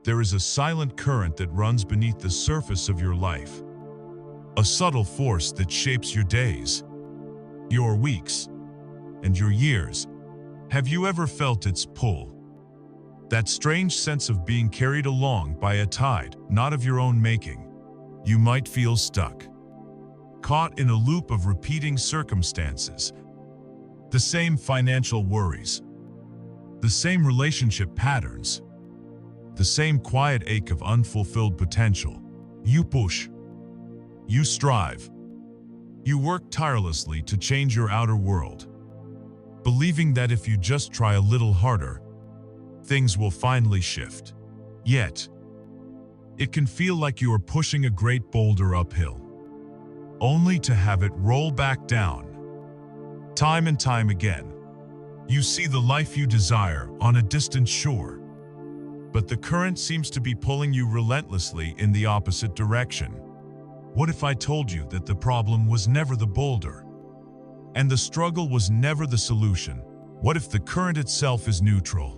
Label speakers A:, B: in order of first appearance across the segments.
A: there is a silent current that runs beneath the surface of your life. A subtle force that shapes your days, your weeks, and your years. Have you ever felt its pull? That strange sense of being carried along by a tide, not of your own making. You might feel stuck, caught in a loop of repeating circumstances. The same financial worries, the same relationship patterns, the same quiet ache of unfulfilled potential. You push, you strive, you work tirelessly to change your outer world, believing that if you just try a little harder, things will finally shift. Yet, it can feel like you are pushing a great boulder uphill, only to have it roll back down. Time and time again, you see the life you desire on a distant shore, but the current seems to be pulling you relentlessly in the opposite direction. What if I told you that the problem was never the boulder, and the struggle was never the solution? What if the current itself is neutral,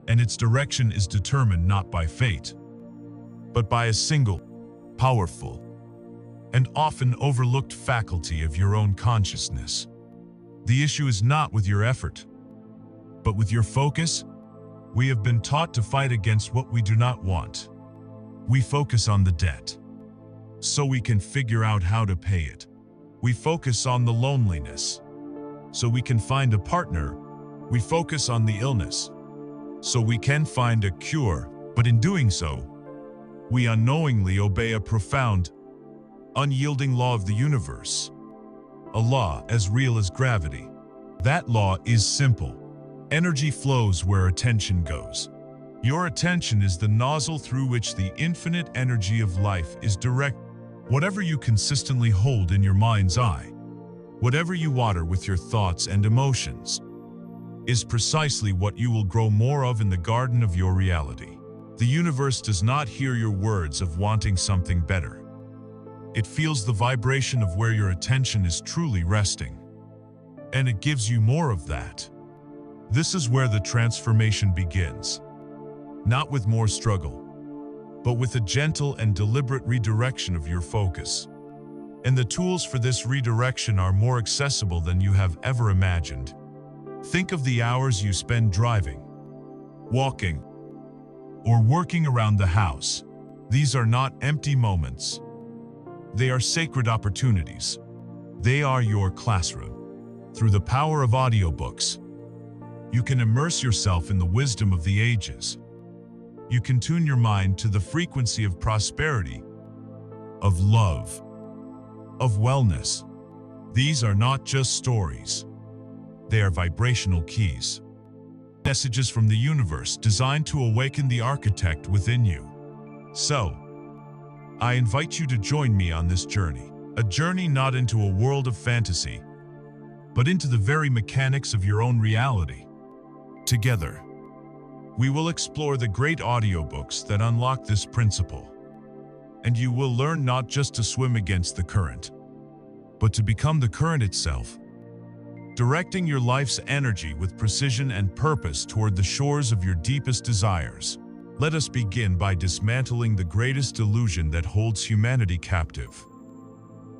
A: and its direction is determined not by fate, but by a single, powerful, and often overlooked faculty of your own consciousness? The issue is not with your effort, but with your focus. We have been taught to fight against what we do not want. We focus on the debt, so we can figure out how to pay it. We focus on the loneliness, so we can find a partner. We focus on the illness, so we can find a cure. But in doing so, we unknowingly obey a profound, unyielding law of the universe, a law as real as gravity. That law is simple. Energy flows where attention goes. Your attention is the nozzle through which the infinite energy of life is directed. Whatever you consistently hold in your mind's eye, whatever you water with your thoughts and emotions, is precisely what you will grow more of in the garden of your reality. The universe does not hear your words of wanting something better. It feels the vibration of where your attention is truly resting, and it gives you more of that. This is where the transformation begins, not with more struggle, but with a gentle and deliberate redirection of your focus. And the tools for this redirection are more accessible than you have ever imagined. Think of the hours you spend driving, walking, or working around the house. These are not empty moments. They are sacred opportunities. They are your classroom. Through the power of audiobooks, you can immerse yourself in the wisdom of the ages. You can tune your mind to the frequency of prosperity, of love, of wellness. These are not just stories. They are vibrational keys. Messages from the universe designed to awaken the architect within you. So, I invite you to join me on this journey. A journey not into a world of fantasy, but into the very mechanics of your own reality. Together, we will explore the great audiobooks that unlock this principle. And you will learn not just to swim against the current, but to become the current itself, directing your life's energy with precision and purpose toward the shores of your deepest desires. Let us begin by dismantling the greatest illusion that holds humanity captive.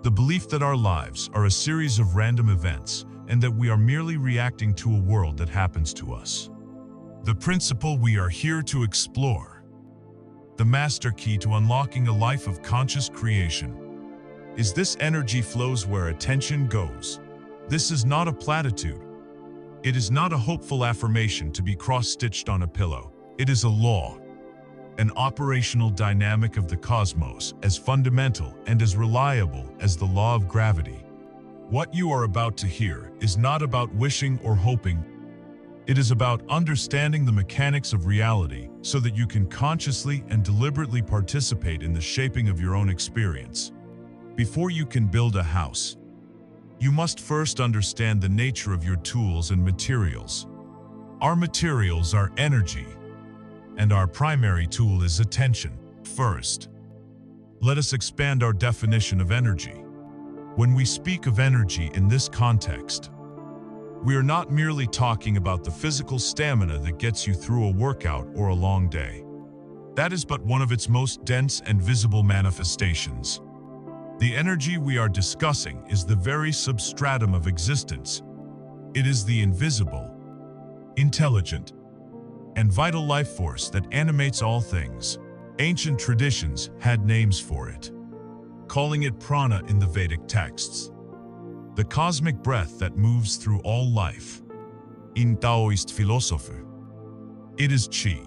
A: The belief that our lives are a series of random events and that we are merely reacting to a world that happens to us. The principle we are here to explore, the master key to unlocking a life of conscious creation, is this: energy flows where attention goes. This is not a platitude. It is not a hopeful affirmation to be cross-stitched on a pillow. It is a law, an operational dynamic of the cosmos, as fundamental and as reliable as the law of gravity. What you are about to hear is not about wishing or hoping. It is about understanding the mechanics of reality so that you can consciously and deliberately participate in the shaping of your own experience. Before you can build a house, you must first understand the nature of your tools and materials. Our materials are energy, and our primary tool is attention. First, let us expand our definition of energy. When we speak of energy in this context, we are not merely talking about the physical stamina that gets you through a workout or a long day. That is but one of its most dense and visible manifestations. The energy we are discussing is the very substratum of existence. It is the invisible, intelligent, and vital life force that animates all things. Ancient traditions had names for it, calling it prana in the Vedic texts, the cosmic breath that moves through all life. In Taoist philosophy, it is chi,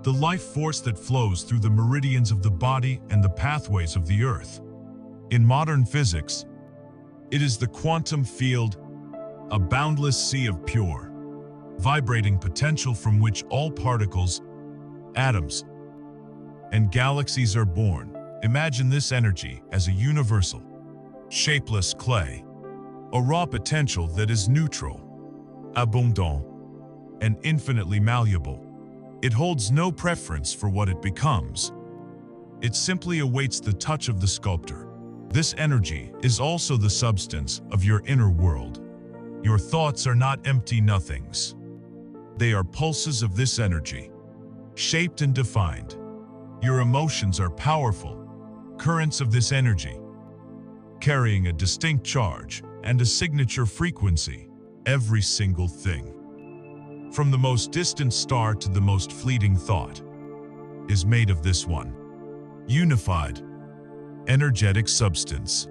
A: the life force that flows through the meridians of the body and the pathways of the earth. In modern physics, it is the quantum field, a boundless sea of pure, vibrating potential from which all particles, atoms, and galaxies are born. Imagine this energy as a universal, shapeless clay, a raw potential that is neutral, abondant, and infinitely malleable. It holds no preference for what it becomes. It simply awaits the touch of the sculptor. This energy is also the substance of your inner world. Your thoughts are not empty nothings. They are pulses of this energy, shaped and defined. Your emotions are powerful currents of this energy, carrying a distinct charge and a signature frequency. Every single thing, from the most distant star to the most fleeting thought, is made of this one unified, energetic substance.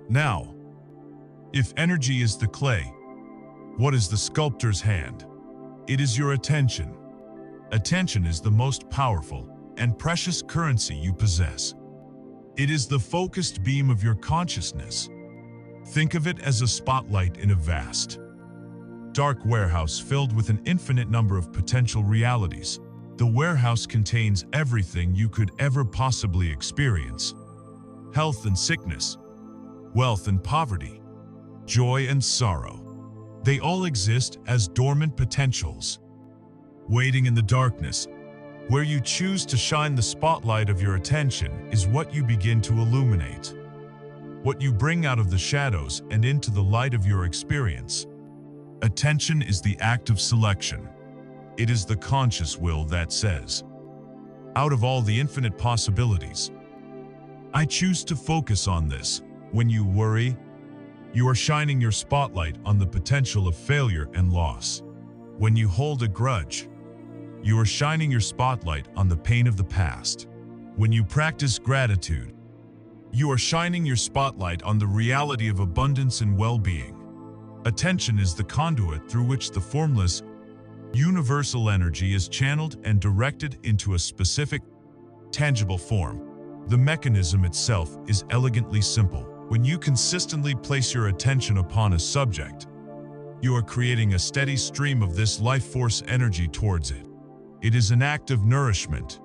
A: Now, if energy is the clay, what is the sculptor's hand? It is your attention. Attention is the most powerful and precious currency you possess. It is the focused beam of your consciousness. Think of it as a spotlight in a vast, dark warehouse filled with an infinite number of potential realities. The warehouse contains everything you could ever possibly experience: health and sickness, wealth and poverty, joy and sorrow. They all exist as dormant potentials, waiting in the darkness. Where you choose to shine the spotlight of your attention is what you begin to illuminate, what you bring out of the shadows and into the light of your experience. Attention is the act of selection. It is the conscious will that says, out of all the infinite possibilities, I choose to focus on this. When you worry, you are shining your spotlight on the potential of failure and loss. When you hold a grudge, you are shining your spotlight on the pain of the past. When you practice gratitude, you are shining your spotlight on the reality of abundance and well-being. Attention is the conduit through which the formless, universal energy is channeled and directed into a specific, tangible form. The mechanism itself is elegantly simple. When you consistently place your attention upon a subject, you are creating a steady stream of this life force energy towards it. It is an act of nourishment,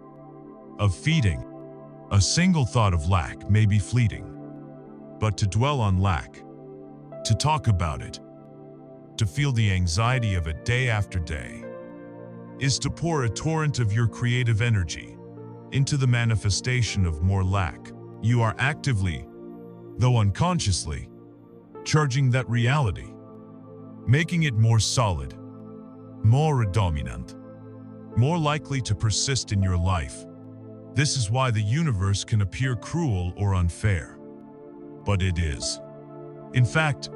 A: of feeding. A single thought of lack may be fleeting, but to dwell on lack, to talk about it, to feel the anxiety of it day after day, is to pour a torrent of your creative energy into the manifestation of more lack. You are actively, though unconsciously, charging that reality, making it more solid, more dominant, more likely to persist in your life. This is why the universe can appear cruel or unfair, but it is, in fact,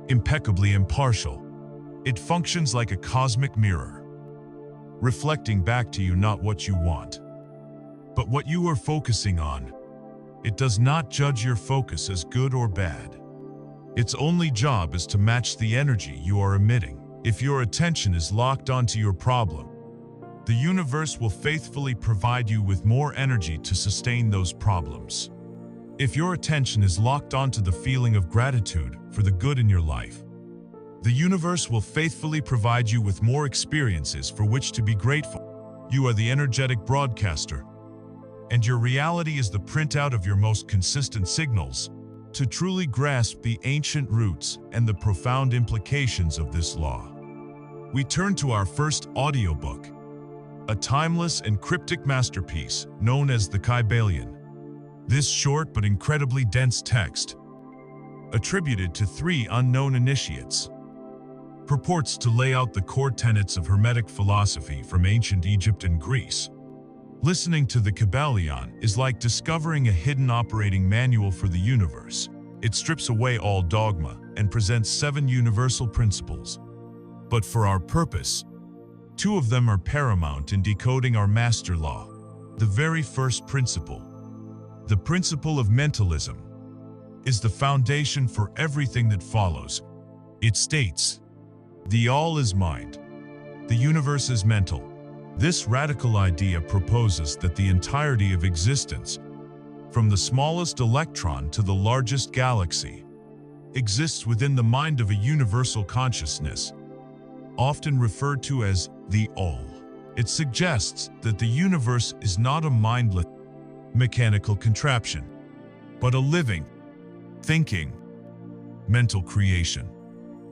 A: impeccably impartial. It functions like a cosmic mirror, reflecting back to you not what you want, but what you are focusing on. It does not judge your focus as good or bad. Its only job is to match the energy you are emitting. If your attention is locked onto your problem, the universe will faithfully provide you with more energy to sustain those problems. If your attention is locked onto the feeling of gratitude for the good in your life, the universe will faithfully provide you with more experiences for which to be grateful. You are the energetic broadcaster, and your reality is the printout of your most consistent signals. To truly grasp the ancient roots and the profound implications of this law, we turn to our first audiobook, a timeless and cryptic masterpiece known as the Kybalion. This short but incredibly dense text, attributed to 3 unknown initiates, purports to lay out the core tenets of Hermetic philosophy from ancient Egypt and Greece. Listening to the Kabbalion is like discovering a hidden operating manual for the universe. It strips away all dogma and presents 7 universal principles. But for our purpose, 2 of them are paramount in decoding our master law. The very first principle, the principle of mentalism, is the foundation for everything that follows. It states, "The all is mind. The universe is mental." This radical idea proposes that the entirety of existence, from the smallest electron to the largest galaxy, exists within the mind of a universal consciousness, often referred to as the all. It suggests that the universe is not a mindless, mechanical contraption, but a living, thinking, mental creation.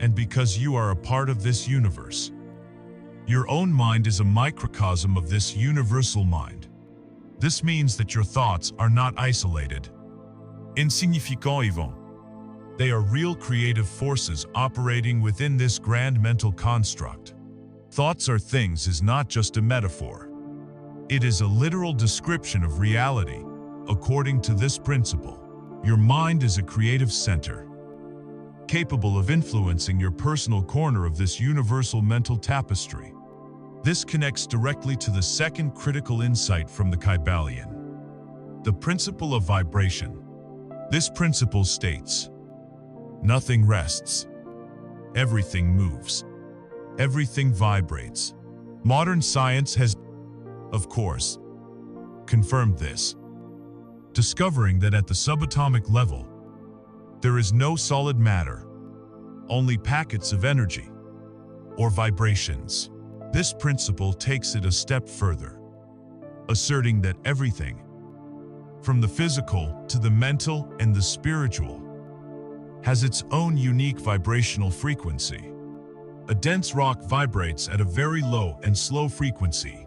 A: And because you are a part of this universe, your own mind is a microcosm of this universal mind. This means that your thoughts are not isolated, insignificant even. They are real creative forces operating within this grand mental construct. Thoughts are things is not just a metaphor. It is a literal description of reality. According to this principle, your mind is a creative center, capable of influencing your personal corner of this universal mental tapestry. This connects directly to the second critical insight from the Kabbalion, the principle of vibration. This principle states, "Nothing rests. Everything moves. Everything vibrates." Modern science has, of course, confirmed this, discovering that at the subatomic level, there is no solid matter, only packets of energy, or vibrations. This principle takes it a step further, asserting that everything, from the physical to the mental and the spiritual, has its own unique vibrational frequency. A dense rock vibrates at a very low and slow frequency.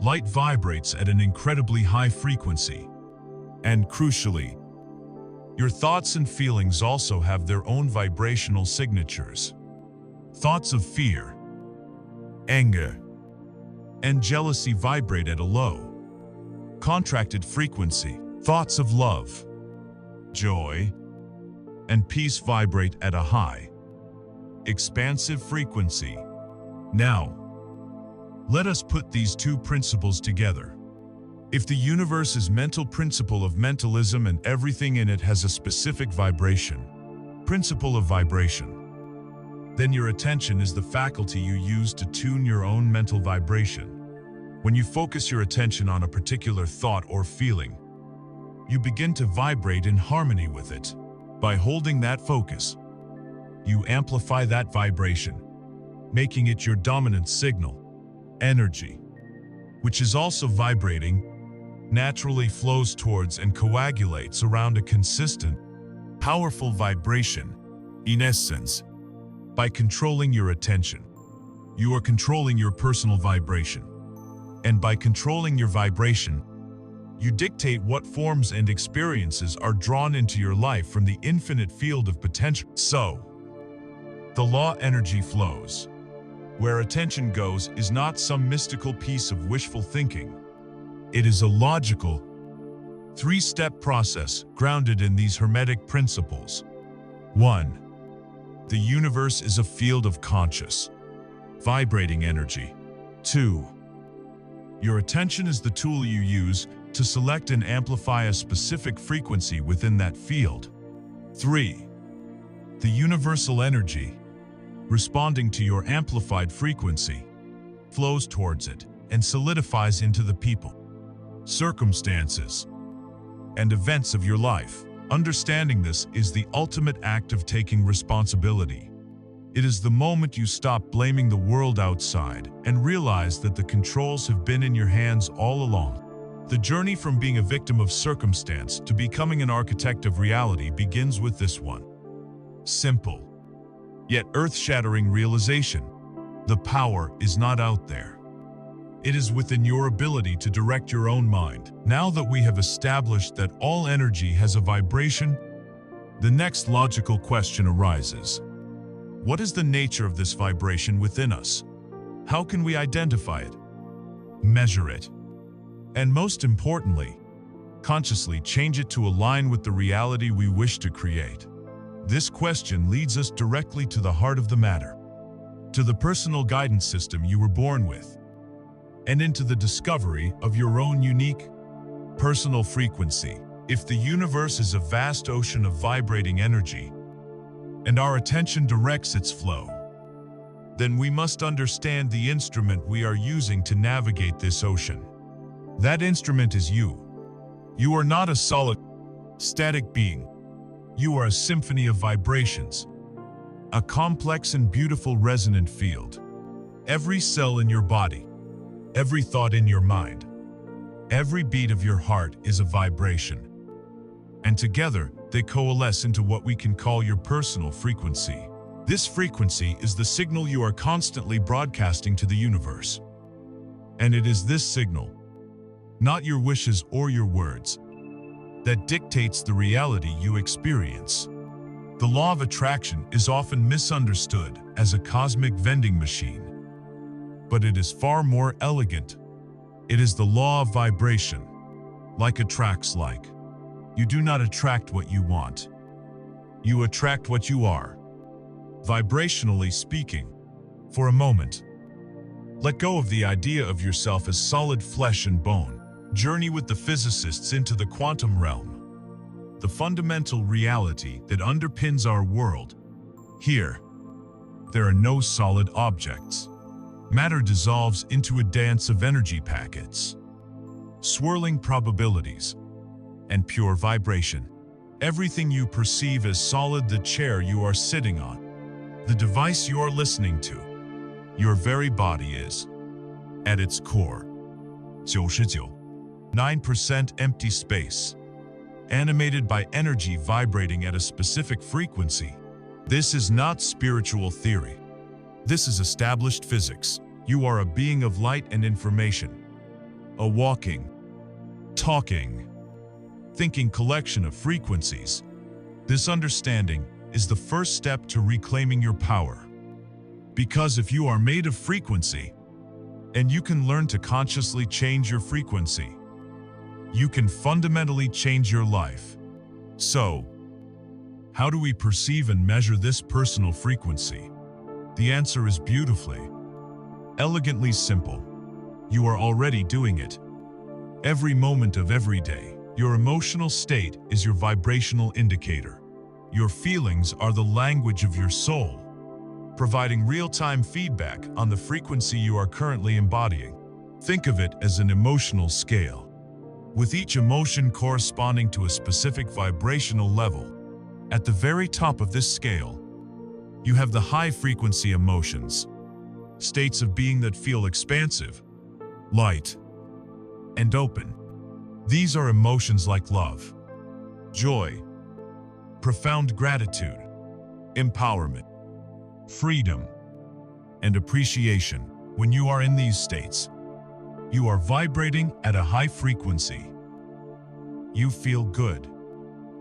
A: Light vibrates at an incredibly high frequency. And crucially, your thoughts and feelings also have their own vibrational signatures. Thoughts of fear, anger, and jealousy vibrate at a low, contracted frequency. Thoughts of love, joy, and peace vibrate at a high, expansive frequency. Now, let us put these 2 principles together. If the universe is mental principle of mentalism and everything in it has a specific vibration, principle of vibration, then your attention is the faculty you use to tune your own mental vibration. When you focus your attention on a particular thought or feeling, you begin to vibrate in harmony with it. By holding that focus, you amplify that vibration, making it your dominant signal. Energy, which is also vibrating, naturally flows towards and coagulates around a consistent, powerful vibration. In essence, by controlling your attention, you are controlling your personal vibration. And by controlling your vibration, you dictate what forms and experiences are drawn into your life from the infinite field of potential. So, the law energy flows. Where attention goes is not some mystical piece of wishful thinking. It is a logical, 3-step process grounded in these hermetic principles. 1. The universe is a field of conscious, vibrating energy. 2. Your attention is the tool you use to select and amplify a specific frequency within that field. 3. The universal energy, responding to your amplified frequency, flows towards it and solidifies into the people, circumstances, and events of your life. Understanding this is the ultimate act of taking responsibility. It is the moment you stop blaming the world outside and realize that the controls have been in your hands all along. The journey from being a victim of circumstance to becoming an architect of reality begins with this one simple, yet earth-shattering realization. The power is not out there. It is within your ability to direct your own mind. Now that we have established that all energy has a vibration, the next logical question arises. What is the nature of this vibration within us? How can we identify it? Measure it? And most importantly, consciously change it to align with the reality we wish to create. This question leads us directly to the heart of the matter, to the personal guidance system you were born with, and into the discovery of your own unique, personal frequency. If the universe is a vast ocean of vibrating energy, and our attention directs its flow, then we must understand the instrument we are using to navigate this ocean. That instrument is you. You are not a solid, static being. You are a symphony of vibrations, a complex and beautiful resonant field. Every cell in your body, every thought in your mind, every beat of your heart is a vibration. And together, they coalesce into what we can call your personal frequency. This frequency is the signal you are constantly broadcasting to the universe. And it is this signal, not your wishes or your words, that dictates the reality you experience. The law of attraction is often misunderstood as a cosmic vending machine, but it is far more elegant. It is the law of vibration. Like attracts like. You do not attract what you want. You attract what you are. Vibrationally speaking, for a moment, let go of the idea of yourself as solid flesh and bone. Journey with the physicists into the quantum realm, the fundamental reality that underpins our world. Here, there are no solid objects. Matter dissolves into a dance of energy packets, swirling probabilities, and pure vibration. Everything you perceive as solid, the chair you are sitting on, the device you are listening to, your very body is, at its core, 9% empty space, animated by energy vibrating at a specific frequency. This is not spiritual theory. This is established physics. You are a being of light and information, a walking, talking, thinking collection of frequencies. This understanding is the first step to reclaiming your power. Because if you are made of frequency, and you can learn to consciously change your frequency, you can fundamentally change your life. So, how do we perceive and measure this personal frequency? The answer is beautifully, elegantly simple. You are already doing it. Every moment of every day, your emotional state is your vibrational indicator. Your feelings are the language of your soul, providing real-time feedback on the frequency you are currently embodying. Think of it as an emotional scale, with each emotion corresponding to a specific vibrational level. At the very top of this scale, you have the high-frequency emotions, states of being that feel expansive, light, and open. These are emotions like love, joy, profound gratitude, empowerment, freedom, and appreciation. When you are in these states, you are vibrating at a high frequency. You feel good.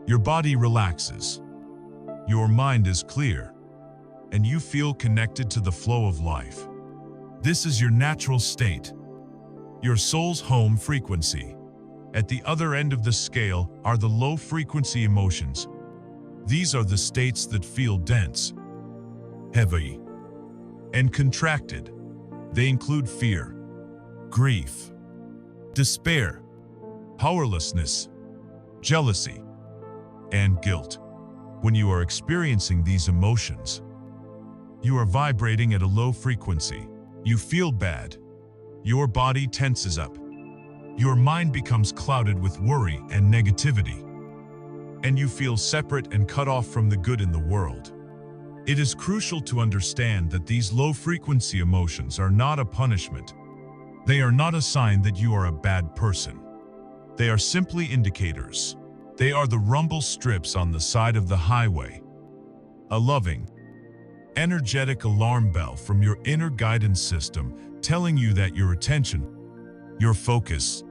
A: Your body relaxes. Your mind is clear, and you feel connected to the flow of life. This is your natural state, your soul's home frequency. At the other end of the scale are the low-frequency emotions. These are the states that feel dense, heavy, and contracted. They include fear, grief, despair, powerlessness, jealousy, and guilt. When you are experiencing these emotions, you are vibrating at a low frequency. You feel bad. Your body tenses up. Your mind becomes clouded with worry and negativity. And you feel separate and cut off from the good in the world. It is crucial to understand that these low-frequency emotions are not a punishment. They are not a sign that you are a bad person. They are simply indicators. They are the rumble strips on the side of the highway. A loving, energetic alarm bell from your inner guidance system telling you that your attention, your focus,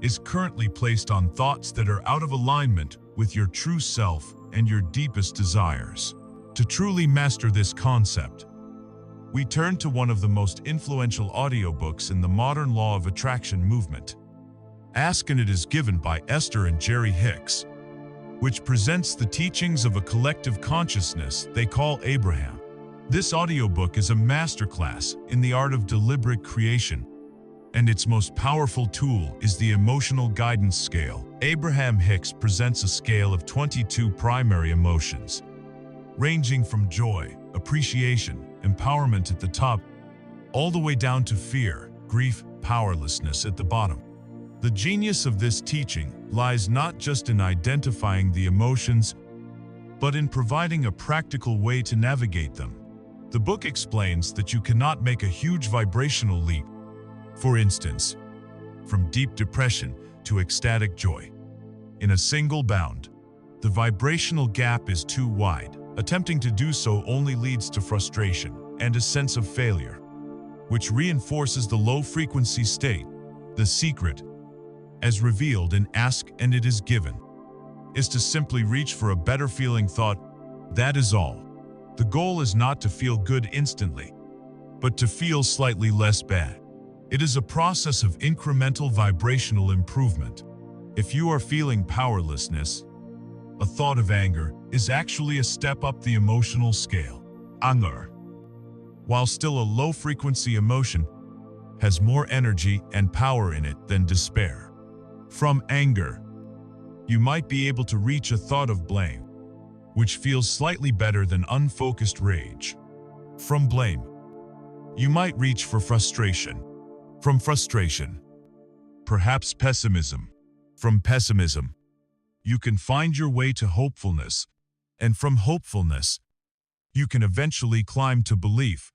A: is currently placed on thoughts that are out of alignment with your true self and your deepest desires. To truly master this concept, we turn to one of the most influential audiobooks in the modern law of attraction movement, Ask and It Is Given by Esther and Jerry Hicks, which presents the teachings of a collective consciousness they call Abraham. This audiobook is a masterclass in the art of deliberate creation, and its most powerful tool is the emotional guidance scale. Abraham Hicks presents a scale of 22 primary emotions, ranging from joy, appreciation, empowerment at the top, all the way down to fear, grief, powerlessness at the bottom. The genius of this teaching lies not just in identifying the emotions, but in providing a practical way to navigate them. The book explains that you cannot make a huge vibrational leap, for instance, from deep depression to ecstatic joy, in a single bound. The vibrational gap is too wide. Attempting to do so only leads to frustration and a sense of failure, which reinforces the low-frequency state. The secret, as revealed in Ask and It Is Given, is to simply reach for a better feeling thought. That is all. The goal is not to feel good instantly, but to feel slightly less bad. It is a process of incremental vibrational improvement. If you are feeling powerlessness, a thought of anger is actually a step up the emotional scale. Anger, while still a low-frequency emotion, has more energy and power in it than despair. From anger, you might be able to reach a thought of blame, which feels slightly better than unfocused rage. From blame, you might reach for frustration. From frustration, perhaps pessimism. From pessimism, you can find your way to hopefulness, and from hopefulness, you can eventually climb to belief,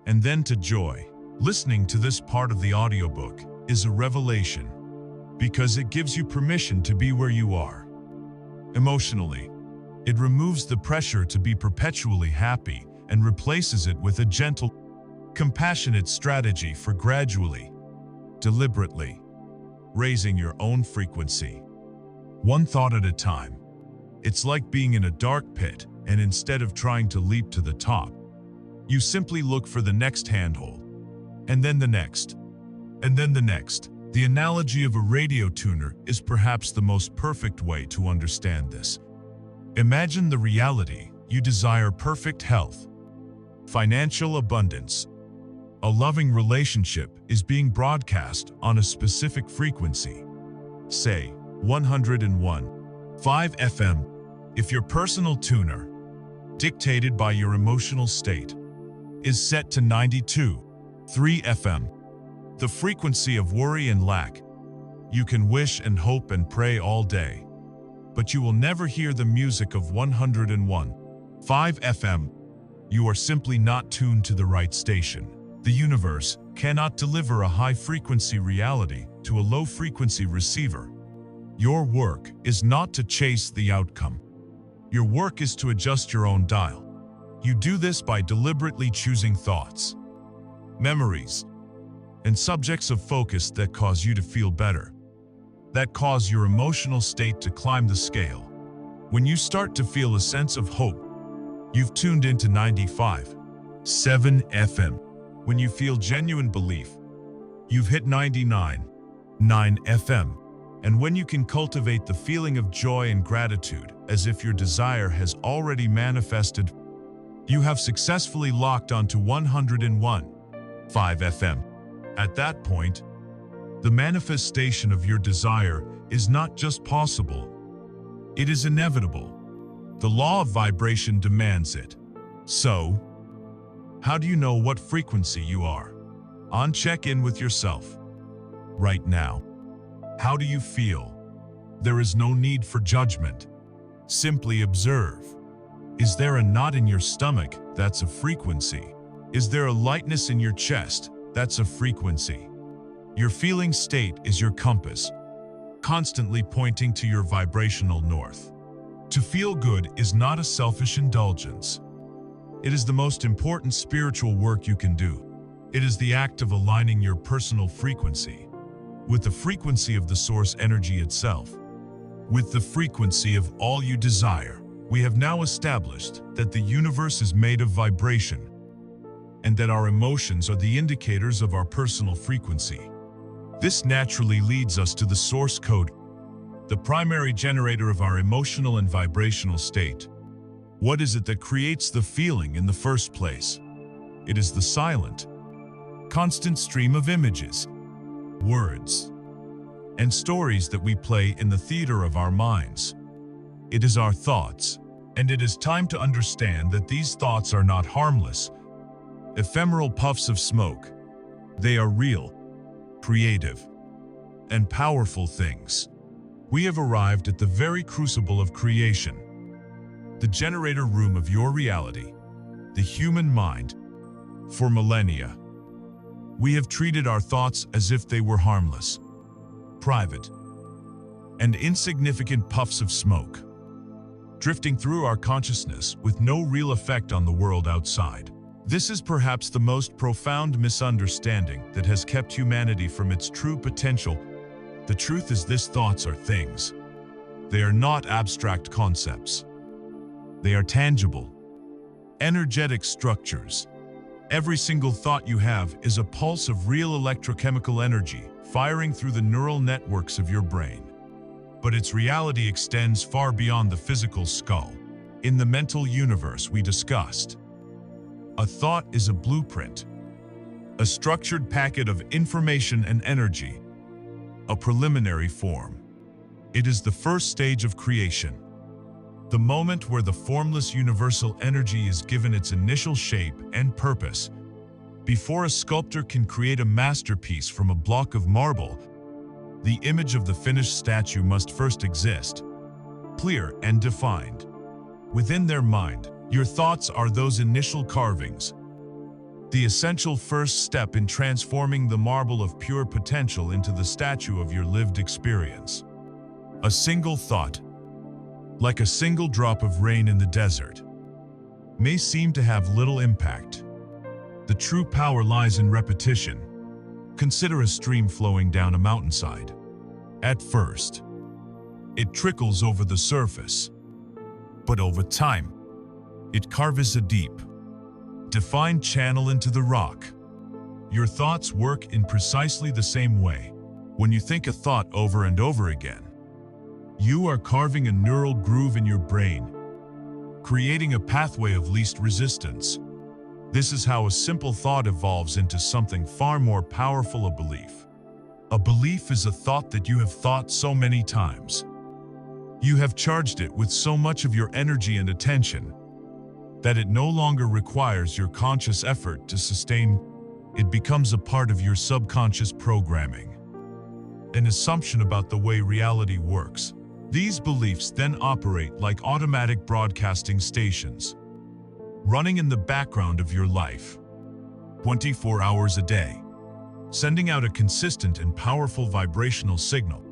A: and then to joy. Listening to this part of the audiobook is a revelation, because it gives you permission to be where you are. Emotionally, it removes the pressure to be perpetually happy and replaces it with a gentle, compassionate strategy for gradually, deliberately, raising your own frequency. One thought at a time. It's like being in a dark pit, and instead of trying to leap to the top, you simply look for the next handhold, and then the next, and then the next. The analogy of a radio tuner is perhaps the most perfect way to understand this. Imagine the reality you desire: perfect health, financial abundance. A loving relationship is being broadcast on a specific frequency, say 101.5 FM. If your personal tuner, dictated by your emotional state, is set to 92.3 FM, the frequency of worry and lack, you can wish and hope and pray all day, but you will never hear the music of 101.5 FM. You are simply not tuned to the right station. The universe cannot deliver a high-frequency reality to a low-frequency receiver. Your work is not to chase the outcome. Your work is to adjust your own dial. You do this by deliberately choosing thoughts, memories, and subjects of focus that cause you to feel better, that cause your emotional state to climb the scale. When you start to feel a sense of hope, you've tuned into 95.7 FM. When you feel genuine belief, you've hit 99.9 FM. And when you can cultivate the feeling of joy and gratitude as if your desire has already manifested, you have successfully locked onto 101.5 FM. At that point, the manifestation of your desire is not just possible, it is inevitable. The law of vibration demands it. So, how do you know what frequency you are? Check in with yourself right now. How do you feel? There is no need for judgment. Simply observe. Is there a knot in your stomach? That's a frequency. Is there a lightness in your chest? That's a frequency. Your feeling state is your compass, constantly pointing to your vibrational north. To feel good is not a selfish indulgence. It is the most important spiritual work you can do. It is the act of aligning your personal frequency with the frequency of the source energy itself, with the frequency of all you desire. We have now established that the universe is made of vibration, and that our emotions are the indicators of our personal frequency. This naturally leads us to the source code, the primary generator of our emotional and vibrational state. What is it that creates the feeling in the first place? It is the silent, constant stream of images, words, and stories that we play in the theater of our minds. It is our thoughts, and it is time to understand that these thoughts are not harmless, ephemeral puffs of smoke. They are real, creative, and powerful things. We have arrived at the very crucible of creation, the generator room of your reality, the human mind. For millennia, we have treated our thoughts as if they were harmless, private, and insignificant puffs of smoke, drifting through our consciousness with no real effect on the world outside. This is perhaps the most profound misunderstanding that has kept humanity from its true potential. The truth is, these thoughts are things. They are not abstract concepts. They are tangible, energetic structures. Every single thought you have is a pulse of real electrochemical energy firing through the neural networks of your brain. But its reality extends far beyond the physical skull. In the mental universe we discussed, a thought is a blueprint, a structured packet of information and energy, a preliminary form. It is the first stage of creation, the moment where the formless universal energy is given its initial shape and purpose. Before a sculptor can create a masterpiece from a block of marble, the image of the finished statue must first exist, clear and defined. Within their mind, your thoughts are those initial carvings, the essential first step in transforming the marble of pure potential into the statue of your lived experience. A single thought, like a single drop of rain in the desert, may seem to have little impact. The true power lies in repetition. Consider a stream flowing down a mountainside. At first, it trickles over the surface, but over time, it carves a deep, defined channel into the rock. Your thoughts work in precisely the same way. When you think a thought over and over again, you are carving a neural groove in your brain, creating a pathway of least resistance. This is how a simple thought evolves into something far more powerful: a belief. A belief is a thought that you have thought so many times. You have charged it with so much of your energy and attention that it no longer requires your conscious effort to sustain. It becomes a part of your subconscious programming, an assumption about the way reality works. These beliefs then operate like automatic broadcasting stations, running in the background of your life, 24 hours a day, sending out a consistent and powerful vibrational signal.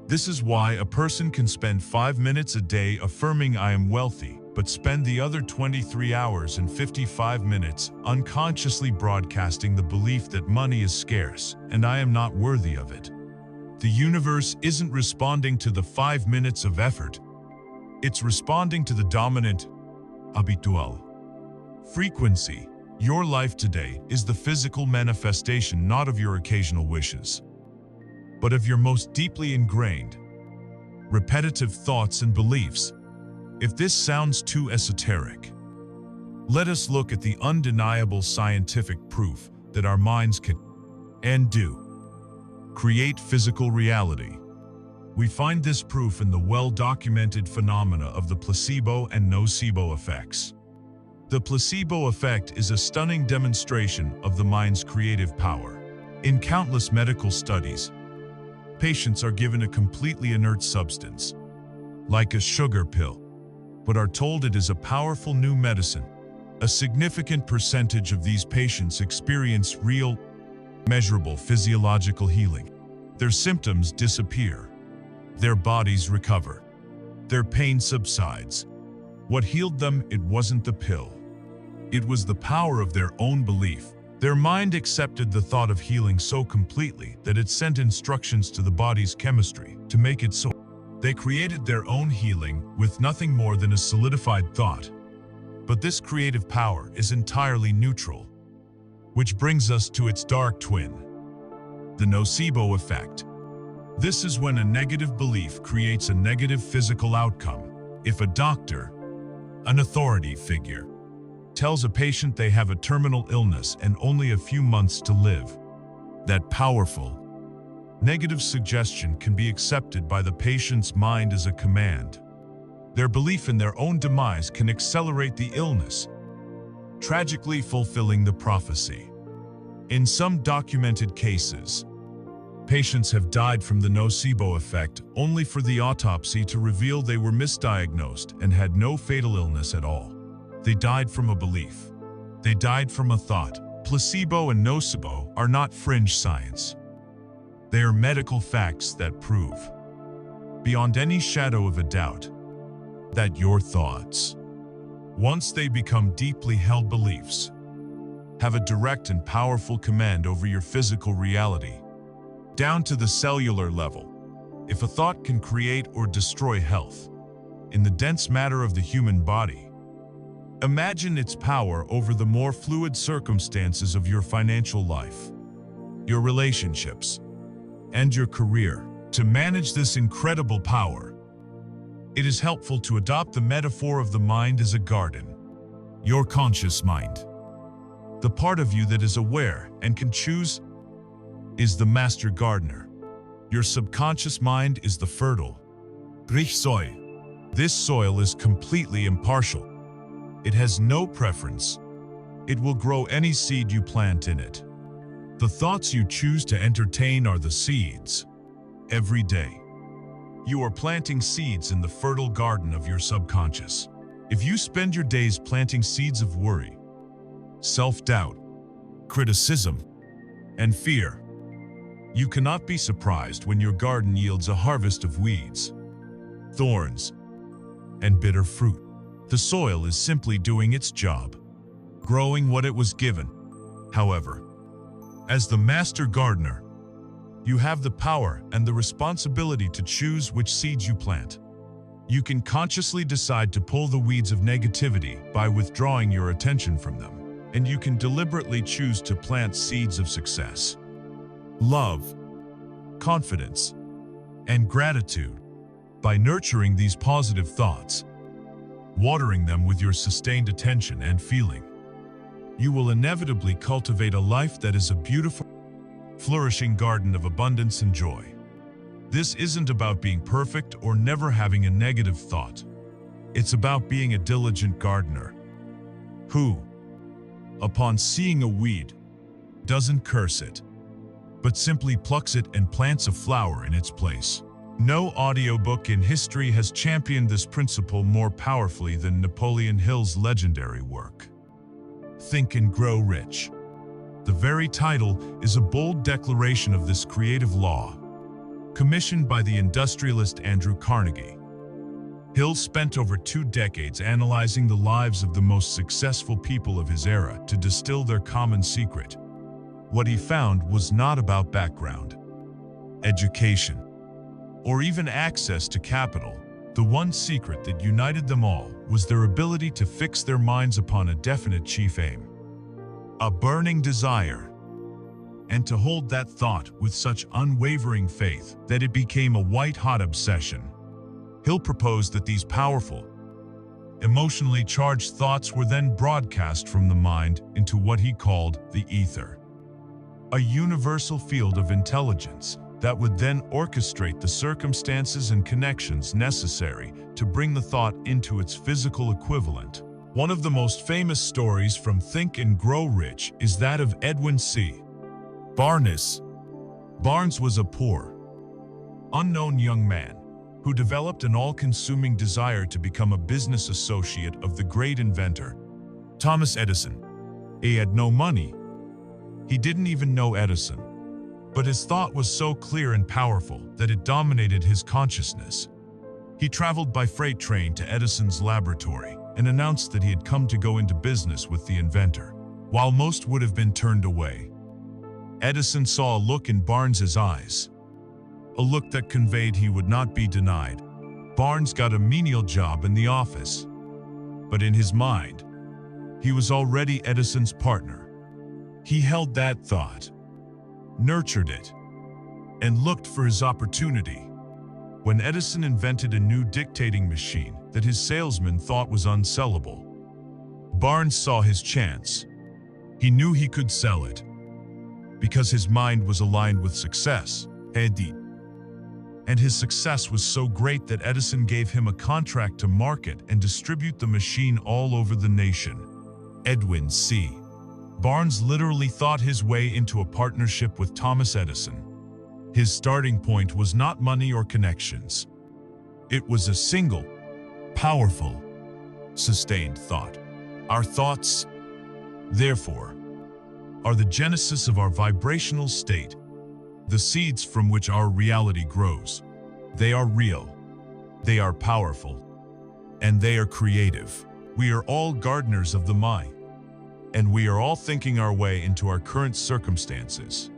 A: This is why a person can spend 5 minutes a day affirming "I am wealthy," but spend the other 23 hours and 55 minutes unconsciously broadcasting the belief that money is scarce and I am not worthy of it. The universe isn't responding to the 5 minutes of effort. It's responding to the dominant, habitual, frequency. Your life today is the physical manifestation not of your occasional wishes, but of your most deeply ingrained, repetitive thoughts and beliefs. If this sounds too esoteric, let us look at the undeniable scientific proof that our minds can and do create physical reality. We find this proof in the well-documented phenomena of the placebo and nocebo effects. The placebo effect is a stunning demonstration of the mind's creative power. In countless medical studies, patients are given a completely inert substance, like a sugar pill, but are told it is a powerful new medicine. A significant percentage of these patients experience real, measurable physiological healing. Their symptoms disappear. Their bodies recover. Their pain subsides. What healed them, it wasn't the pill. It was the power of their own belief. Their mind accepted the thought of healing so completely that it sent instructions to the body's chemistry to make it so. They created their own healing with nothing more than a solidified thought. But this creative power is entirely neutral, which brings us to its dark twin, The nocebo effect. This is when a negative belief creates a negative physical outcome. If a doctor, an authority figure, tells a patient they have a terminal illness and only a few months to live, that powerful, negative suggestion can be accepted by the patient's mind as a command. Their belief in their own demise can accelerate the illness, tragically fulfilling the prophecy. In some documented cases, patients have died from the nocebo effect only for the autopsy to reveal they were misdiagnosed and had no fatal illness at all. They died from a belief. They died from a thought. Placebo and nocebo are not fringe science. They are medical facts that prove, beyond any shadow of a doubt, that your thoughts, once they become deeply held beliefs, have a direct and powerful command over your physical reality, down to the cellular level. If a thought can create or destroy health in the dense matter of the human body, imagine its power over the more fluid circumstances of your financial life, your relationships, and your career. To manage this incredible power, it is helpful to adopt the metaphor of the mind as a garden. Your conscious mind, the part of you that is aware and can choose, is the master gardener. Your subconscious mind is the fertile, rich soil. This soil is completely impartial. It has no preference. It will grow any seed you plant in it. The thoughts you choose to entertain are the seeds. Every day, you are planting seeds in the fertile garden of your subconscious. If you spend your days planting seeds of worry, self-doubt, criticism, and fear, you cannot be surprised when your garden yields a harvest of weeds, thorns, and bitter fruit. The soil is simply doing its job, growing what it was given. However, as the master gardener, you have the power and the responsibility to choose which seeds you plant. You can consciously decide to pull the weeds of negativity by withdrawing your attention from them, and you can deliberately choose to plant seeds of success, love, confidence, and gratitude. By nurturing these positive thoughts, watering them with your sustained attention and feeling, you will inevitably cultivate a life that is a beautiful, flourishing garden of abundance and joy. This isn't about being perfect or never having a negative thought. It's about being a diligent gardener who, upon seeing a weed, doesn't curse it, but simply plucks it and plants a flower in its place. No audiobook in history has championed this principle more powerfully than Napoleon Hill's legendary work, Think and Grow Rich. The very title is a bold declaration of this creative law, commissioned by the industrialist Andrew Carnegie. Hill spent over 2 decades analyzing the lives of the most successful people of his era to distill their common secret. What he found was not about background, education, or even access to capital. The one secret that united them all was their ability to fix their minds upon a definite chief aim, a burning desire, and to hold that thought with such unwavering faith that it became a white-hot obsession. Hill proposed that these powerful, emotionally charged thoughts were then broadcast from the mind into what he called the ether, a universal field of intelligence that would then orchestrate the circumstances and connections necessary to bring the thought into its physical equivalent. One of the most famous stories from Think and Grow Rich is that of Edwin C. Barnes. Barnes was a poor, unknown young man who developed an all-consuming desire to become a business associate of the great inventor, Thomas Edison. He had no money. He didn't even know Edison. But his thought was so clear and powerful that it dominated his consciousness. He traveled by freight train to Edison's laboratory and announced that he had come to go into business with the inventor. While most would have been turned away, Edison saw a look in Barnes's eyes, a look that conveyed he would not be denied. Barnes got a menial job in the office, but in his mind, he was already Edison's partner. He held that thought, nurtured it, and looked for his opportunity. When Edison invented a new dictating machine that his salesman thought was unsellable, Barnes saw his chance. He knew he could sell it because his mind was aligned with success. And his success was so great that Edison gave him a contract to market and distribute the machine all over the nation. Edwin C. Barnes literally thought his way into a partnership with Thomas Edison. His starting point was not money or connections. It was a single, powerful, sustained thought. Our thoughts, therefore, are the genesis of our vibrational state, the seeds from which our reality grows. They are real, they are powerful, and they are creative. We are all gardeners of the mind, and we are all thinking our way into our current circumstances.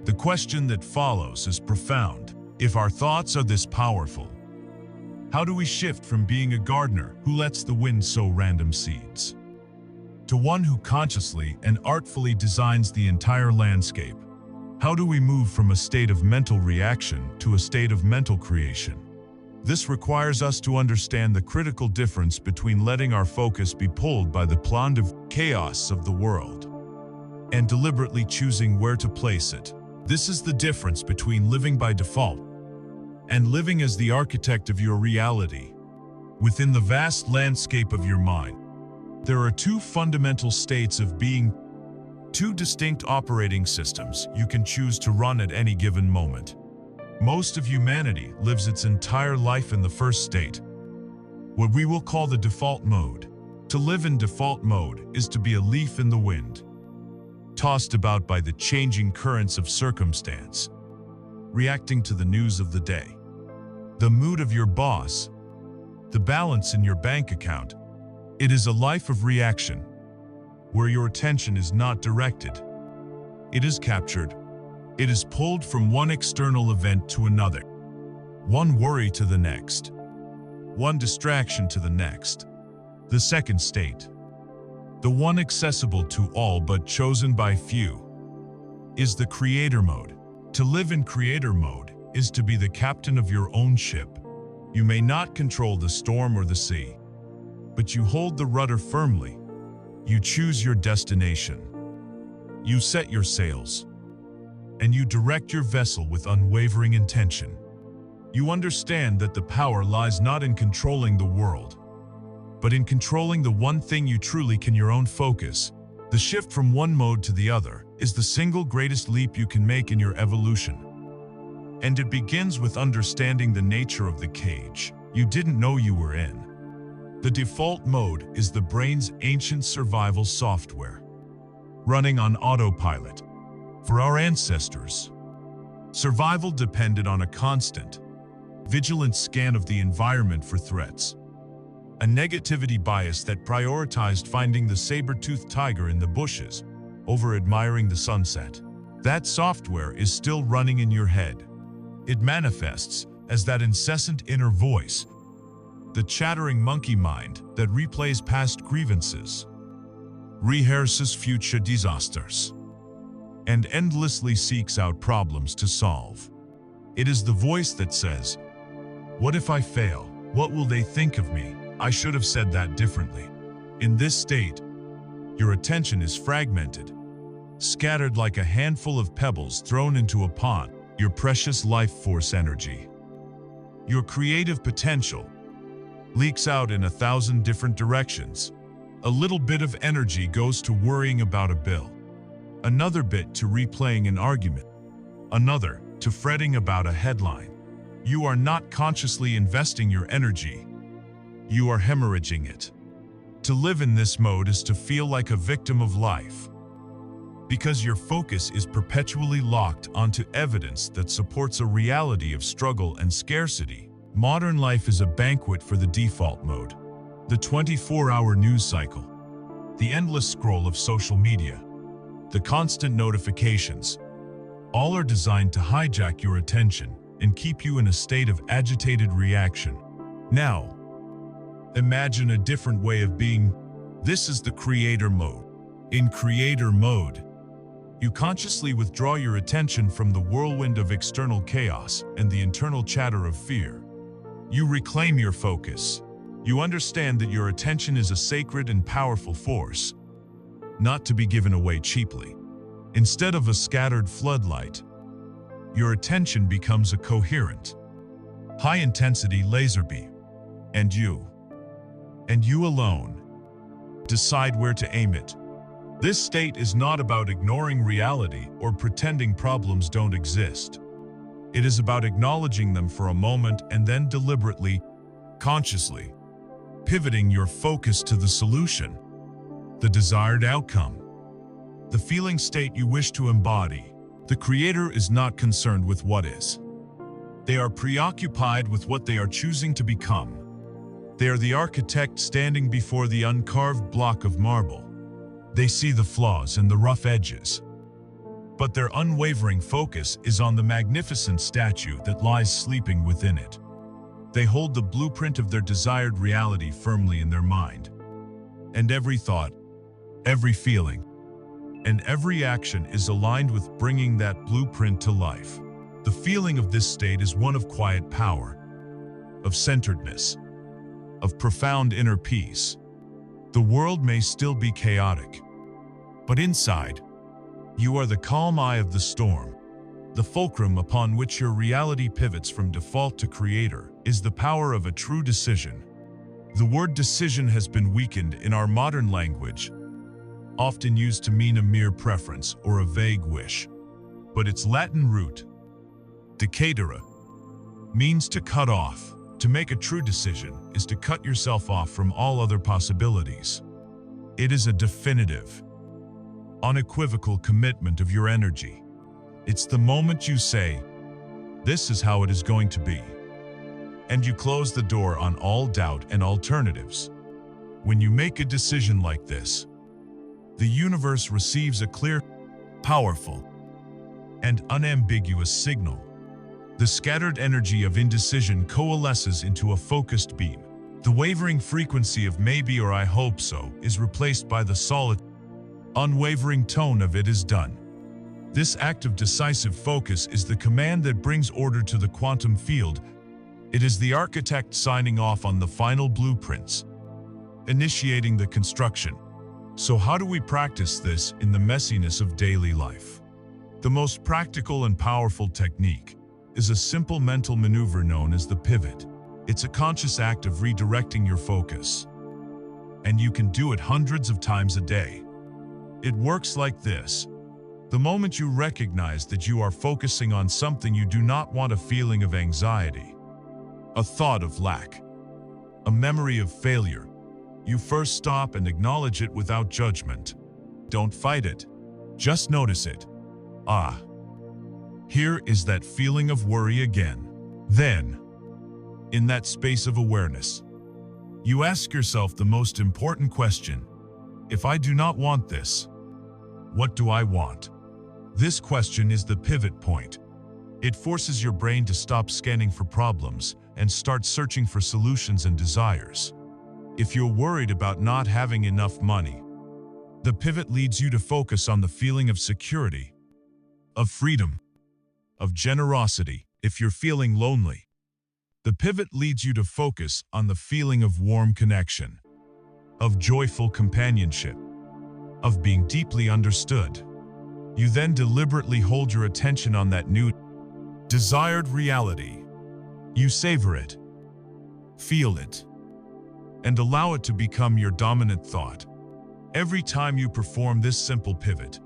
A: The question that follows is profound. If our thoughts are this powerful, how do we shift from being a gardener who lets the wind sow random seeds to one who consciously and artfully designs the entire landscape? How do we move from a state of mental reaction to a state of mental creation? This requires us to understand the critical difference between letting our focus be pulled by the plan of chaos of the world and deliberately choosing where to place it. This is the difference between living by default and living as the architect of your reality. Within the vast landscape of your mind, there are two fundamental states of being, two distinct operating systems you can choose to run at any given moment. Most of humanity lives its entire life in the first state, what we will call the default mode. To live in default mode is to be a leaf in the wind, tossed about by the changing currents of circumstance, reacting to the news of the day, the mood of your boss, the balance in your bank account. It is a life of reaction, where your attention is not directed. It is captured. It is pulled from one external event to another, one worry to the next, one distraction to the next. The second state, the one accessible to all but chosen by few, is the creator mode. To live in creator mode is to be the captain of your own ship. You may not control the storm or the sea, but you hold the rudder firmly. You choose your destination. You set your sails, and you direct your vessel with unwavering intention. You understand that the power lies not in controlling the world, but in controlling the one thing you truly can, your own focus. The shift from one mode to the other is the single greatest leap you can make in your evolution. And it begins with understanding the nature of the cage you didn't know you were in. The default mode is the brain's ancient survival software, running on autopilot. For our ancestors, survival depended on a constant, vigilant scan of the environment for threats, a negativity bias that prioritized finding the saber-toothed tiger in the bushes over admiring the sunset. That software is still running in your head. It manifests as that incessant inner voice, the chattering monkey mind that replays past grievances, rehearses future disasters, and endlessly seeks out problems to solve. It is the voice that says, "What if I fail? What will they think of me? I should have said that differently." In this state, your attention is fragmented, scattered like a handful of pebbles thrown into a pond. Your precious life force energy, your creative potential, leaks out in 1,000 different directions. A little bit of energy goes to worrying about a bill, another bit to replaying an argument, another to fretting about a headline. You are not consciously investing your energy. You are hemorrhaging it. To live in this mode is to feel like a victim of life, because your focus is perpetually locked onto evidence that supports a reality of struggle and scarcity. Modern life is a banquet for the default mode. The 24-hour news cycle, the endless scroll of social media, the constant notifications, all are designed to hijack your attention and keep you in a state of agitated reaction. Now, imagine a different way of being. This is the creator mode. In creator mode, You consciously withdraw your attention from the whirlwind of external chaos and the internal chatter of fear. You reclaim your focus. You understand that your attention is a sacred and powerful force, not to be given away cheaply. Instead of a scattered floodlight, your attention becomes a coherent, high-intensity laser beam. And you alone, decide where to aim it. This state is not about ignoring reality or pretending problems don't exist. It is about acknowledging them for a moment and then deliberately, consciously, pivoting your focus to the solution, the desired outcome, the feeling state you wish to embody. The creator is not concerned with what is. They are preoccupied with what they are choosing to become. They are the architect standing before the uncarved block of marble. They see the flaws and the rough edges, but their unwavering focus is on the magnificent statue that lies sleeping within it. They hold the blueprint of their desired reality firmly in their mind. And every thought, every feeling, and every action is aligned with bringing that blueprint to life. The feeling of this state is one of quiet power, of centeredness, of profound inner peace. The world may still be chaotic, but inside, you are the calm eye of the storm. The fulcrum upon which your reality pivots from default to creator is the power of a true decision. The word decision has been weakened in our modern language, often used to mean a mere preference or a vague wish. But its Latin root, decadere, means to cut off. To make a true decision is to cut yourself off from all other possibilities. It is a definitive, unequivocal commitment of your energy. It's the moment you say, "This is how it is going to be," and you close the door on all doubt and alternatives. When you make a decision like this, the universe receives a clear, powerful, and unambiguous signal. The scattered energy of indecision coalesces into a focused beam. The wavering frequency of maybe or I hope so is replaced by the solid, unwavering tone of it is done. This act of decisive focus is the command that brings order to the quantum field. It is the architect signing off on the final blueprints, initiating the construction. So how do we practice this in the messiness of daily life? The most practical and powerful technique is a simple mental maneuver known as the pivot. It's a conscious act of redirecting your focus, and you can do it hundreds of times a day. It works like this. The moment you recognize that you are focusing on something you do not want, a feeling of anxiety, a thought of lack, a memory of failure, you first stop and acknowledge it without judgment. Don't fight it. Just notice it. Ah, here is that feeling of worry again. Then, in that space of awareness, you ask yourself the most important question. If I do not want this, what do I want? This question is the pivot point. It forces your brain to stop scanning for problems and start searching for solutions and desires. If you're worried about not having enough money, the pivot leads you to focus on the feeling of security, of freedom, of generosity. If you're feeling lonely, the pivot leads you to focus on the feeling of warm connection, of joyful companionship, of being deeply understood. You then deliberately hold your attention on that new, desired reality. You savor it, feel it, and allow it to become your dominant thought. Every time you perform this simple pivot,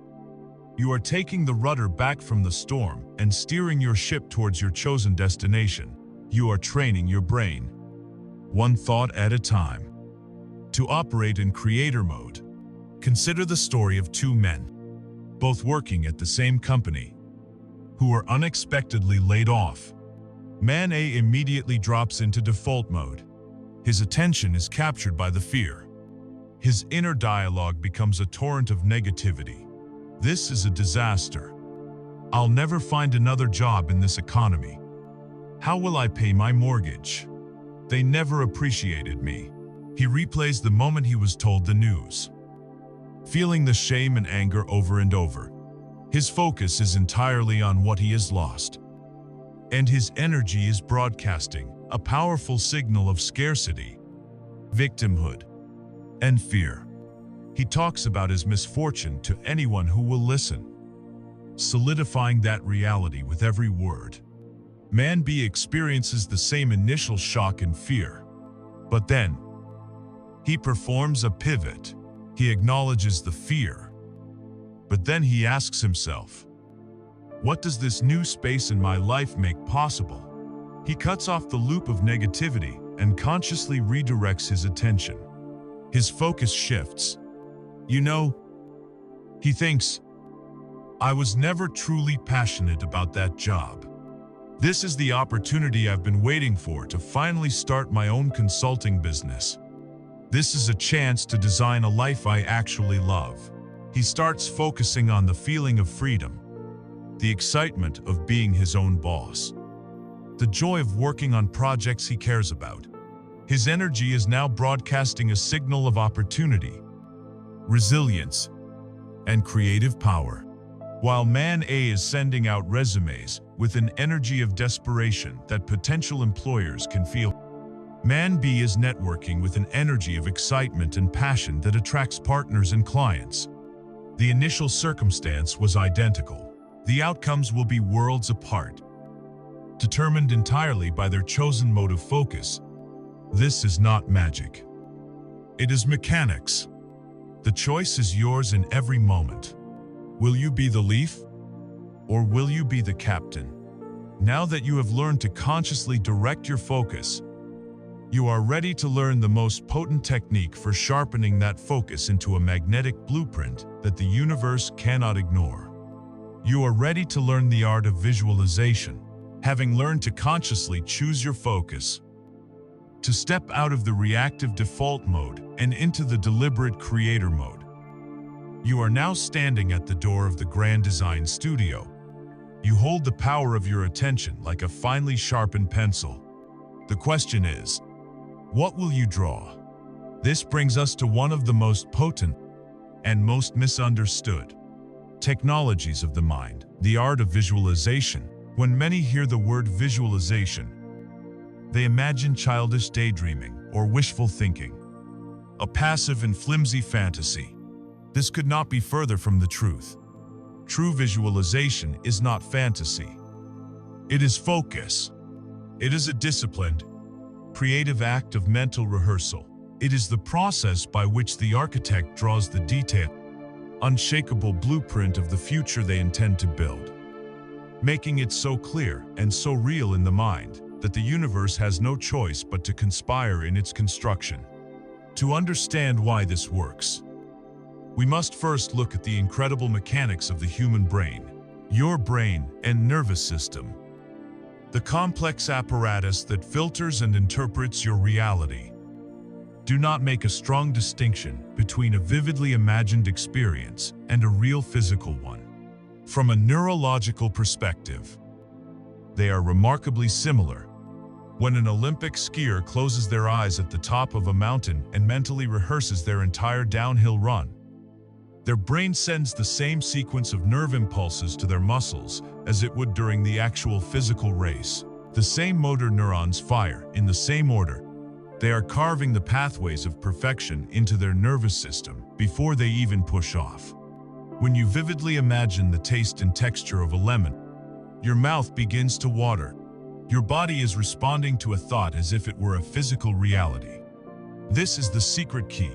A: you are taking the rudder back from the storm and steering your ship towards your chosen destination. You are training your brain, one thought at a time, to operate in creator mode. Consider the story of two men, both working at the same company, who are unexpectedly laid off. Man A immediately drops into default mode. His attention is captured by the fear. His inner dialogue becomes a torrent of negativity. This is a disaster. I'll never find another job in this economy. How will I pay my mortgage? They never appreciated me. He replays the moment he was told the news, feeling the shame and anger over and over. His focus is entirely on what he has lost. And his energy is broadcasting a powerful signal of scarcity, victimhood, and fear. He talks about his misfortune to anyone who will listen, solidifying that reality with every word. Man B experiences the same initial shock and fear, but then he performs a pivot. He acknowledges the fear, but then he asks himself, what does this new space in my life make possible? He cuts off the loop of negativity and consciously redirects his attention. His focus shifts. He thinks, I was never truly passionate about that job. This is the opportunity I've been waiting for to finally start my own consulting business. This is a chance to design a life I actually love. He starts focusing on the feeling of freedom, the excitement of being his own boss, the joy of working on projects he cares about. His energy is now broadcasting a signal of opportunity, resilience, and creative power, while man A is sending out resumes with an energy of desperation that potential employers can feel. Man B is networking with an energy of excitement and passion that attracts partners and clients. The initial circumstance was identical. The outcomes will be worlds apart, determined entirely by their chosen mode of focus. This is not magic. It is mechanics. The choice is yours in every moment. Will you be the leaf, or will you be the captain? Now that you have learned to consciously direct your focus, you are ready to learn the most potent technique for sharpening that focus into a magnetic blueprint that the universe cannot ignore. You are ready to learn the art of visualization, having learned to consciously choose your focus, to step out of the reactive default mode and into the deliberate creator mode. You are now standing at the door of the Grand Design Studio. You hold the power of your attention like a finely sharpened pencil. The question is, what will you draw? This brings us to one of the most potent and most misunderstood technologies of the mind, the art of visualization. When many hear the word visualization, they imagine childish daydreaming or wishful thinking, a passive and flimsy fantasy. This could not be further from the truth. True visualization is not fantasy. It is focus. It is a disciplined, creative act of mental rehearsal. It is the process by which the architect draws the detailed, unshakable blueprint of the future they intend to build, making it so clear and so real in the mind that the universe has no choice but to conspire in its construction. To understand why this works, we must first look at the incredible mechanics of the human brain, your brain and nervous system, the complex apparatus that filters and interprets your reality. Do not make a strong distinction between a vividly imagined experience and a real physical one. From a neurological perspective, they are remarkably similar. When an Olympic skier closes their eyes at the top of a mountain and mentally rehearses their entire downhill run, their brain sends the same sequence of nerve impulses to their muscles as it would during the actual physical race. The same motor neurons fire in the same order. They are carving the pathways of perfection into their nervous system before they even push off. When you vividly imagine the taste and texture of a lemon, your mouth begins to water. Your body is responding to a thought as if it were a physical reality. This is the secret key.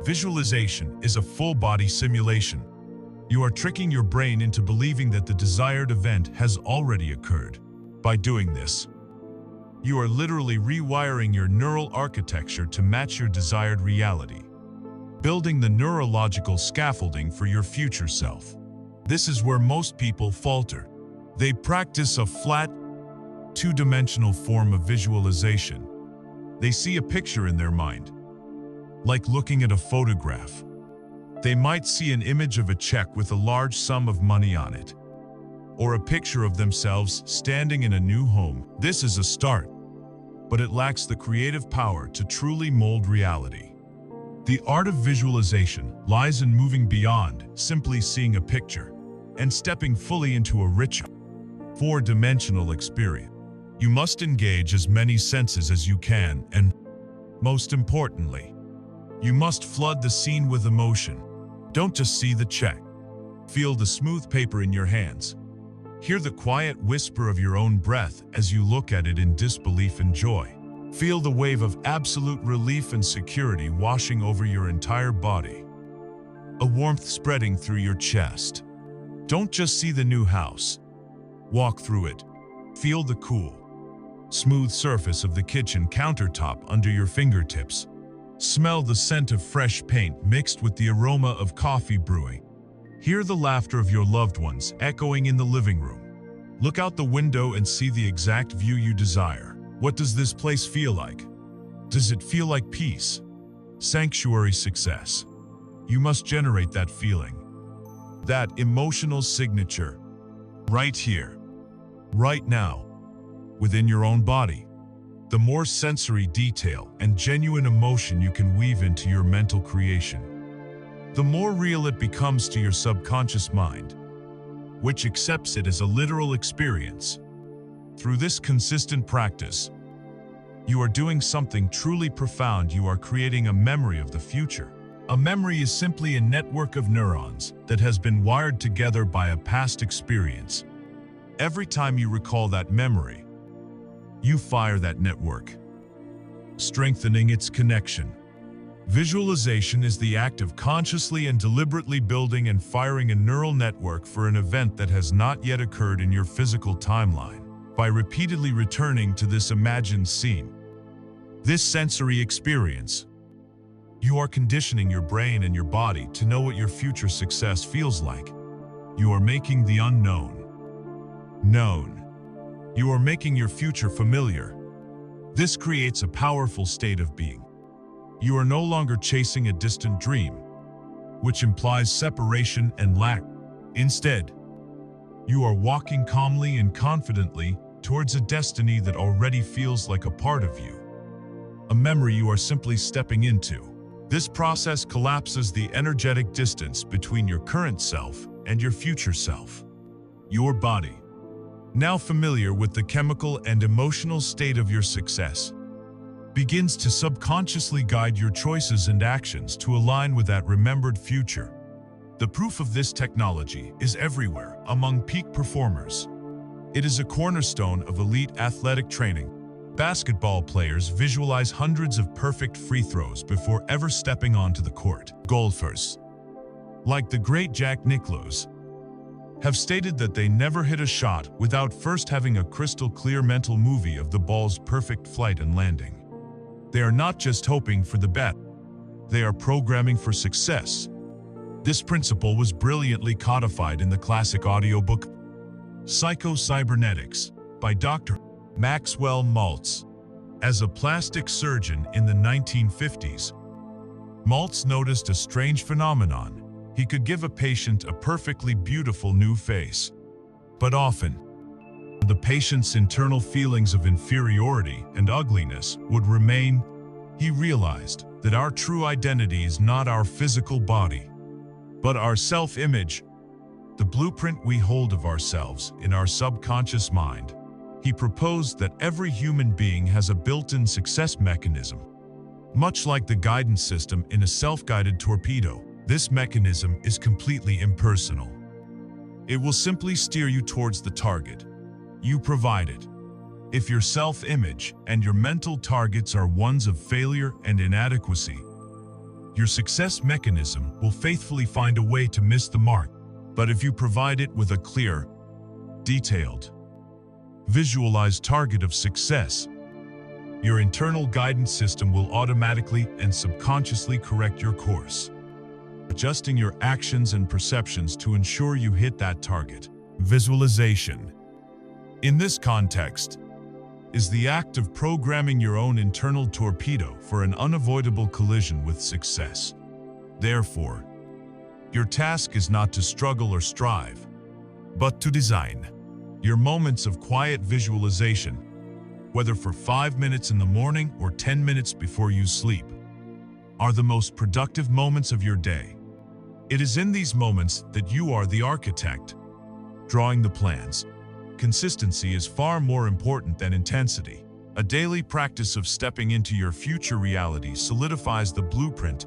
A: Visualization is a full-body simulation. You are tricking your brain into believing that the desired event has already occurred. By doing this, you are literally rewiring your neural architecture to match your desired reality, building the neurological scaffolding for your future self. This is where most people falter. They practice a flat, two-dimensional form of visualization. They see a picture in their mind, like looking at a photograph. They might see an image of a check with a large sum of money on it, or a picture of themselves standing in a new home. This is a start, but it lacks the creative power to truly mold reality. The art of visualization lies in moving beyond simply seeing a picture. and stepping fully into a rich, four-dimensional experience. You must engage as many senses as you can, and, most importantly, you must flood the scene with emotion. Don't just see the check. Feel the smooth paper in your hands. Hear the quiet whisper of your own breath as you look at it in disbelief and joy. Feel the wave of absolute relief and security washing over your entire body. A warmth spreading through your chest. Don't just see the new house. Walk through it. Feel the cool, smooth surface of the kitchen countertop under your fingertips. Smell the scent of fresh paint mixed with the aroma of coffee brewing. Hear the laughter of your loved ones echoing in the living room. Look out the window and see the exact view you desire. What does this place feel like? Does it feel like peace? Sanctuary success. You must generate that feeling. That emotional signature. Right here. Right now. Within your own body. The more sensory detail and genuine emotion you can weave into your mental creation, the more real it becomes to your subconscious mind, which accepts it as a literal experience. Through this consistent practice, you are doing something truly profound. You are creating a memory of the future. A memory is simply a network of neurons that has been wired together by a past experience. Every time you recall that memory, you fire that network, strengthening its connection. Visualization is the act of consciously and deliberately building and firing a neural network for an event that has not yet occurred in your physical timeline. By repeatedly returning to this imagined scene, this sensory experience, you are conditioning your brain and your body to know what your future success feels like. You are making the unknown known. You are making your future familiar. This creates a powerful state of being. You are no longer chasing a distant dream, which implies separation and lack. Instead, you are walking calmly and confidently towards a destiny that already feels like a part of you, a memory you are simply stepping into. This process collapses the energetic distance between your current self and your future self. Your body, now familiar with the chemical and emotional state of your success, begins to subconsciously guide your choices and actions to align with that remembered future. The proof of this technology is everywhere among peak performers. It is a cornerstone of elite athletic training. Basketball players visualize hundreds of perfect free throws before ever stepping onto the court. Golfers, like the great Jack Nicklaus, have stated that they never hit a shot without first having a crystal clear mental movie of the ball's perfect flight and landing. They are not just hoping for the best, they are programming for success. This principle was brilliantly codified in the classic audiobook Psycho-Cybernetics by Dr. Maxwell Maltz. As a plastic surgeon in the 1950s, Maltz noticed a strange phenomenon. He could give a patient a perfectly beautiful new face, but often, the patient's internal feelings of inferiority and ugliness would remain. He realized that our true identity is not our physical body, but our self-image, the blueprint we hold of ourselves in our subconscious mind. He proposed that every human being has a built-in success mechanism. Much like the guidance system in a self-guided torpedo, this mechanism is completely impersonal. It will simply steer you towards the target. You provide it. If your self-image and your mental targets are ones of failure and inadequacy, your success mechanism will faithfully find a way to miss the mark. But if you provide it with a clear, detailed, visualized target of success, your internal guidance system will automatically and subconsciously correct your course, adjusting your actions and perceptions to ensure you hit that target. Visualization, in this context, is the act of programming your own internal torpedo for an unavoidable collision with success. Therefore, your task is not to struggle or strive, but to design. Your moments of quiet visualization, whether for 5 minutes in the morning or 10 minutes before you sleep, are the most productive moments of your day. It is in these moments that you are the architect, drawing the plans. Consistency is far more important than intensity. A daily practice of stepping into your future reality solidifies the blueprint,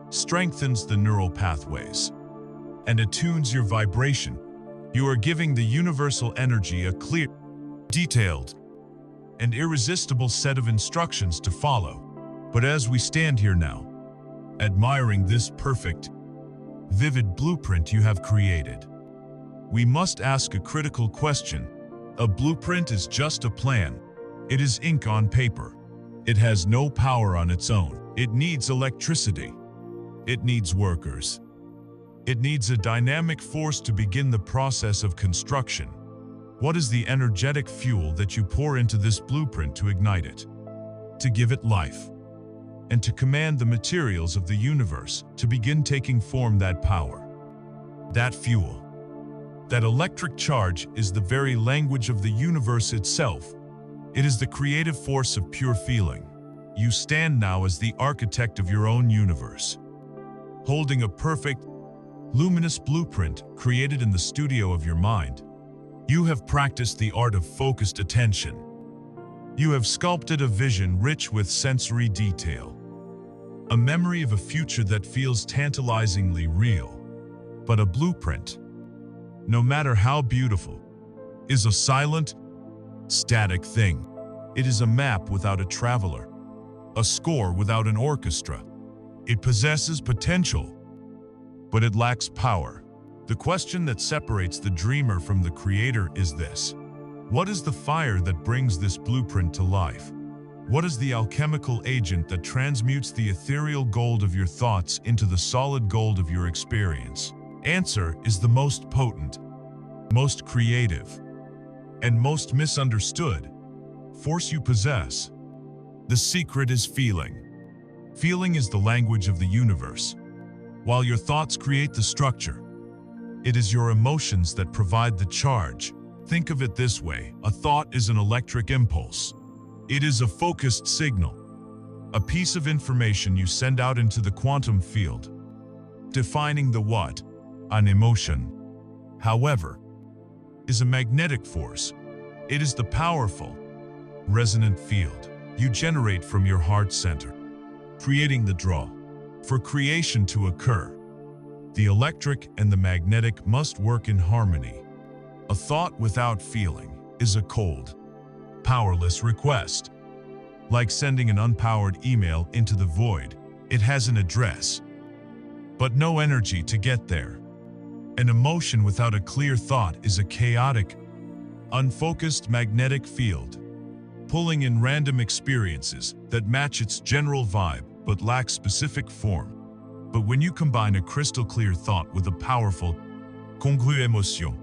A: strengthens the neural pathways, and attunes your vibration. You are giving the universal energy a clear, detailed, and irresistible set of instructions to follow. But as we stand here now, admiring this perfect, vivid blueprint you have created, we must ask a critical question. A blueprint is just a plan. It is ink on paper. It has no power on its own. It needs electricity. It needs workers. It needs a dynamic force to begin the process of construction. What is the energetic fuel that you pour into this blueprint to ignite it, to give it life, and to command the materials of the universe to begin taking form? That power, that fuel, that electric charge is the very language of the universe itself. It is the creative force of pure feeling. You stand now as the architect of your own universe, holding a perfect, luminous blueprint created in the studio of your mind. You have practiced the art of focused attention. You have sculpted a vision rich with sensory detail, a memory of a future that feels tantalizingly real. But a blueprint, no matter how beautiful, is a silent, static thing. It is a map without a traveler, a score without an orchestra. It possesses potential, but it lacks power. The question that separates the dreamer from the creator is this: what is the fire that brings this blueprint to life? What is the alchemical agent that transmutes the ethereal gold of your thoughts into the solid gold of your experience? Answer is the most potent, most creative, and most misunderstood force you possess. The secret is feeling. Feeling is the language of the universe. While your thoughts create the structure, it is your emotions that provide the charge. Think of it this way: a thought is an electric impulse. It is a focused signal, a piece of information you send out into the quantum field. Defining the what, an emotion, however, is a magnetic force. It is the powerful, resonant field you generate from your heart center, creating the draw. For creation to occur, the electric and the magnetic must work in harmony. A thought without feeling is a cold, powerless request. Like sending an unpowered email into the void, it has an address, but no energy to get there. An emotion without a clear thought is a chaotic, unfocused magnetic field, pulling in random experiences that match its general vibe but lack specific form. But when you combine a crystal clear thought with a powerful, congrue émotion,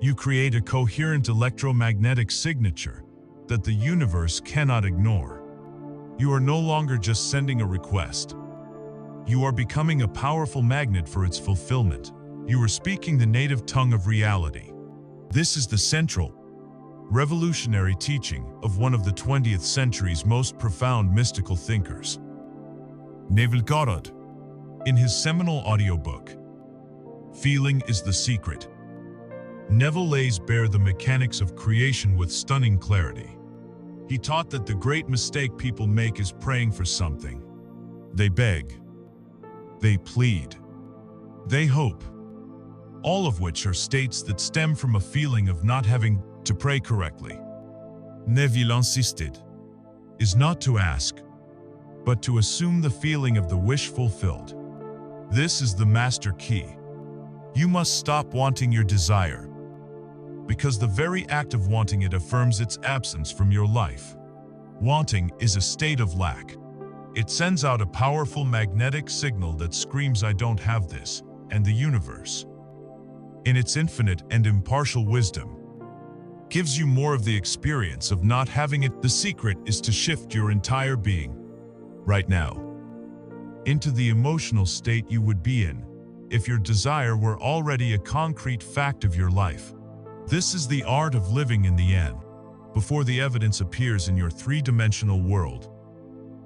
A: you create a coherent electromagnetic signature that the universe cannot ignore. You are no longer just sending a request. You are becoming a powerful magnet for its fulfillment. You are speaking the native tongue of reality. This is the central, revolutionary teaching of one of the 20th century's most profound mystical thinkers, Neville Goddard. In his seminal audiobook, Feeling is the Secret, Neville lays bare the mechanics of creation with stunning clarity. He taught that the great mistake people make is praying for something. They beg, they plead, they hope, all of which are states that stem from a feeling of not having to pray correctly. Neville insisted, is not to ask, but to assume the feeling of the wish fulfilled. This is the master key. You must stop wanting your desire, because the very act of wanting it affirms its absence from your life. Wanting is a state of lack. It sends out a powerful magnetic signal that screams, "I don't have this," and the universe, in its infinite and impartial wisdom, gives you more of the experience of not having it. The secret is to shift your entire being, right now, into the emotional state you would be in if your desire were already a concrete fact of your life. This is the art of living in the end. Before the evidence appears in your three-dimensional world,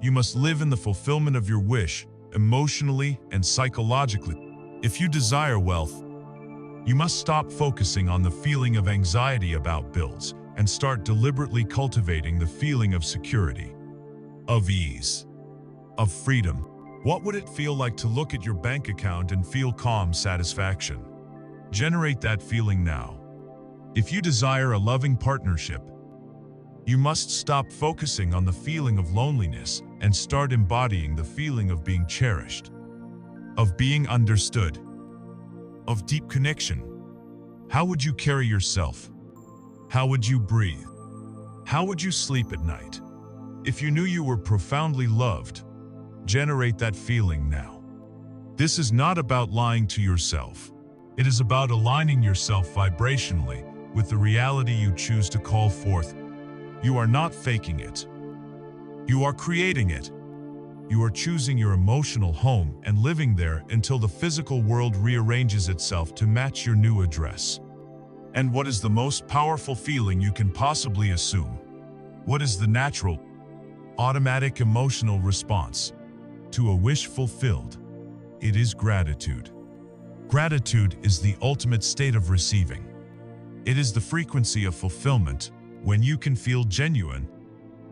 A: you must live in the fulfillment of your wish, emotionally and psychologically. If you desire wealth, You must stop focusing on the feeling of anxiety about bills and start deliberately cultivating the feeling of security, of ease, of freedom. What would it feel like to look at your bank account and feel calm satisfaction? Generate that feeling now. If you desire a loving partnership, you must stop focusing on the feeling of loneliness and start embodying the feeling of being cherished, of being understood, of deep connection. How would you carry yourself? How would you breathe? How would you sleep at night? If you knew you were profoundly loved, generate that feeling now. This is not about lying to yourself. It is about aligning yourself vibrationally with the reality you choose to call forth. You are not faking it. You are creating it. You are choosing your emotional home and living there until the physical world rearranges itself to match your new address. And what is the most powerful feeling you can possibly assume? What is the natural, automatic emotional response to a wish fulfilled? It is gratitude. Gratitude is the ultimate state of receiving. It is the frequency of fulfillment when you can feel genuine,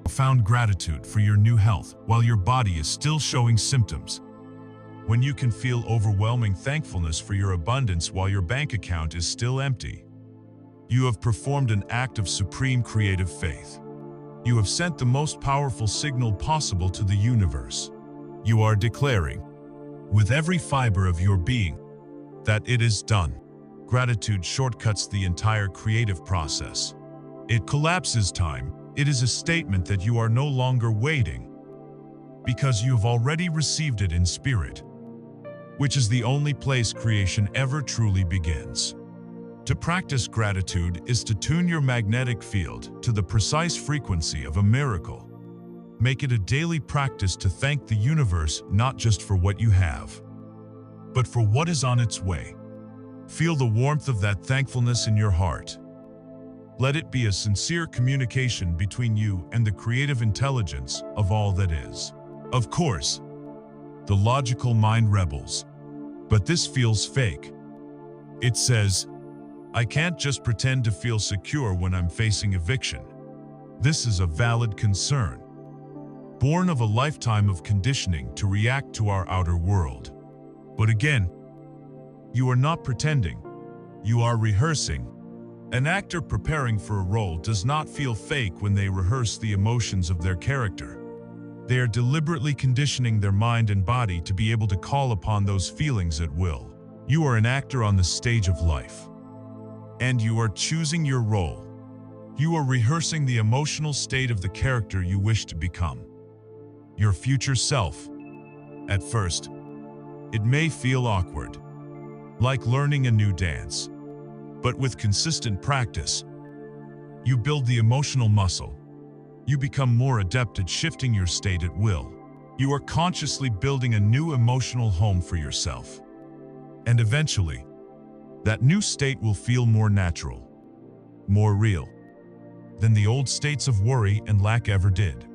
A: profound gratitude for your new health while your body is still showing symptoms. When you can feel overwhelming thankfulness for your abundance while your bank account is still empty. You have performed an act of supreme creative faith. You have sent the most powerful signal possible to the universe. You are declaring, with every fiber of your being, that it is done. Gratitude shortcuts the entire creative process. It collapses time. It is a statement that you are no longer waiting, because you have already received it in spirit, which is the only place creation ever truly begins. To practice gratitude is to tune your magnetic field to the precise frequency of a miracle. Make it a daily practice to thank the universe not just for what you have, but for what is on its way. Feel the warmth of that thankfulness in your heart. Let it be a sincere communication between you and the creative intelligence of all that is. Of course, the logical mind rebels, but this feels fake. It says, I can't just pretend to feel secure when I'm facing eviction. This is a valid concern, born of a lifetime of conditioning to react to our outer world. But again, you are not pretending, you are rehearsing. An actor preparing for a role does not feel fake when they rehearse the emotions of their character. They are deliberately conditioning their mind and body to be able to call upon those feelings at will. You are an actor on the stage of life, and you are choosing your role. You are rehearsing the emotional state of the character you wish to become, your future self. At first, it may feel awkward, like learning a new dance. But with consistent practice, you build the emotional muscle. You become more adept at shifting your state at will. You are consciously building a new emotional home for yourself. And eventually, that new state will feel more natural, more real, than the old states of worry and lack ever did.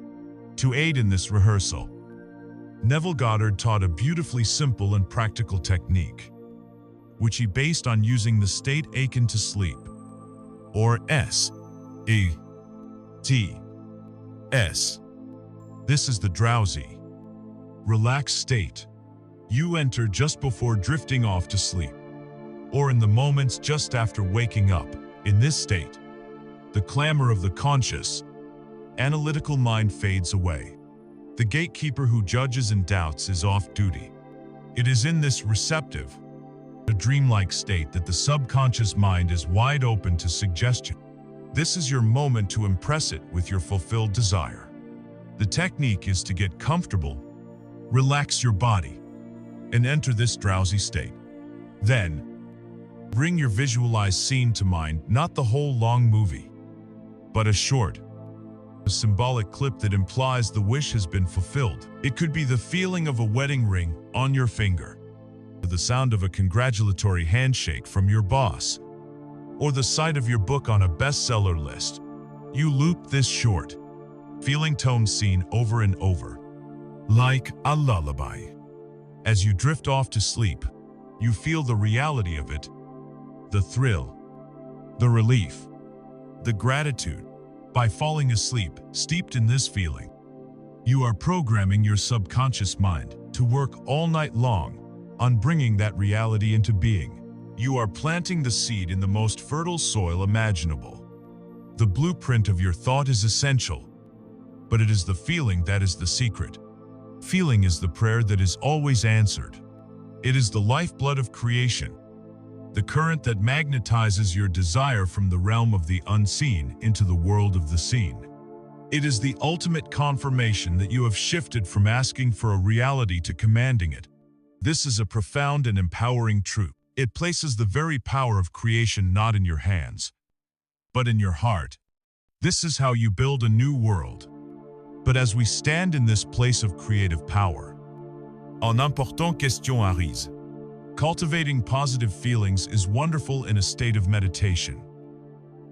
A: To aid in this rehearsal, Neville Goddard taught a beautifully simple and practical technique, which he based on using the state akin to sleep, or S-E-T-S. This is the drowsy, relaxed state you enter just before drifting off to sleep, or in the moments just after waking up. In this state, the clamor of the conscious, analytical mind fades away. The gatekeeper who judges and doubts is off duty. It is in this receptive, a dreamlike state that the subconscious mind is wide open to suggestion. This is your moment to impress it with your fulfilled desire. The technique is to get comfortable, relax your body, and enter this drowsy state. Then, bring your visualized scene to mind, not the whole long movie, but a short, a symbolic clip that implies the wish has been fulfilled. It could be the feeling of a wedding ring on your finger, the sound of a congratulatory handshake from your boss, or the sight of your book on a bestseller list. You loop this short, feeling tone scene over and over, like a lullaby. As you drift off to sleep, you feel the reality of it, the thrill, the relief, the gratitude. By falling asleep, steeped in this feeling, you are programming your subconscious mind to work all night long on bringing that reality into being. You are planting the seed in the most fertile soil imaginable. The blueprint of your thought is essential, but it is the feeling that is the secret. Feeling is the prayer that is always answered. It is the lifeblood of creation, the current that magnetizes your desire from the realm of the unseen into the world of the seen. It is the ultimate confirmation that you have shifted from asking for a reality to commanding it. This is a profound and empowering truth. It places the very power of creation not in your hands, but in your heart. This is how you build a new world. But as we stand in this place of creative power, une importante question arise. Cultivating positive feelings is wonderful in a state of meditation.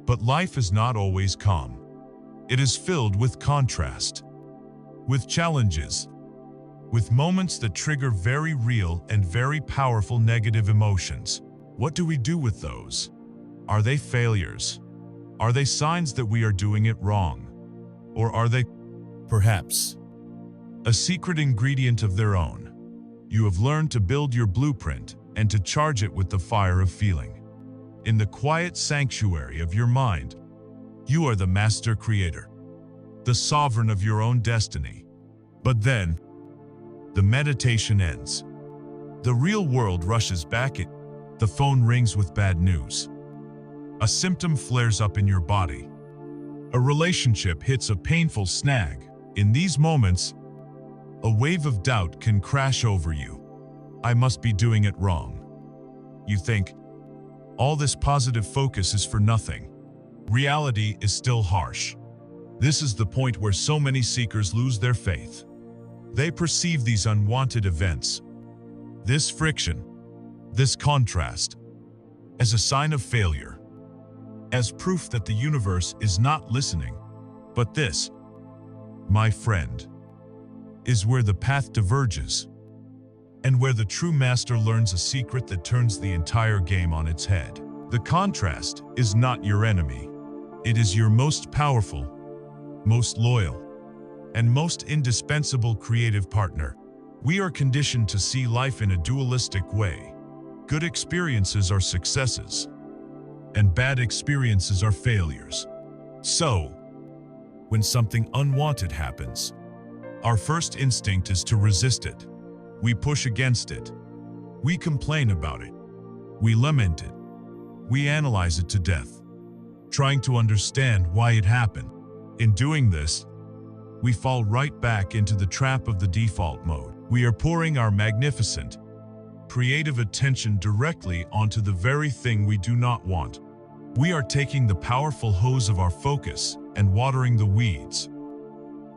A: But life is not always calm. It is filled with contrast, with challenges, with moments that trigger very real and very powerful negative emotions. What do we do with those? Are they failures? Are they signs that we are doing it wrong? Or are they, perhaps, a secret ingredient of their own? You have learned to build your blueprint and to charge it with the fire of feeling. In the quiet sanctuary of your mind, you are the master creator, the sovereign of your own destiny. But then, the meditation ends. The real world rushes back at. The phone rings with bad news. A symptom flares up in your body. A relationship hits a painful snag. In these moments, a wave of doubt can crash over you. I must be doing it wrong. You think, all this positive focus is for nothing. Reality is still harsh. This is the point where so many seekers lose their faith. They perceive these unwanted events, this friction, this contrast, as a sign of failure, as proof that the universe is not listening. But this, my friend, is where the path diverges, and where the true master learns a secret that turns the entire game on its head. The contrast is not your enemy. It is your most powerful, most loyal, and most indispensable creative partner. We are conditioned to see life in a dualistic way. Good experiences are successes, and bad experiences are failures. So, when something unwanted happens, our first instinct is to resist it. We push against it. We complain about it. We lament it. We analyze it to death, trying to understand why it happened. In doing this, we fall right back into the trap of the default mode. We are pouring our magnificent, creative attention directly onto the very thing we do not want. We are taking the powerful hose of our focus and watering the weeds,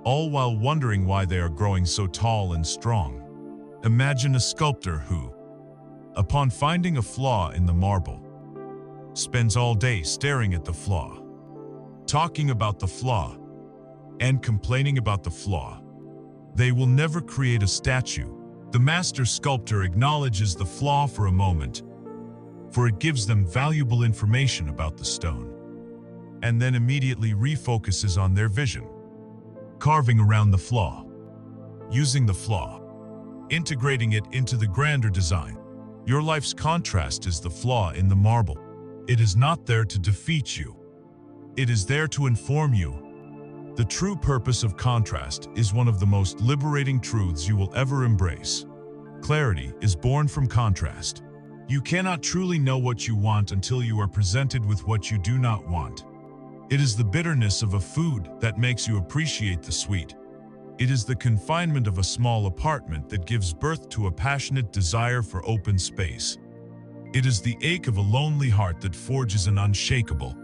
A: all while wondering why they are growing so tall and strong. Imagine a sculptor who, upon finding a flaw in the marble, spends all day staring at the flaw, talking about the flaw, and complaining about the flaw. They will never create a statue. The master sculptor acknowledges the flaw for a moment, for it gives them valuable information about the stone, and then immediately refocuses on their vision, carving around the flaw, using the flaw, integrating it into the grander design. Your life's contrast is the flaw in the marble. It is not there to defeat you. It is there to inform you. The true purpose of contrast is one of the most liberating truths you will ever embrace. Clarity is born from contrast. You cannot truly know what you want until you are presented with what you do not want. It is the bitterness of a food that makes you appreciate the sweet. It is the confinement of a small apartment that gives birth to a passionate desire for open space. It is the ache of a lonely heart that forges an unshakable,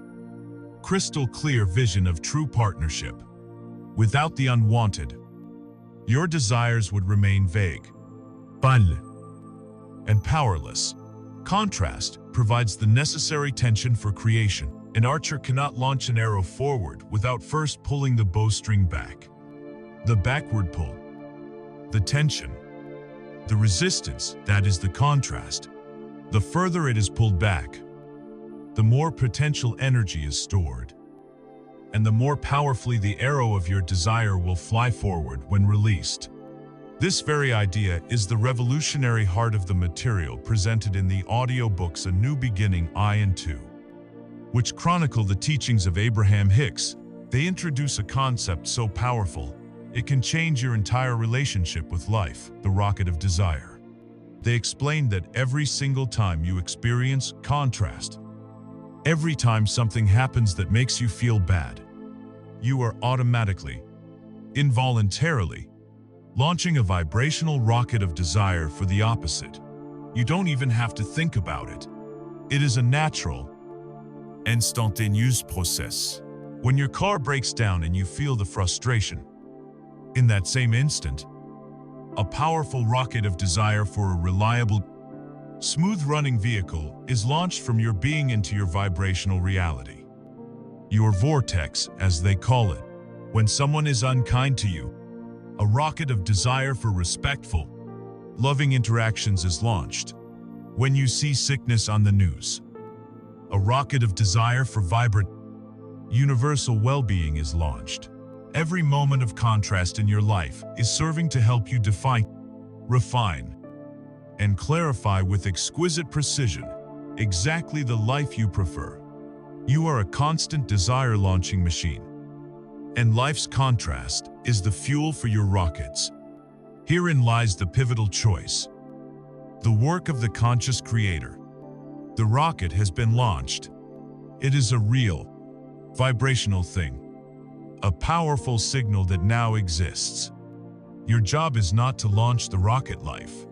A: crystal clear vision of true partnership. Without the unwanted, your desires would remain vague, banal, and powerless. Contrast provides the necessary tension for creation. An archer cannot launch an arrow forward without first pulling the bowstring back. The backward pull, the tension, the resistance, that is the contrast. The further it is pulled back, the more potential energy is stored, and the more powerfully the arrow of your desire will fly forward when released. This very idea is the revolutionary heart of the material presented in the audiobooks A New Beginning I and II, which chronicle the teachings of Abraham Hicks. They introduce a concept so powerful, it can change your entire relationship with life, the rocket of desire. They explain that every single time you experience contrast, every time something happens that makes you feel bad, you are automatically, involuntarily, launching a vibrational rocket of desire for the opposite. You don't even have to think about it. It is a natural, instantaneous process. When your car breaks down and you feel the frustration, in that same instant, a powerful rocket of desire for a reliable, smooth-running vehicle is launched from your being into your vibrational reality. Your vortex, as they call it. When someone is unkind to you, a rocket of desire for respectful, loving interactions is launched. When you see sickness on the news, a rocket of desire for vibrant, universal well-being is launched. Every moment of contrast in your life is serving to help you define, refine, and clarify with exquisite precision exactly the life you prefer. You are a constant desire-launching machine, and life's contrast is the fuel for your rockets. Herein lies the pivotal choice, the work of the conscious creator. The rocket has been launched. It is a real, vibrational thing, a powerful signal that now exists. Your job is not to launch the rocket. Life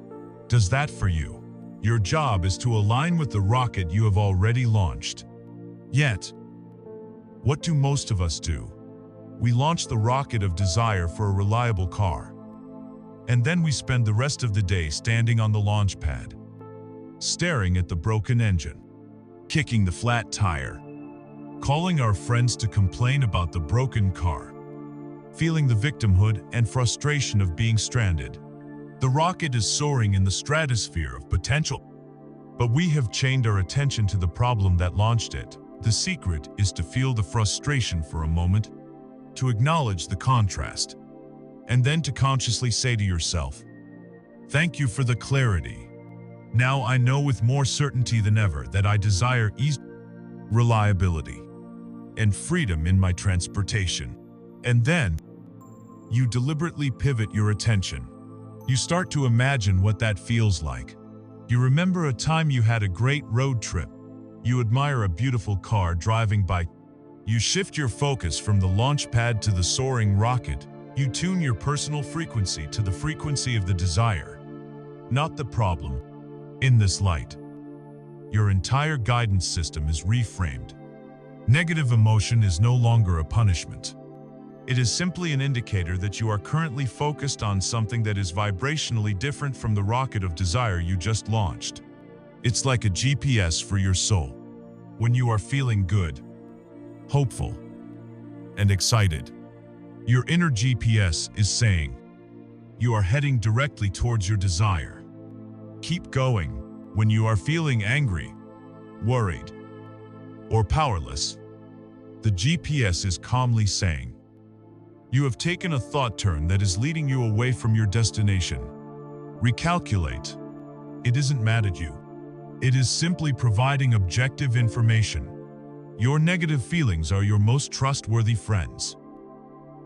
A: does that for you. Your job is to align with the rocket you have already launched. Yet, what do most of us do? We launch the rocket of desire for a reliable car, and then we spend the rest of the day standing on the launch pad, staring at the broken engine, kicking the flat tire, calling our friends to complain about the broken car, feeling the victimhood and frustration of being stranded. The rocket is soaring in the stratosphere of potential, but we have chained our attention to the problem that launched it. The secret is to feel the frustration for a moment, to acknowledge the contrast, and then to consciously say to yourself, "Thank you for the clarity. Now I know with more certainty than ever that I desire ease, reliability, and freedom in my transportation." And then, you deliberately pivot your attention. You start to imagine what that feels like. You remember a time you had a great road trip. You admire a beautiful car driving by. You shift your focus from the launch pad to the soaring rocket. You tune your personal frequency to the frequency of the desire, not the problem. In this light, your entire guidance system is reframed. Negative emotion is no longer a punishment. It is simply an indicator that you are currently focused on something that is vibrationally different from the rocket of desire you just launched. It's like a GPS for your soul. When you are feeling good, hopeful, and excited, your inner GPS is saying, you are heading directly towards your desire. Keep going. When you are feeling angry, worried, or powerless, the GPS is calmly saying, you have taken a thought turn that is leading you away from your destination. Recalculate. It isn't mad at you. It is simply providing objective information. Your negative feelings are your most trustworthy friends,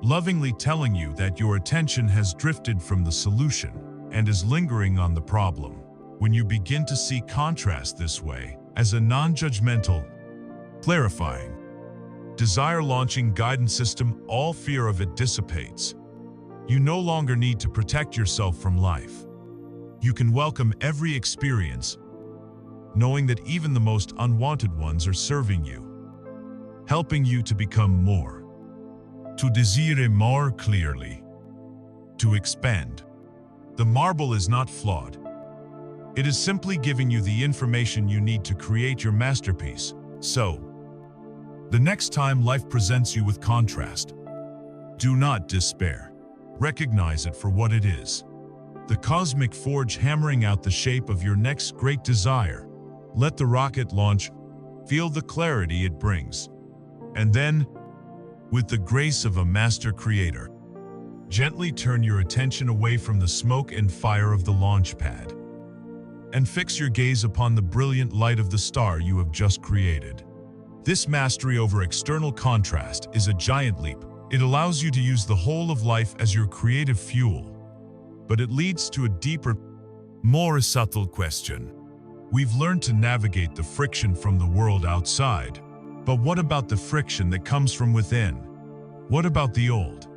A: lovingly telling you that your attention has drifted from the solution and is lingering on the problem. When you begin to see contrast this way, as a non-judgmental, clarifying, desire-launching guidance system, all fear of it dissipates. You no longer need to protect yourself from life. You can welcome every experience, knowing that even the most unwanted ones are serving you, helping you to become more, to desire more clearly, to expand. The marble is not flawed. It is simply giving you the information you need to create your masterpiece. So, the next time life presents you with contrast, do not despair. Recognize it for what it is. The cosmic forge hammering out the shape of your next great desire. Let the rocket launch Feel the clarity it brings. And then, with the grace of a master creator, gently turn your attention away from the smoke and fire of the launch pad and fix your gaze upon the brilliant light of the star you have just created. This mastery over external contrast is a giant leap. It allows you to use the whole of life as your creative fuel, but it leads to a deeper, more subtle question. We've learned to navigate the friction from the world outside, but what about the friction that comes from within? What about the old,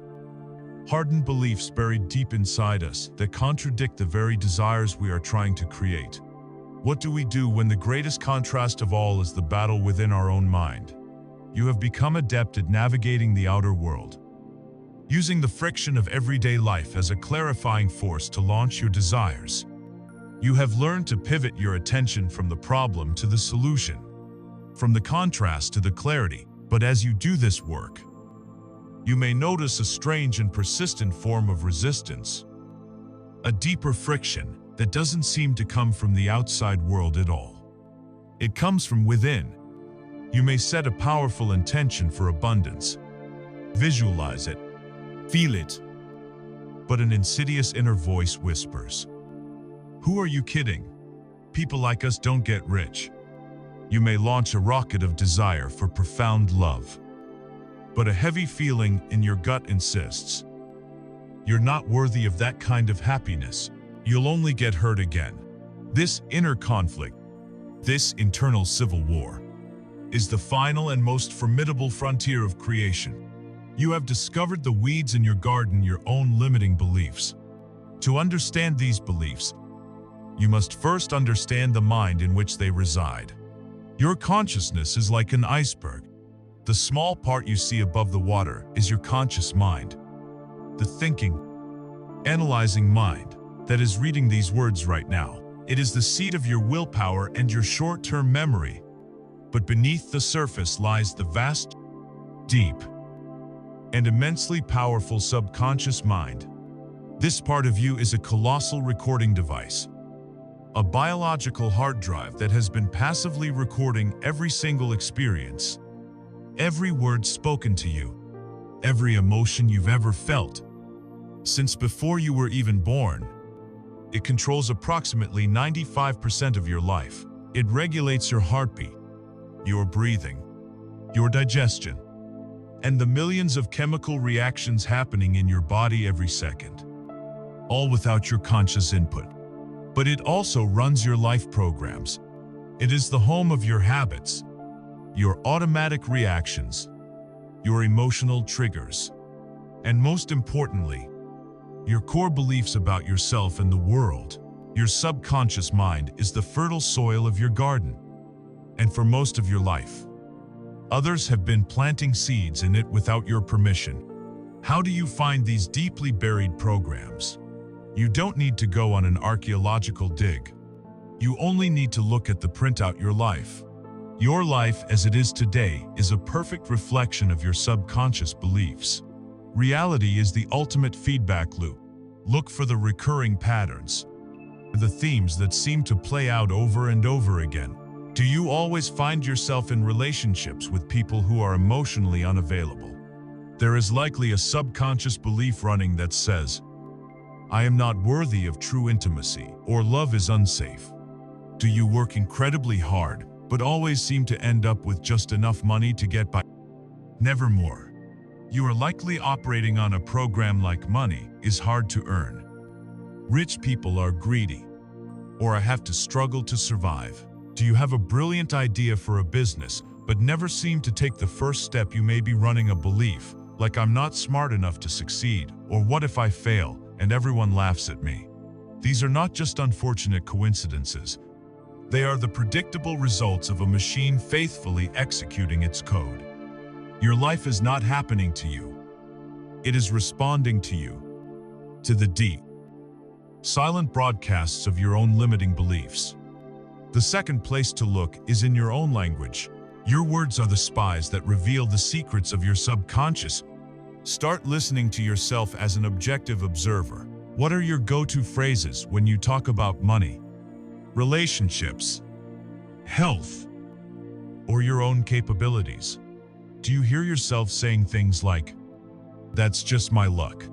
A: hardened beliefs buried deep inside us that contradict the very desires we are trying to create? What do we do when the greatest contrast of all is the battle within our own mind? You have become adept at navigating the outer world, using the friction of everyday life as a clarifying force to launch your desires. You have learned to pivot your attention from the problem to the solution, from the contrast to the clarity. But as you do this work, you may notice a strange and persistent form of resistance, a deeper friction that doesn't seem to come from the outside world at all. It comes from within. You may set a powerful intention for abundance, visualize it, feel it, but an insidious inner voice whispers, "Who are you kidding? People like us don't get rich." You may launch a rocket of desire for profound love, but a heavy feeling in your gut insists, "You're not worthy of that kind of happiness. You'll only get hurt again." This inner conflict, this internal civil war, is the final and most formidable frontier of creation. You have discovered the weeds in your garden, your own limiting beliefs. To understand these beliefs, you must first understand the mind in which they reside. Your consciousness is like an iceberg. The small part you see above the water is your conscious mind, the thinking, analyzing mind that is reading these words right now. It is the seat of your willpower and your short-term memory. But beneath the surface lies the vast, deep, and immensely powerful subconscious mind. This part of you is a colossal recording device, a biological hard drive that has been passively recording every single experience, every word spoken to you, every emotion you've ever felt, since before you were even born. It controls approximately 95% of your life. It regulates your heartbeat, your breathing, your digestion, and the millions of chemical reactions happening in your body every second, all without your conscious input. But it also runs your life programs. It is the home of your habits, your automatic reactions, your emotional triggers, and most importantly, your core beliefs about yourself and the world. Your subconscious mind is the fertile soil of your garden, and for most of your life, others have been planting seeds in it without your permission. How do you find these deeply buried programs? You don't need to go on an archaeological dig. You only need to look at the printout your life. Your life as it is today is a perfect reflection of your subconscious beliefs. Reality is the ultimate feedback loop. Look for the recurring patterns, the themes that seem to play out over and over again. Do you always find yourself in relationships with people who are emotionally unavailable? There is likely a subconscious belief running that says, "I am not worthy of true intimacy," or "love is unsafe." Do you work incredibly hard, but always seem to end up with just enough money to get by? Never more. You are likely operating on a program like money is hard to earn. Rich people are greedy, or I have to struggle to survive. Do you have a brilliant idea for a business, but never seem to take the first step? You may be running a belief, like "I'm not smart enough to succeed," or "What if I fail and everyone laughs at me?" These are not just unfortunate coincidences. They are the predictable results of a machine faithfully executing its code. Your life is not happening to you. It is responding to you, to the deep, silent broadcasts of your own limiting beliefs. The second place to look is in your own language. Your words are the spies that reveal the secrets of your subconscious. Start listening to yourself as an objective observer. What are your go-to phrases when you talk about money, relationships, health, or your own capabilities? Do you hear yourself saying things like, "That's just my luck.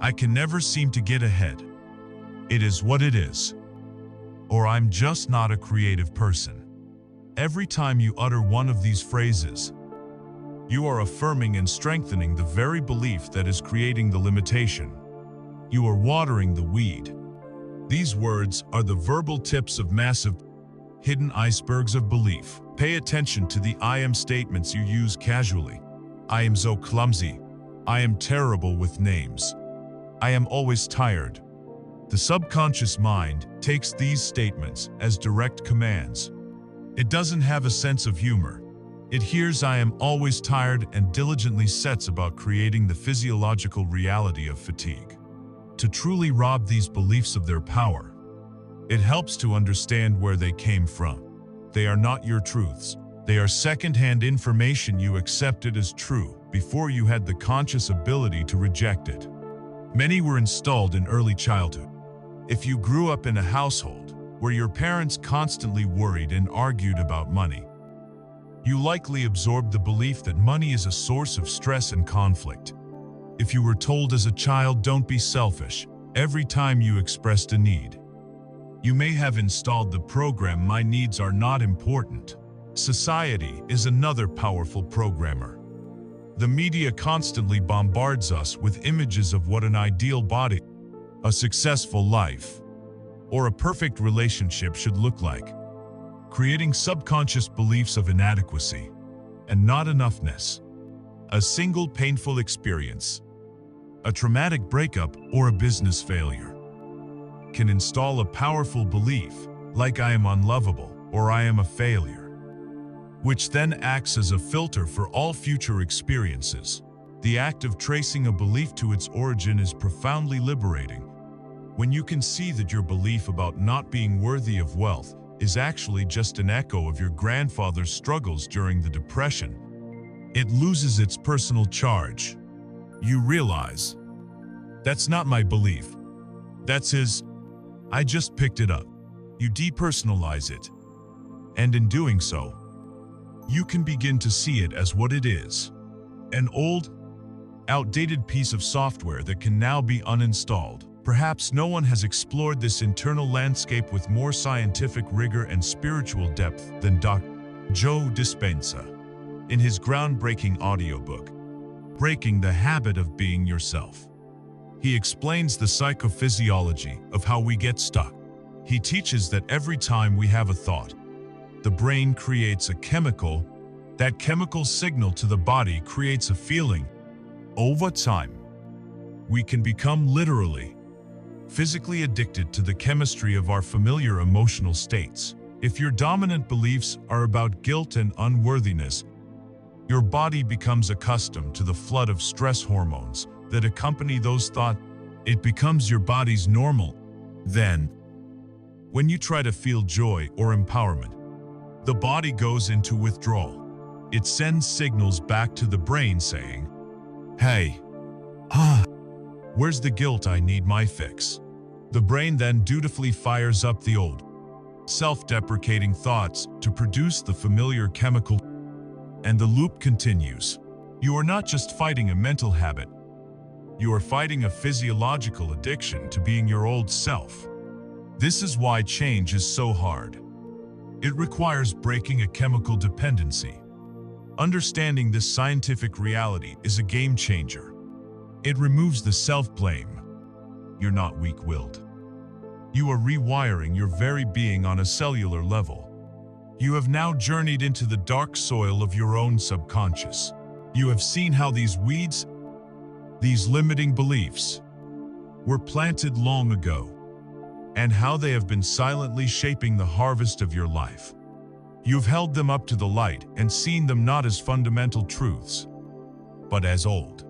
A: I can never seem to get ahead. It is what it is." Or "I'm just not a creative person"? Every time you utter one of these phrases, you are affirming and strengthening the very belief that is creating the limitation. You are watering the weed. These words are the verbal tips of massive, hidden icebergs of belief. Pay attention to the "I am" statements you use casually. "I am so clumsy." "I am terrible with names." "I am always tired." The subconscious mind takes these statements as direct commands. It doesn't have a sense of humor. It hears "I am always tired" and diligently sets about creating the physiological reality of fatigue. To truly rob these beliefs of their power, it helps to understand where they came from. They are not your truths. They are second-hand information you accepted as true before you had the conscious ability to reject it. Many were installed in early childhood. If you grew up in a household where your parents constantly worried and argued about money, you likely absorbed the belief that money is a source of stress and conflict. If you were told as a child, "Don't be selfish," every time you expressed a need, you may have installed the program, "My needs are not important." Society is another powerful programmer. The media constantly bombards us with images of what an ideal body, a successful life, or a perfect relationship should look like, creating subconscious beliefs of inadequacy and not enoughness. A single painful experience, a traumatic breakup, or a business failure can install a powerful belief like "I am unlovable" or "I am a failure," which then acts as a filter for all future experiences. The act of tracing a belief to its origin is profoundly liberating. When you can see that your belief about not being worthy of wealth is actually just an echo of your grandfather's struggles during the Depression, it loses its personal charge. You realize, "That's not my belief. That's his. I just picked it up." You depersonalize it. And in doing so, you can begin to see it as what it is: an old, outdated piece of software that can now be uninstalled. Perhaps no one has explored this internal landscape with more scientific rigor and spiritual depth than Dr. Joe Dispenza in his groundbreaking audiobook, Breaking the Habit of Being Yourself. He explains the psychophysiology of how we get stuck. He teaches that every time we have a thought, the brain creates a chemical. That chemical signal to the body creates a feeling. Over time, we can become literally, physically addicted to the chemistry of our familiar emotional states. If your dominant beliefs are about guilt and unworthiness, your body becomes accustomed to the flood of stress hormones that accompany those thoughts. It becomes your body's normal. Then, when you try to feel joy or empowerment, the body goes into withdrawal. It sends signals back to the brain saying, "Hey, where's the guilt? I need my fix." The brain then dutifully fires up the old, self-deprecating thoughts to produce the familiar chemical, and the loop continues. You are not just fighting a mental habit, you are fighting a physiological addiction to being your old self. This is why change is so hard. It requires breaking a chemical dependency. Understanding this scientific reality is a game changer. It removes the self-blame. You're not weak-willed. You are rewiring your very being on a cellular level. You have now journeyed into the dark soil of your own subconscious. You have seen how these weeds, these limiting beliefs, were planted long ago, and how they have been silently shaping the harvest of your life. You've held them up to the light and seen them not as fundamental truths, but as old,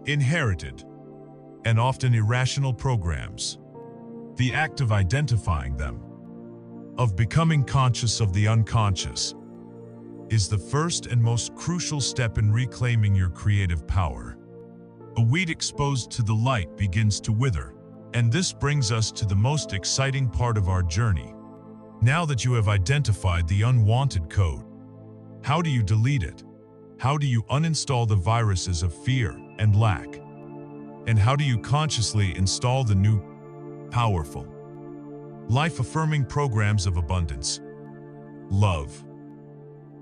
A: inherited, and often irrational programs. The act of identifying them, of becoming conscious of the unconscious, is the first and most crucial step in reclaiming your creative power. A weed exposed to the light begins to wither, and this brings us to the most exciting part of our journey. Now that you have identified the unwanted code, How do you delete it? How do you uninstall the viruses of fear and lack? And how do you consciously install the new, powerful, life-affirming programs of abundance, love,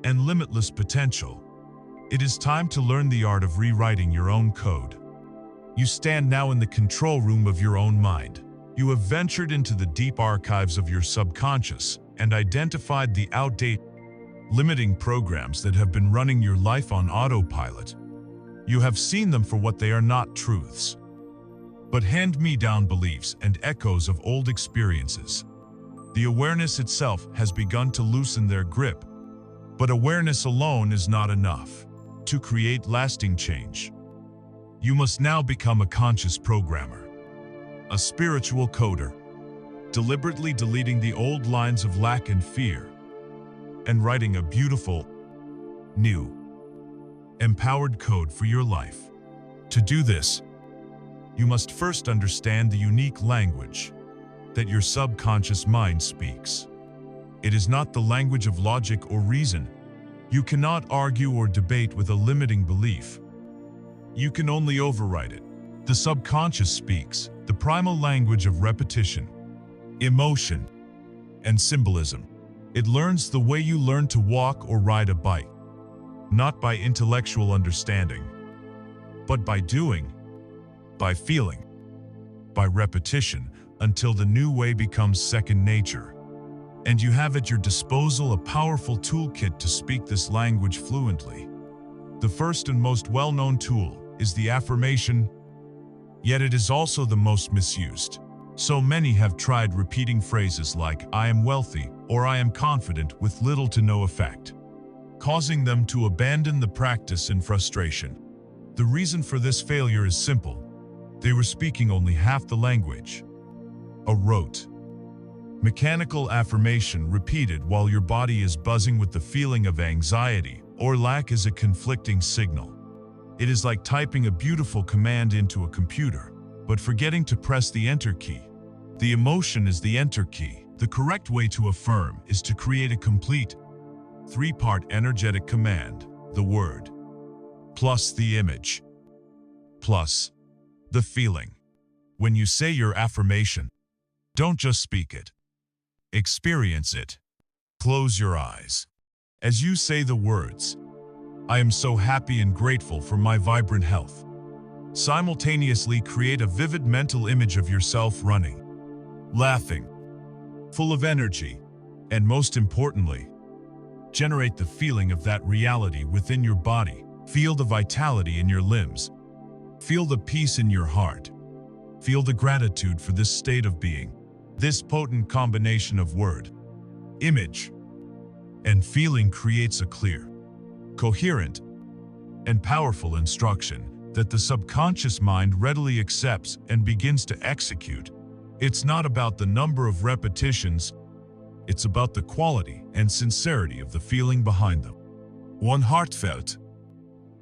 A: and limitless potential? It is time to learn the art of rewriting your own code. You stand now in the control room of your own mind. You have ventured into the deep archives of your subconscious and identified the outdated, limiting programs that have been running your life on autopilot. You have seen them for what they are, not truths, but hand-me-down beliefs and echoes of old experiences. The awareness itself has begun to loosen their grip, but awareness alone is not enough to create lasting change. You must now become a conscious programmer, a spiritual coder, deliberately deleting the old lines of lack and fear, and writing a beautiful, new, empowered code for your life. To do this, you must first understand the unique language that your subconscious mind speaks. It is not the language of logic or reason. You cannot argue or debate with a limiting belief. You can only override it. The subconscious speaks the primal language of repetition, emotion, and symbolism. It learns the way you learn to walk or ride a bike, not by intellectual understanding, but by doing, by feeling, by repetition, until the new way becomes second nature. And you have at your disposal a powerful toolkit to speak this language fluently. The first and most well-known tool is the affirmation, yet it is also the most misused. So many have tried repeating phrases like, "I am wealthy," or "I am confident," with little to no effect, causing them to abandon the practice in frustration. The reason for this failure is simple. They were speaking only half the language. A rote, mechanical affirmation repeated while your body is buzzing with the feeling of anxiety or lack is a conflicting signal. It is like typing a beautiful command into a computer, but forgetting to press the enter key. The emotion is the enter key. The correct way to affirm is to create a complete, three-part energetic command: the word, plus the image, plus the feeling. When you say your affirmation, don't just speak it. Experience it. Close your eyes. As you say the words, "I am so happy and grateful for my vibrant health," simultaneously create a vivid mental image of yourself running, laughing, full of energy, and most importantly, generate the feeling of that reality within your body. Feel the vitality in your limbs. Feel the peace in your heart. Feel the gratitude for this state of being. This potent combination of word, image, and feeling creates a clear, coherent, and powerful instruction that the subconscious mind readily accepts and begins to execute. It's not about the number of repetitions, it's about the quality and sincerity of the feeling behind them. One heartfelt,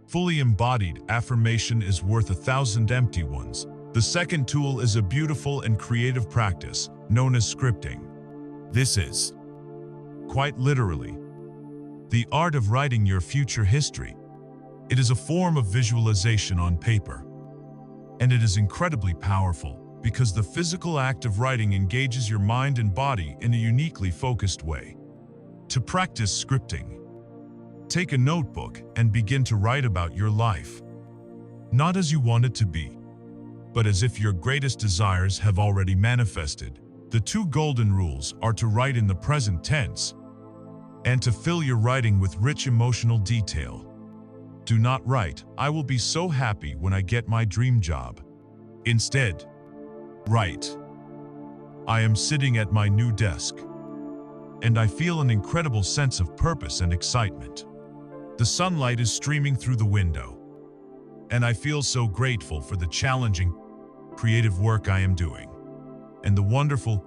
A: fully embodied affirmation is worth 1,000 empty ones. The second tool is a beautiful and creative practice known as scripting. This is, quite literally, the art of writing your future history. It is a form of visualization on paper, and it is incredibly powerful because the physical act of writing engages your mind and body in a uniquely focused way. To practice scripting, take a notebook and begin to write about your life, not as you want it to be, but as if your greatest desires have already manifested. The two golden rules are to write in the present tense and to fill your writing with rich emotional detail. Do not write, "I will be so happy when I get my dream job." Instead, write, "I am sitting at my new desk, and I feel an incredible sense of purpose and excitement. The sunlight is streaming through the window, and I feel so grateful for the challenging, creative work I am doing, and the wonderful,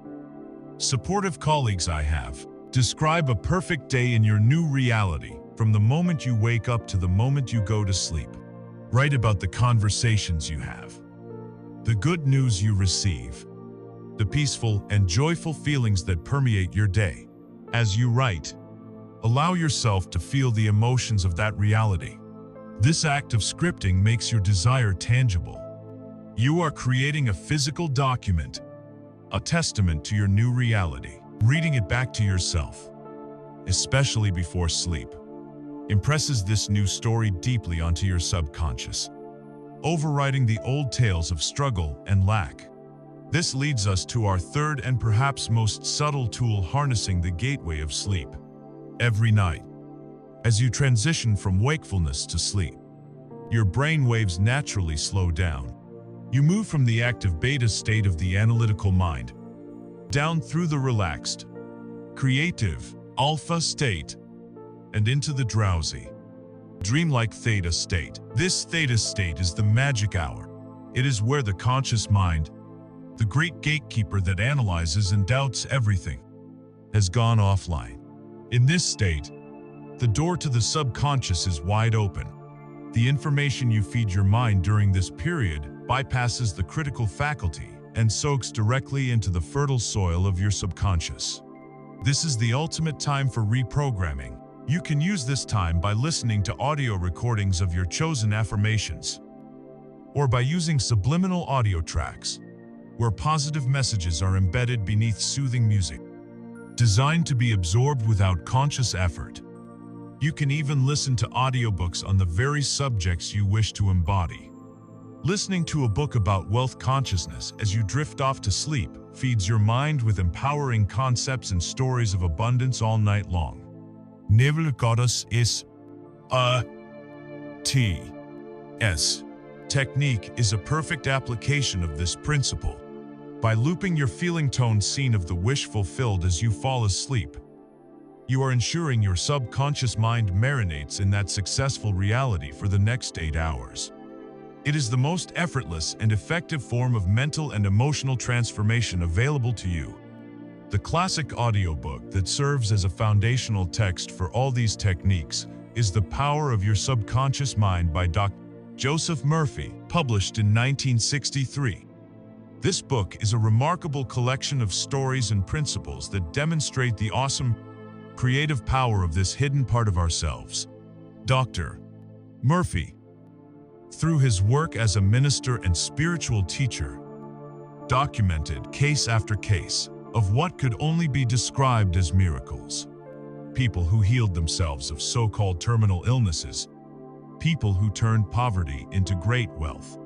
A: supportive colleagues I have." Describe a perfect day in your new reality, from the moment you wake up to the moment you go to sleep. Write about the conversations you have, the good news you receive, the peaceful and joyful feelings that permeate your day. As you write, Allow yourself to feel the emotions of that reality. This act of scripting makes your desire tangible. You are creating a physical document, a testament to your new reality. Reading it back to yourself, especially before sleep, impresses this new story deeply onto your subconscious, overriding the old tales of struggle and lack. This leads us to our third and perhaps most subtle tool, harnessing the gateway of sleep. Every night, as you transition from wakefulness to sleep, your brain waves naturally slow down. You move from the active beta state of the analytical mind, down through the relaxed, creative, alpha state, and into the drowsy, dreamlike theta state. This theta state is the magic hour. It is where the conscious mind, the great gatekeeper that analyzes and doubts everything, has gone offline. In this state, the door to the subconscious is wide open. The information you feed your mind during this period bypasses the critical faculty and soaks directly into the fertile soil of your subconscious. This is the ultimate time for reprogramming. You can use this time by listening to audio recordings of your chosen affirmations, or by using subliminal audio tracks, where positive messages are embedded beneath soothing music, designed to be absorbed without conscious effort. You can even listen to audiobooks on the very subjects you wish to embody. Listening to a book about wealth consciousness as you drift off to sleep feeds your mind with empowering concepts and stories of abundance all night long. Nivel Goddess is a T.S. technique is a perfect application of this principle. By looping your feeling tone scene of the wish fulfilled as you fall asleep, you are ensuring your subconscious mind marinates in that successful reality for the next 8 hours. It is the most effortless and effective form of mental and emotional transformation available to you. The classic audiobook that serves as a foundational text for all these techniques is The Power of Your Subconscious Mind by Dr. Joseph Murphy, published in 1963. This book is a remarkable collection of stories and principles that demonstrate the awesome, creative power of this hidden part of ourselves. Dr. Murphy, through his work as a minister and spiritual teacher, documented case after case of what could only be described as miracles. People who healed themselves of so-called terminal illnesses, people who turned poverty into great wealth,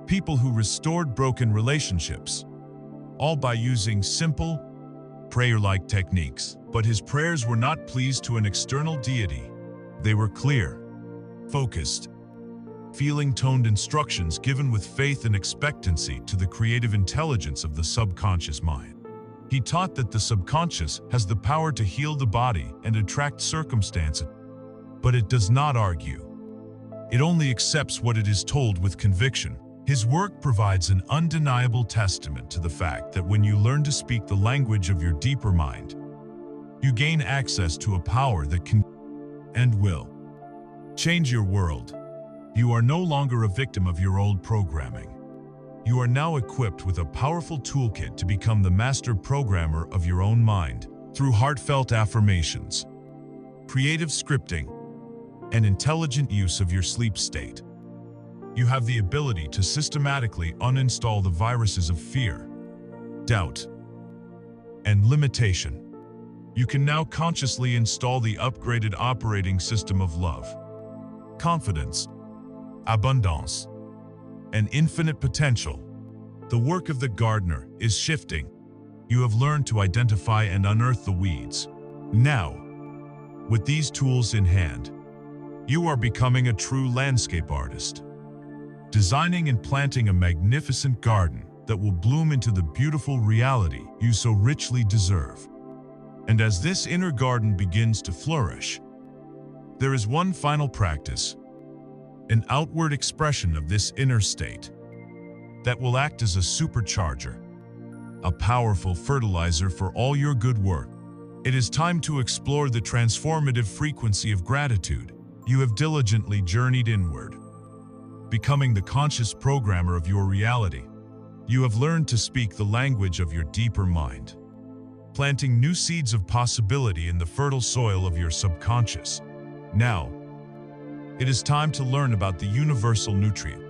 A: people who restored broken relationships, all by using simple, prayer-like techniques. But his prayers were not pleased to an external deity. They were clear, focused, feeling-toned instructions given with faith and expectancy to the creative intelligence of the subconscious mind. He taught that the subconscious has the power to heal the body and attract circumstances, but it does not argue. It only accepts what it is told with conviction. His work provides an undeniable testament to the fact that when you learn to speak the language of your deeper mind, you gain access to a power that can and will change your world. You are no longer a victim of your old programming. You are now equipped with a powerful toolkit to become the master programmer of your own mind through heartfelt affirmations, creative scripting, and intelligent use of your sleep state. You have the ability to systematically uninstall the viruses of fear, doubt, and limitation. You can now consciously install the upgraded operating system of love, confidence, abundance, and infinite potential. The work of the gardener is shifting. You have learned to identify and unearth the weeds. Now, with these tools in hand, you are becoming a true landscape artist, designing and planting a magnificent garden that will bloom into the beautiful reality you so richly deserve. And as this inner garden begins to flourish, there is one final practice, an outward expression of this inner state, that will act as a supercharger, a powerful fertilizer for all your good work. It is time to explore the transformative frequency of gratitude. You have diligently journeyed inward, becoming the conscious programmer of your reality. You have learned to speak the language of your deeper mind, planting new seeds of possibility in the fertile soil of your subconscious. Now, it is time to learn about the universal nutrient,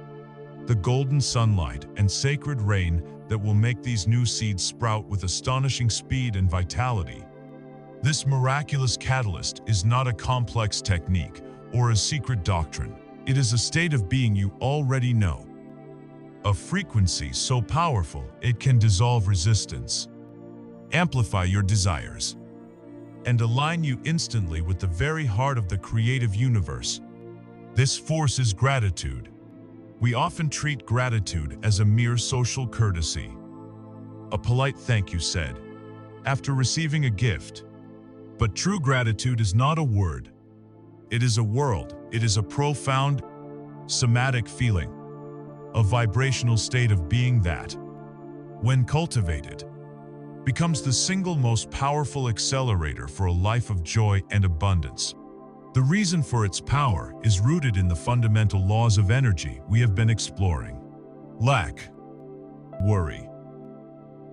A: the golden sunlight and sacred rain that will make these new seeds sprout with astonishing speed and vitality. This miraculous catalyst is not a complex technique or a secret doctrine. It is a state of being you already know, a frequency so powerful it can dissolve resistance, amplify your desires, and align you instantly with the very heart of the creative universe. This force is gratitude. We often treat gratitude as a mere social courtesy, a polite thank you said after receiving a gift. But true gratitude is not a word. It is a world. It is a profound, somatic feeling, a vibrational state of being that, when cultivated, becomes the single most powerful accelerator for a life of joy and abundance. The reason for its power is rooted in the fundamental laws of energy we have been exploring. Lack, worry,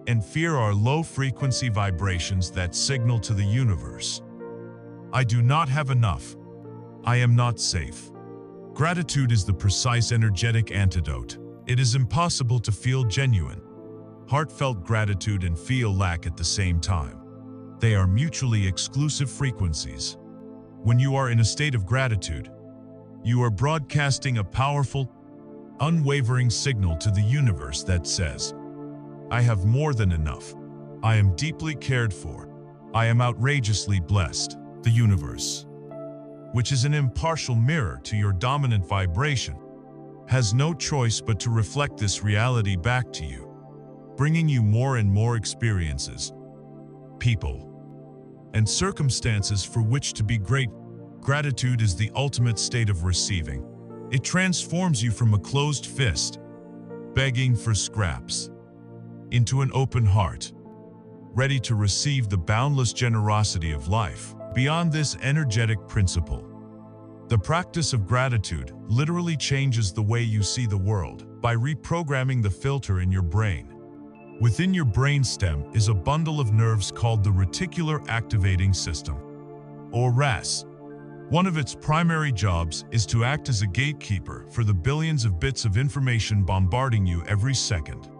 A: and fear are low-frequency vibrations that signal to the universe, I do not have enough. I am not safe. Gratitude is the precise energetic antidote. It is impossible to feel genuine, heartfelt gratitude and feel lack at the same time. They are mutually exclusive frequencies. When you are in a state of gratitude, you are broadcasting a powerful, unwavering signal to the universe that says, I have more than enough. I am deeply cared for. I am outrageously blessed. The universe, which is an impartial mirror to your dominant vibration, has no choice but to reflect this reality back to you, bringing you more and more experiences, people, and circumstances for which to be grateful. Gratitude is the ultimate state of receiving. It transforms you from a closed fist, begging for scraps, into an open heart, ready to receive the boundless generosity of life. Beyond this energetic principle, the practice of gratitude literally changes the way you see the world by reprogramming the filter in your brain. Within your brainstem is a bundle of nerves called the reticular activating system, or RAS. One of its primary jobs is to act as a gatekeeper for the billions of bits of information bombarding you every second.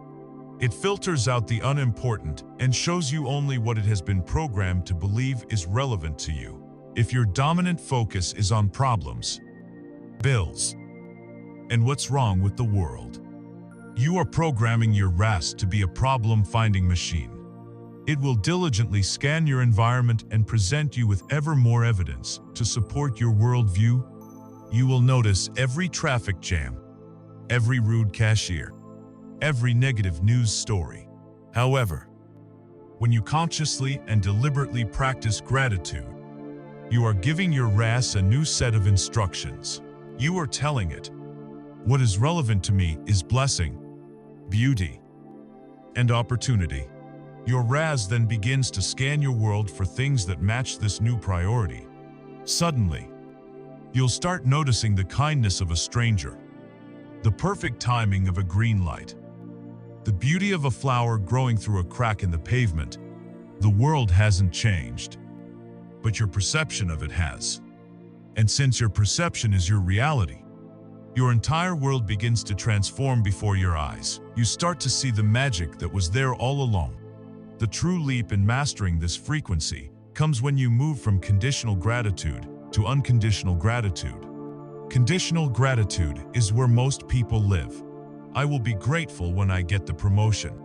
A: It filters out the unimportant and shows you only what it has been programmed to believe is relevant to you. If your dominant focus is on problems, bills, and what's wrong with the world, you are programming your RAS to be a problem-finding machine. It will diligently scan your environment and present you with ever more evidence to support your worldview. You will notice every traffic jam, every rude cashier, every negative news story. However, when you consciously and deliberately practice gratitude, you are giving your RAS a new set of instructions. You are telling it, what is relevant to me is blessing, beauty, and opportunity. Your RAS then begins to scan your world for things that match this new priority. Suddenly, you'll start noticing the kindness of a stranger, the perfect timing of a green light, the beauty of a flower growing through a crack in the pavement. The world hasn't changed, but your perception of it has. And since your perception is your reality, your entire world begins to transform before your eyes. You start to see the magic that was there all along. The true leap in mastering this frequency comes when you move from conditional gratitude to unconditional gratitude. Conditional gratitude is where most people live. I will be grateful when I get the promotion.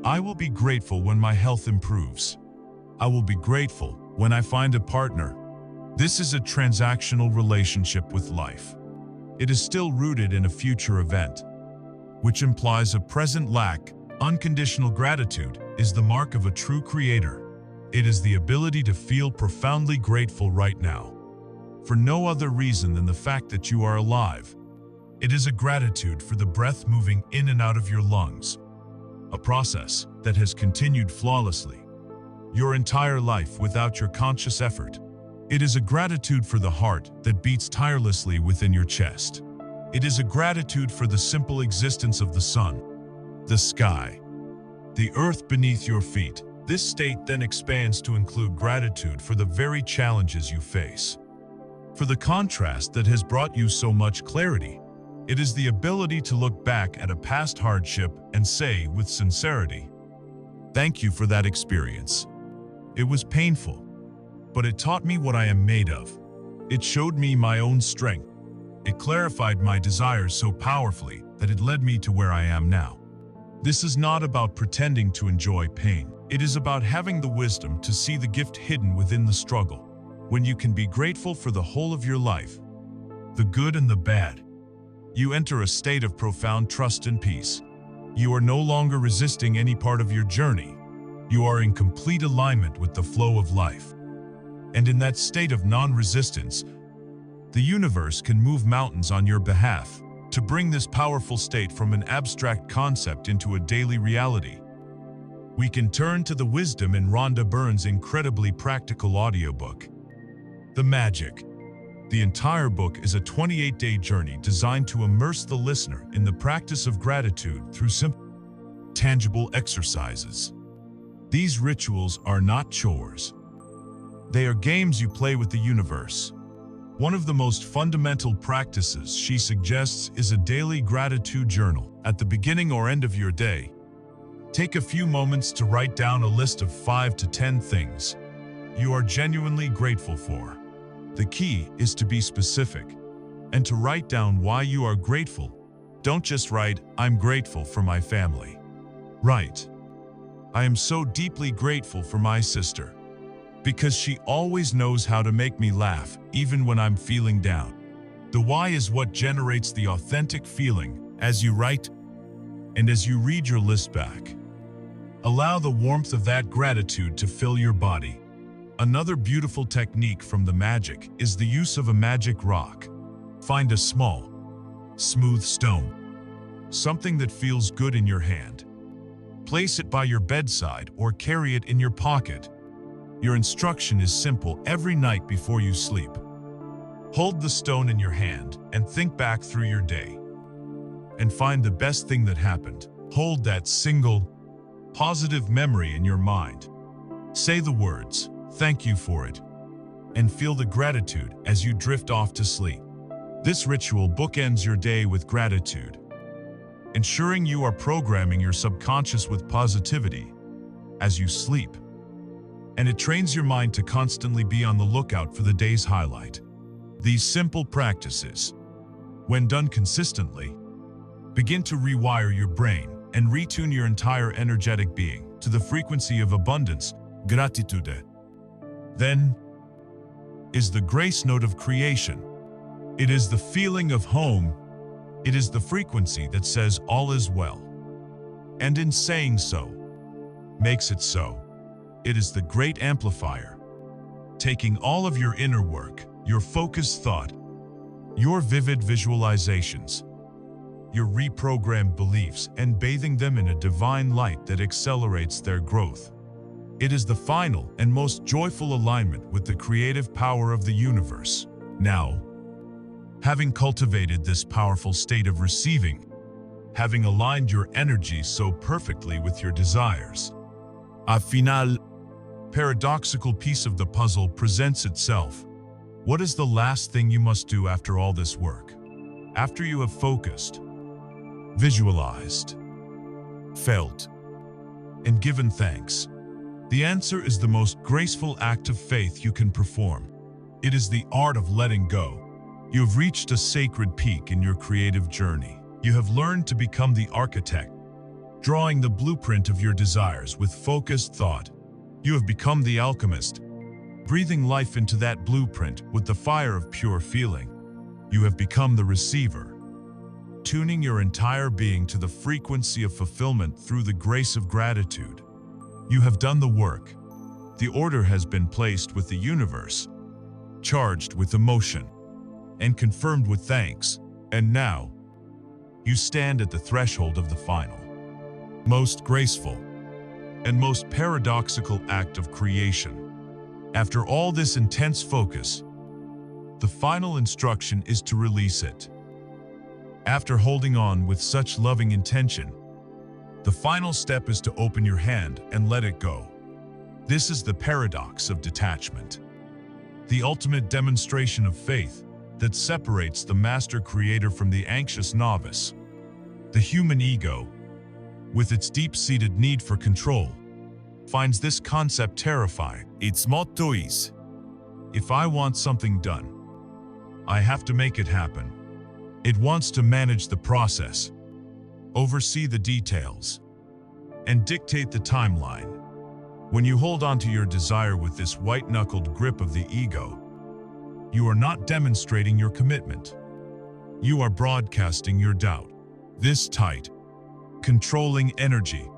A: I will be grateful when my health improves. I will be grateful when I find a partner. This is a transactional relationship with life. It is still rooted in a future event, which implies a present lack. Unconditional gratitude is the mark of a true creator. It is the ability to feel profoundly grateful right now, for no other reason than the fact that you are alive. It is a gratitude for the breath moving in and out of your lungs, a process that has continued flawlessly your entire life without your conscious effort. It is a gratitude for the heart that beats tirelessly within your chest. It is a gratitude for the simple existence of the sun, the sky, the earth beneath your feet, This state then expands to include gratitude for the very challenges you face. For the contrast that has brought you so much clarity, it is the ability to look back at a past hardship and say with sincerity, "Thank you for that experience. It was painful, but it taught me what I am made of. It showed me my own strength. It clarified my desires so powerfully that it led me to where I am now." This is not about pretending to enjoy pain. It is about having the wisdom to see the gift hidden within the struggle. When you can be grateful for the whole of your life, the good and the bad, you enter a state of profound trust and peace. You are no longer resisting any part of your journey. You are in complete alignment with the flow of life. And in that state of non-resistance, the universe can move mountains on your behalf to bring this powerful state from an abstract concept into a daily reality. We can turn to the wisdom in Rhonda Byrne's incredibly practical audiobook, The Magic. The entire book is a 28-day journey designed to immerse the listener in the practice of gratitude through simple, tangible exercises. These rituals are not chores. They are games you play with the universe. One of the most fundamental practices she suggests is a daily gratitude journal. At the beginning or end of your day, take a few moments to write down a list of 5 to 10 things you are genuinely grateful for. The key is to be specific and to write down why you are grateful. Don't just write, "I'm grateful for my family." Write, "I am so deeply grateful for my sister, because she always knows how to make me laugh even when I'm feeling down." The why is what generates the authentic feeling as you write and as you read your list back. Allow the warmth of that gratitude to fill your body. Another beautiful technique from The Magic is the use of a magic rock. Find a small, smooth stone, something that feels good in your hand. Place it by your bedside or carry it in your pocket. Your instruction is simple: every night before you sleep, hold the stone in your hand and think back through your day and find the best thing that happened. Hold that single, positive memory in your mind. Say the words, "Thank you for it," and feel the gratitude as you drift off to sleep. This ritual bookends your day with gratitude, ensuring you are programming your subconscious with positivity as you sleep. And it trains your mind to constantly be on the lookout for the day's highlight. These simple practices, when done consistently, begin to rewire your brain and retune your entire energetic being to the frequency of abundance, gratitude. Then is the grace note of creation. It is the feeling of home. It is the frequency that says all is well. And in saying so, makes it so. It is the great amplifier, taking all of your inner work, your focused thought, your vivid visualizations, your reprogrammed beliefs, and bathing them in a divine light that accelerates their growth. It is the final and most joyful alignment with the creative power of the universe. Now, having cultivated this powerful state of receiving, having aligned your energy so perfectly with your desires, a final, paradoxical piece of the puzzle presents itself. What is the last thing you must do after all this work? After you have focused, visualized, felt, and given thanks? The answer is the most graceful act of faith you can perform. It is the art of letting go. You have reached a sacred peak in your creative journey. You have learned to become the architect, drawing the blueprint of your desires with focused thought. You have become the alchemist, breathing life into that blueprint with the fire of pure feeling. You have become the receiver, tuning your entire being to the frequency of fulfillment through the grace of gratitude. You have done the work. The order has been placed with the universe, charged with emotion, and confirmed with thanks. And now, you stand at the threshold of the final, most graceful, and most paradoxical act of creation. After all this intense focus, the final instruction is to release it. After holding on with such loving intention, the final step is to open your hand and let it go. This is the paradox of detachment, the ultimate demonstration of faith that separates the master creator from the anxious novice. The human ego, with its deep-seated need for control, finds this concept terrifying. Its motto is, if I want something done, I have to make it happen. It wants to manage the process, oversee the details, and dictate the timeline. When you hold on to your desire with this white-knuckled grip of the ego, you are not demonstrating your commitment. You are broadcasting your doubt. This tight, controlling energy,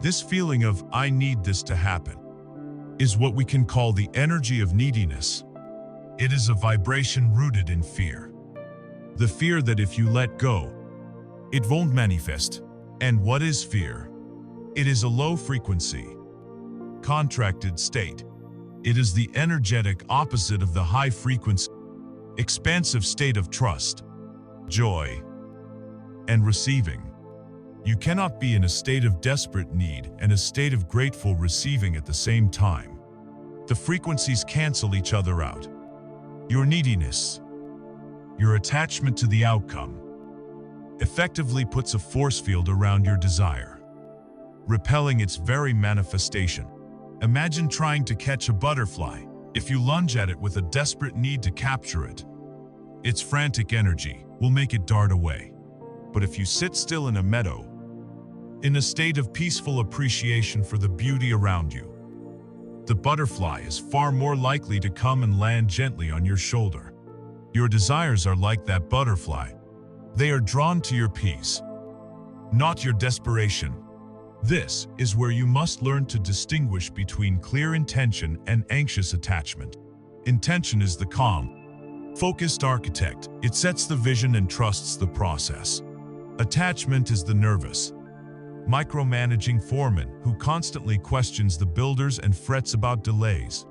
A: this feeling of "I need this to happen," is what we can call the energy of neediness. It is a vibration rooted in fear. The fear that if you let go, it won't manifest. And what is fear? It is a low-frequency, contracted state. It is the energetic opposite of the high-frequency, expansive state of trust, joy, and receiving. You cannot be in a state of desperate need and a state of grateful receiving at the same time. The frequencies cancel each other out. Your neediness, your attachment to the outcome, effectively puts a force field around your desire, repelling its very manifestation. Imagine trying to catch a butterfly. If you lunge at it with a desperate need to capture it, its frantic energy will make it dart away. But if you sit still in a meadow, in a state of peaceful appreciation for the beauty around you, the butterfly is far more likely to come and land gently on your shoulder. Your desires are like that butterfly. They are drawn to your peace, not your desperation. This is where you must learn to distinguish between clear intention and anxious attachment. Intention is the calm, focused architect. It sets the vision and trusts the process. Attachment is the nervous, micromanaging foreman who constantly questions the builders and frets about delays.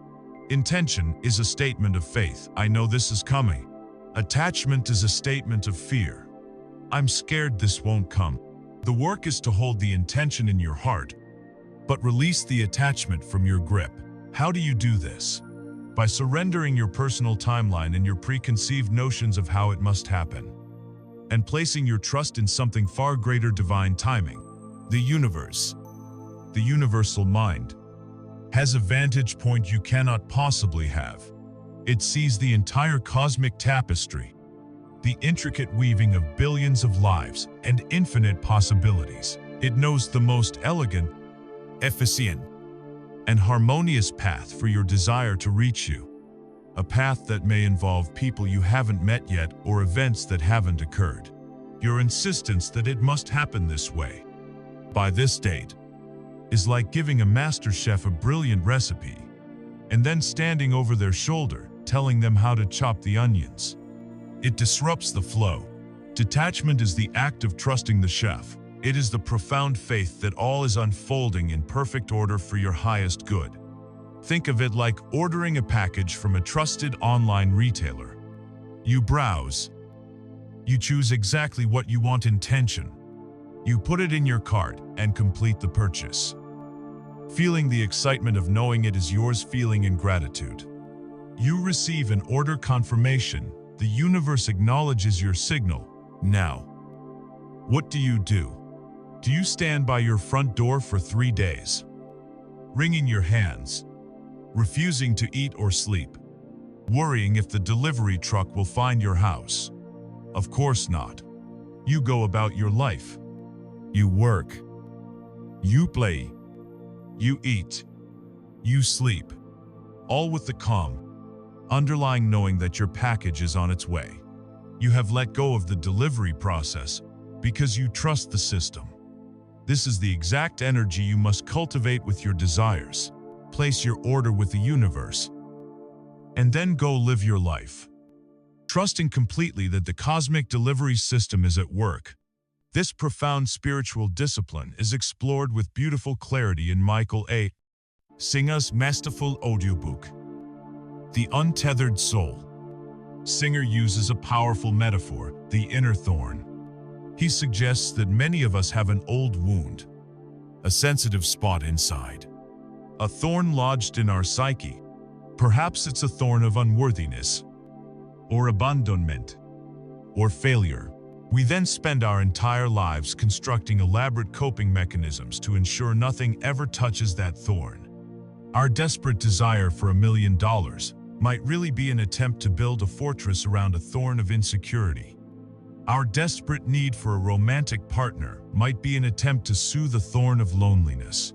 A: Intention is a statement of faith. I know this is coming. Attachment is a statement of fear. I'm scared this won't come. The work is to hold the intention in your heart, but release the attachment from your grip. How do you do this? By surrendering your personal timeline and your preconceived notions of how it must happen, and placing your trust in something far greater: divine timing. The universe, the universal mind, has a vantage point you cannot possibly have. It sees the entire cosmic tapestry, the intricate weaving of billions of lives and infinite possibilities. It knows the most elegant, efficient, and harmonious path for your desire to reach you. A path that may involve people you haven't met yet or events that haven't occurred. Your insistence that it must happen this way, by this date, is like giving a master chef a brilliant recipe and then standing over their shoulder telling them how to chop the onions. It disrupts the flow. Detachment is the act of trusting the chef. It is the profound faith that all is unfolding in perfect order for your highest good. Think of it like ordering a package from a trusted online retailer. You browse. You choose exactly what you want. Intention. You put it in your cart and complete the purchase, feeling the excitement of knowing it is yours, feeling in gratitude. You receive an order confirmation. The universe acknowledges your signal. Now, what do? Do you stand by your front door for 3 days, wringing your hands, refusing to eat or sleep, worrying if the delivery truck will find your house? Of course not. You go about your life. You work. You play. You eat. You sleep. All with the calm, underlying knowing that your package is on its way. You have let go of the delivery process because you trust the system. This is the exact energy you must cultivate with your desires. Place your order with the universe, and then go live your life, trusting completely that the cosmic delivery system is at work. This profound spiritual discipline is explored with beautiful clarity in Michael A. Singer's masterful audiobook, The Untethered Soul. Singer uses a powerful metaphor, the inner thorn. He suggests that many of us have an old wound, a sensitive spot inside, a thorn lodged in our psyche. Perhaps it's a thorn of unworthiness, or abandonment, or failure. We then spend our entire lives constructing elaborate coping mechanisms to ensure nothing ever touches that thorn. Our desperate desire for $1 million might really be an attempt to build a fortress around a thorn of insecurity. Our desperate need for a romantic partner might be an attempt to soothe the thorn of loneliness.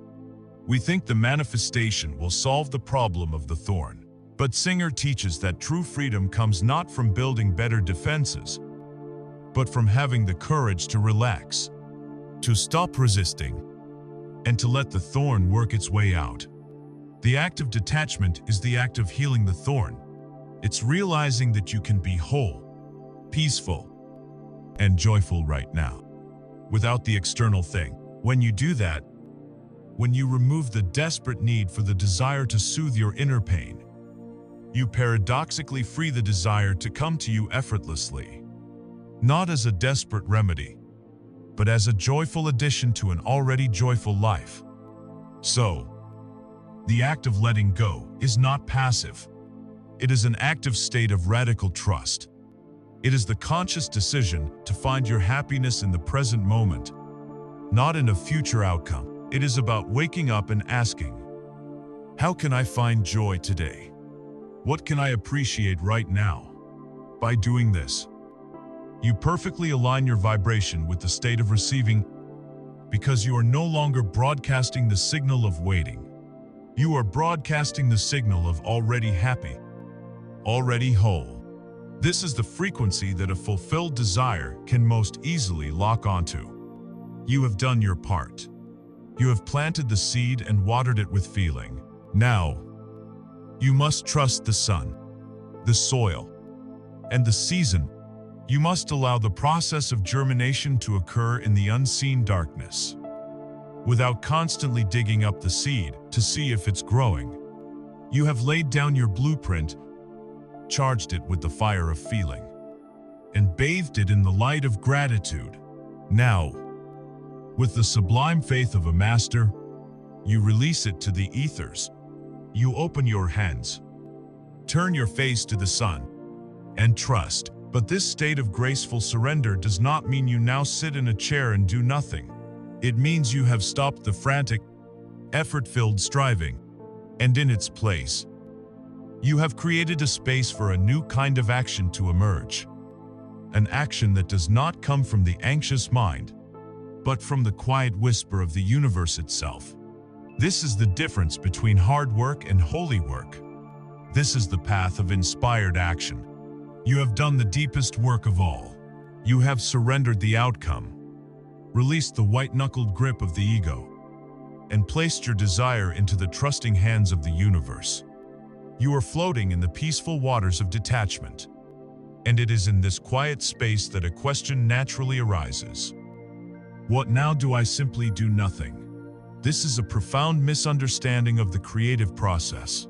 A: We think the manifestation will solve the problem of the thorn, but Singer teaches that true freedom comes not from building better defenses, but from having the courage to relax, to stop resisting, and to let the thorn work its way out. The act of detachment is the act of healing the thorn. It's realizing that you can be whole, peaceful, and joyful right now, without the external thing. When you do that, when you remove the desperate need for the desire to soothe your inner pain, you paradoxically free the desire to come to you effortlessly, not as a desperate remedy, but as a joyful addition to an already joyful life. So, the act of letting go is not passive. It is an active state of radical trust. It is the conscious decision to find your happiness in the present moment, not in a future outcome. It is about waking up and asking, how can I find joy today? What can I appreciate right now? By doing this, you perfectly align your vibration with the state of receiving, because you are no longer broadcasting the signal of waiting. You are broadcasting the signal of already happy, already whole. This is the frequency that a fulfilled desire can most easily lock onto. You have done your part. You have planted the seed and watered it with feeling. Now, you must trust the sun, the soil, and the season. You must allow the process of germination to occur in the unseen darkness, without constantly digging up the seed to see if it's growing. You have laid down your blueprint, charged it with the fire of feeling, and bathed it in the light of gratitude. Now, with the sublime faith of a master, you release it to the ethers. You open your hands, turn your face to the sun, and trust. But this state of graceful surrender does not mean you now sit in a chair and do nothing. It means you have stopped the frantic, effort-filled striving, and in its place, you have created a space for a new kind of action to emerge. An action that does not come from the anxious mind, but from the quiet whisper of the universe itself. This is the difference between hard work and holy work. This is the path of inspired action. You have done the deepest work of all. You have surrendered the outcome, released the white-knuckled grip of the ego, and placed your desire into the trusting hands of the universe. You are floating in the peaceful waters of detachment, and it is in this quiet space that a question naturally arises. What now? Do I simply do nothing? This is a profound misunderstanding of the creative process.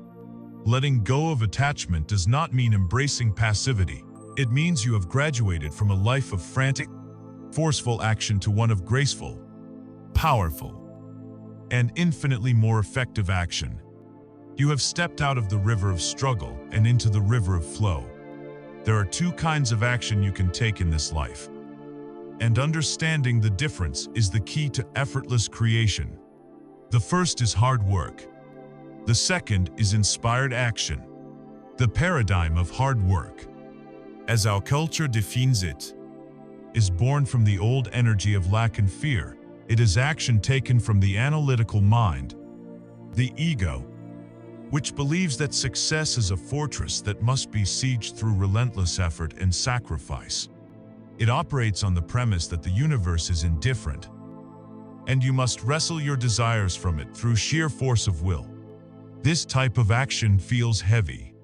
A: Letting go of attachment does not mean embracing passivity. It means you have graduated from a life of frantic, forceful action to one of graceful, powerful, and infinitely more effective action. You have stepped out of the river of struggle and into the river of flow. There are two kinds of action you can take in this life, and understanding the difference is the key to effortless creation. The first is hard work. The second is inspired action. The paradigm of hard work, as our culture defines it, is born from the old energy of lack and fear. It is action taken from the analytical mind, the ego, which believes that success is a fortress that must be sieged through relentless effort and sacrifice. It operates on the premise that the universe is indifferent, and you must wrestle your desires from it through sheer force of will. This type of action feels heavy.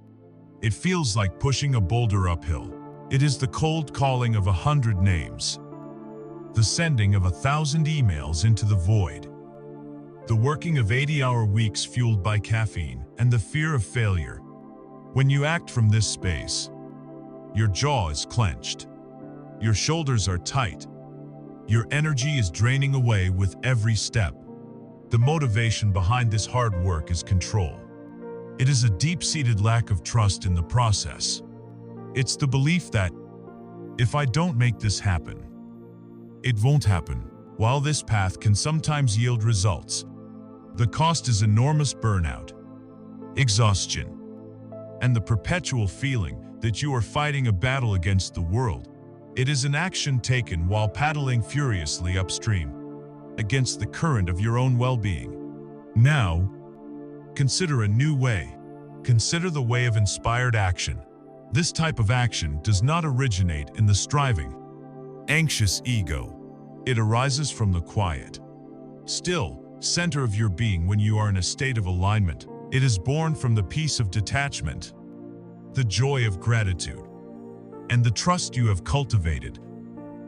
A: It feels like pushing a boulder uphill. It is the cold calling of 100 names, the sending of 1,000 emails into the void, the working of 80-hour weeks fueled by caffeine, and the fear of failure. When you act from this space, your jaw is clenched, your shoulders are tight, your energy is draining away with every step. The motivation behind this hard work is control. It is a deep-seated lack of trust in the process. It's the belief that, if I don't make this happen, it won't happen. While this path can sometimes yield results, the cost is enormous burnout, exhaustion, and the perpetual feeling that you are fighting a battle against the world. It is an action taken while paddling furiously upstream, against the current of your own well-being. Now, consider a new way. Consider the way of inspired action. This type of action does not originate in the striving, anxious ego. It arises from the quiet, still center of your being when you are in a state of alignment. It is born from the peace of detachment, the joy of gratitude, and the trust you have cultivated.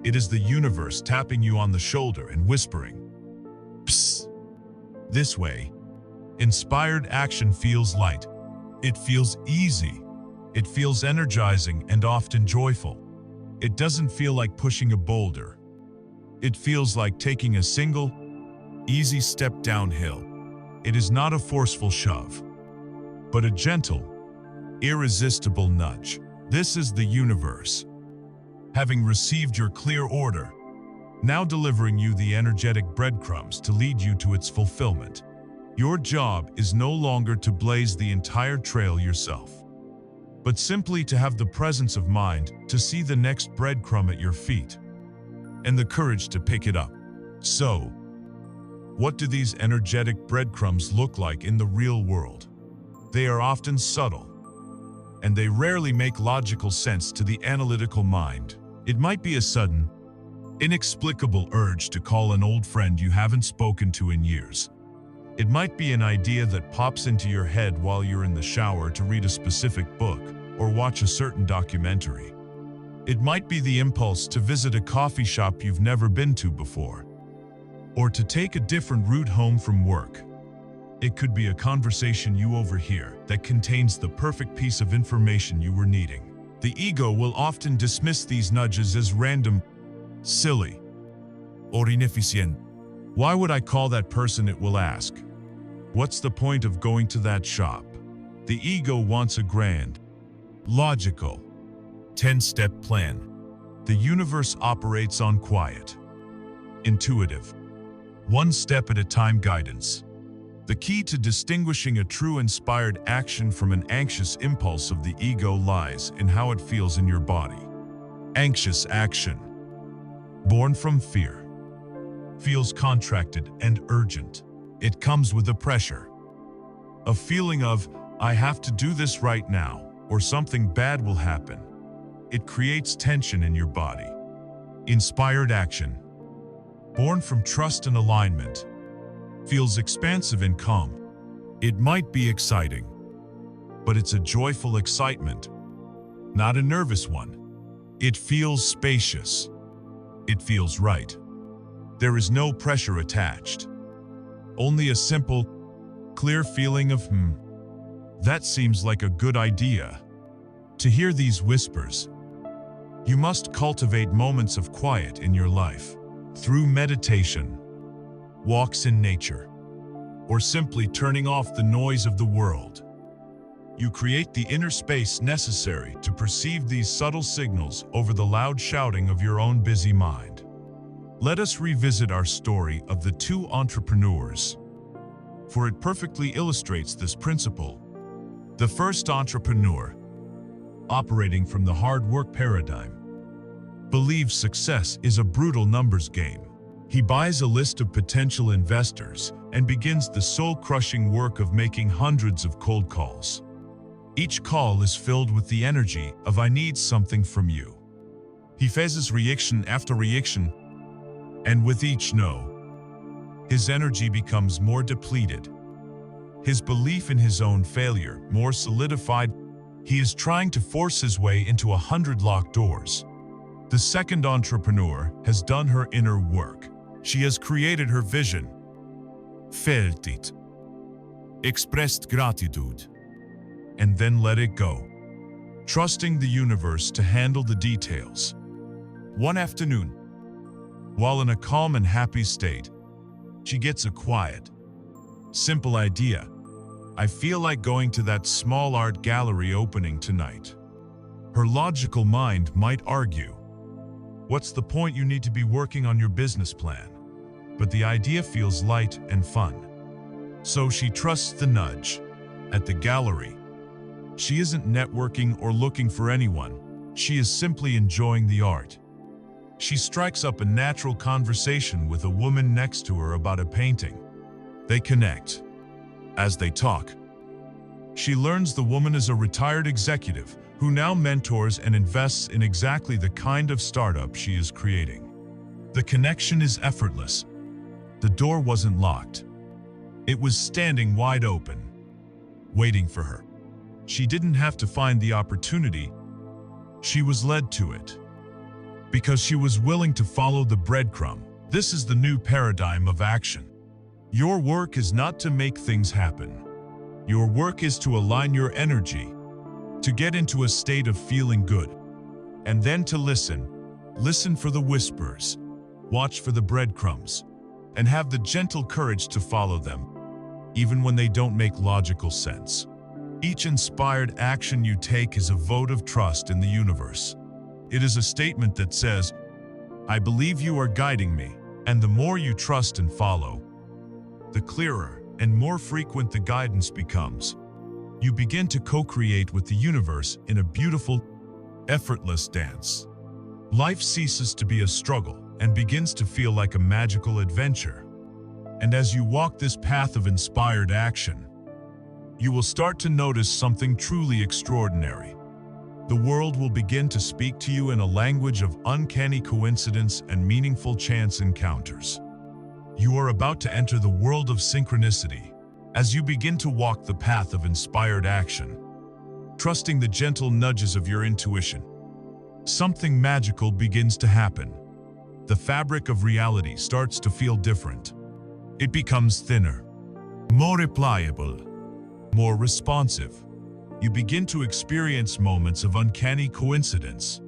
A: It is the universe tapping you on the shoulder and whispering, "Psst." This way, inspired action feels light. It feels easy. It feels energizing and often joyful. It doesn't feel like pushing a boulder. It feels like taking a single, easy step downhill. It is not a forceful shove, but a gentle, irresistible nudge. This is the universe, having received your clear order, now delivering you the energetic breadcrumbs to lead you to its fulfillment. Your job is no longer to blaze the entire trail yourself, but simply to have the presence of mind to see the next breadcrumb at your feet, and the courage to pick it up. So, what do these energetic breadcrumbs look like in the real world? They are often subtle, and they rarely make logical sense to the analytical mind. It might be a sudden, inexplicable urge to call an old friend you haven't spoken to in years. It might be an idea that pops into your head while you're in the shower to read a specific book or watch a certain documentary. It might be the impulse to visit a coffee shop you've never been to before, or to take a different route home from work. It could be a conversation you overhear that contains the perfect piece of information you were needing. The ego will often dismiss these nudges as random, silly, or inefficient. Why would I call that person, it will ask. What's the point of going to that shop? The ego wants a grand, logical, 10-step plan. The universe operates on quiet, intuitive, one-step-at-a-time guidance. The key to distinguishing a true inspired action from an anxious impulse of the ego lies in how it feels in your body. Anxious action, born from fear, feels contracted and urgent. It comes with a pressure, a feeling of, I have to do this right now, or something bad will happen. It creates tension in your body. Inspired action, born from trust and alignment, feels expansive and calm. It might be exciting, but it's a joyful excitement, not a nervous one. It feels spacious. It feels right. There is no pressure attached. Only a simple, clear feeling of, that seems like a good idea. To hear these whispers, you must cultivate moments of quiet in your life. Through meditation, walks in nature, or simply turning off the noise of the world. You create the inner space necessary to perceive these subtle signals over the loud shouting of your own busy mind. Let us revisit our story of the two entrepreneurs, for it perfectly illustrates this principle. The first entrepreneur, operating from the hard work paradigm, believes success is a brutal numbers game. He buys a list of potential investors and begins the soul-crushing work of making hundreds of cold calls. Each call is filled with the energy of "I need something from you." He faces reaction after reaction, and with each no, his energy becomes more depleted. His belief in his own failure more solidified. He is trying to force his way into 100 locked doors. The second entrepreneur has done her inner work. She has created her vision, felt it, expressed gratitude, and then let it go, trusting the universe to handle the details. One afternoon, while in a calm and happy state, she gets a quiet, Simple idea. I feel like going to that small art gallery opening tonight. Her logical mind might argue, what's the point? You need to be working on your business plan. But the idea feels light and fun. So she trusts the nudge. At the gallery, she isn't networking or looking for anyone. She is simply enjoying the art. She strikes up a natural conversation with a woman next to her about a painting. They connect. As they talk, she learns the woman is a retired executive who now mentors and invests in exactly the kind of startup she is creating. The connection is effortless. The door wasn't locked. It was standing wide open, waiting for her. She didn't have to find the opportunity. She was led to it because she was willing to follow the breadcrumb. This is the new paradigm of action. Your work is not to make things happen. Your work is to align your energy, to get into a state of feeling good, and then to listen. Listen for the whispers, watch for the breadcrumbs, and have the gentle courage to follow them, even when they don't make logical sense. Each inspired action you take is a vote of trust in the universe. It is a statement that says, I believe you are guiding me, and the more you trust and follow, the clearer and more frequent the guidance becomes. You begin to co-create with the universe in a beautiful, effortless dance. Life ceases to be a struggle and begins to feel like a magical adventure. And as you walk this path of inspired action, you will start to notice something truly extraordinary. The world will begin to speak to you in a language of uncanny coincidence and meaningful chance encounters. You are about to enter the world of synchronicity as you begin to walk the path of inspired action, trusting the gentle nudges of your intuition. Something magical begins to happen. The fabric of reality starts to feel different. It becomes thinner, more pliable, more responsive. You begin to experience moments of uncanny coincidence.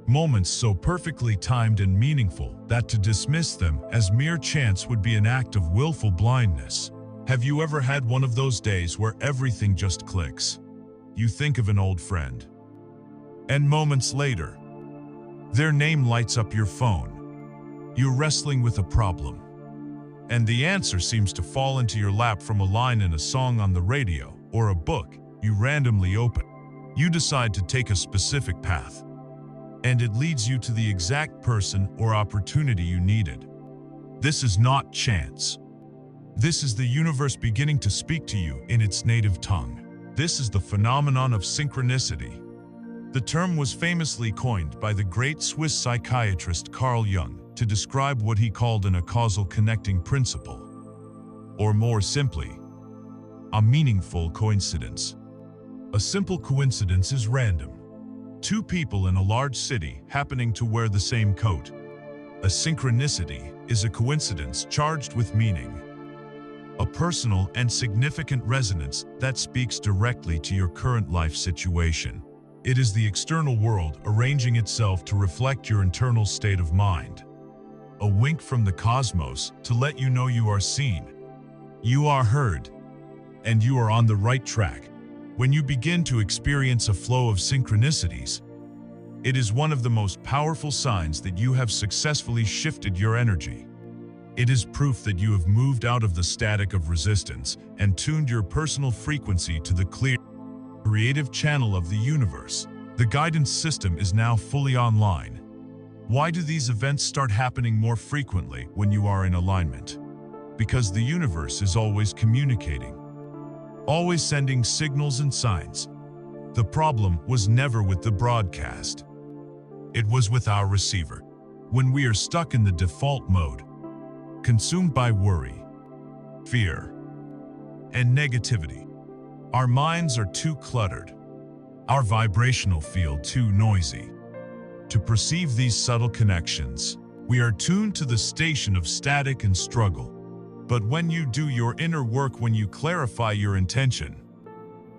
A: Moments so perfectly timed and meaningful that to dismiss them as mere chance would be an act of willful blindness. Have you ever had one of those days where everything just clicks? You think of an old friend, and moments later, their name lights up your phone. You're wrestling with a problem, and the answer seems to fall into your lap from a line in a song on the radio or a book you randomly open. You decide to take a specific path, and it leads you to the exact person or opportunity you needed. This is not chance. This is the universe beginning to speak to you in its native tongue. This is the phenomenon of synchronicity. The term was famously coined by the great Swiss psychiatrist Carl Jung to describe what he called an acausal connecting principle, or more simply, a meaningful coincidence. A simple coincidence is random. Two people in a large city happening to wear the same coat. A synchronicity is a coincidence charged with meaning, a personal and significant resonance that speaks directly to your current life situation. It is the external world arranging itself to reflect your internal state of mind. A wink from the cosmos to let you know you are seen, you are heard, and you are on the right track. When you begin to experience a flow of synchronicities, it is one of the most powerful signs that you have successfully shifted your energy. It is proof that you have moved out of the static of resistance and tuned your personal frequency to the clear, creative channel of the universe. The guidance system is now fully online. Why do these events start happening more frequently when you are in alignment? Because the universe is always communicating, always sending signals and signs. The problem was never with the broadcast. It was with our receiver. When we are stuck in the default mode, consumed by worry, fear, and negativity, our minds are too cluttered, our vibrational field too noisy to perceive these subtle connections. We are tuned to the station of static and struggle. But when you do your inner work, when you clarify your intention,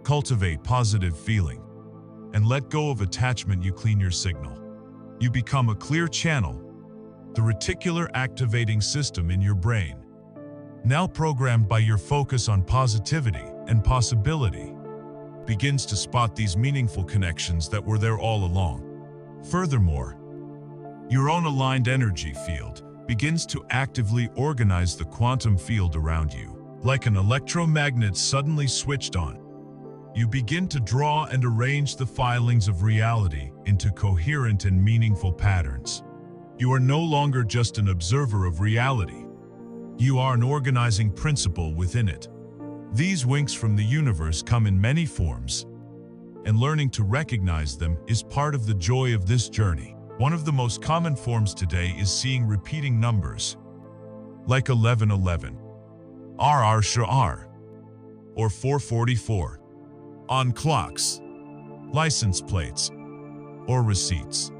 A: cultivate positive feeling, and let go of attachment, you clean your signal. You become a clear channel, the reticular activating system in your brain. now programmed by your focus on positivity and possibility, begins to spot these meaningful connections that were there all along. Furthermore, your own aligned energy field begins to actively organize the quantum field around you. Like an electromagnet suddenly switched on, you begin to draw and arrange the filings of reality into coherent and meaningful patterns. You are no longer just an observer of reality. You are an organizing principle within it. These winks from the universe come in many forms, and learning to recognize them is part of the joy of this journey. One of the most common forms today is seeing repeating numbers, like 1111, RR, or 444, on clocks, license plates, or receipts.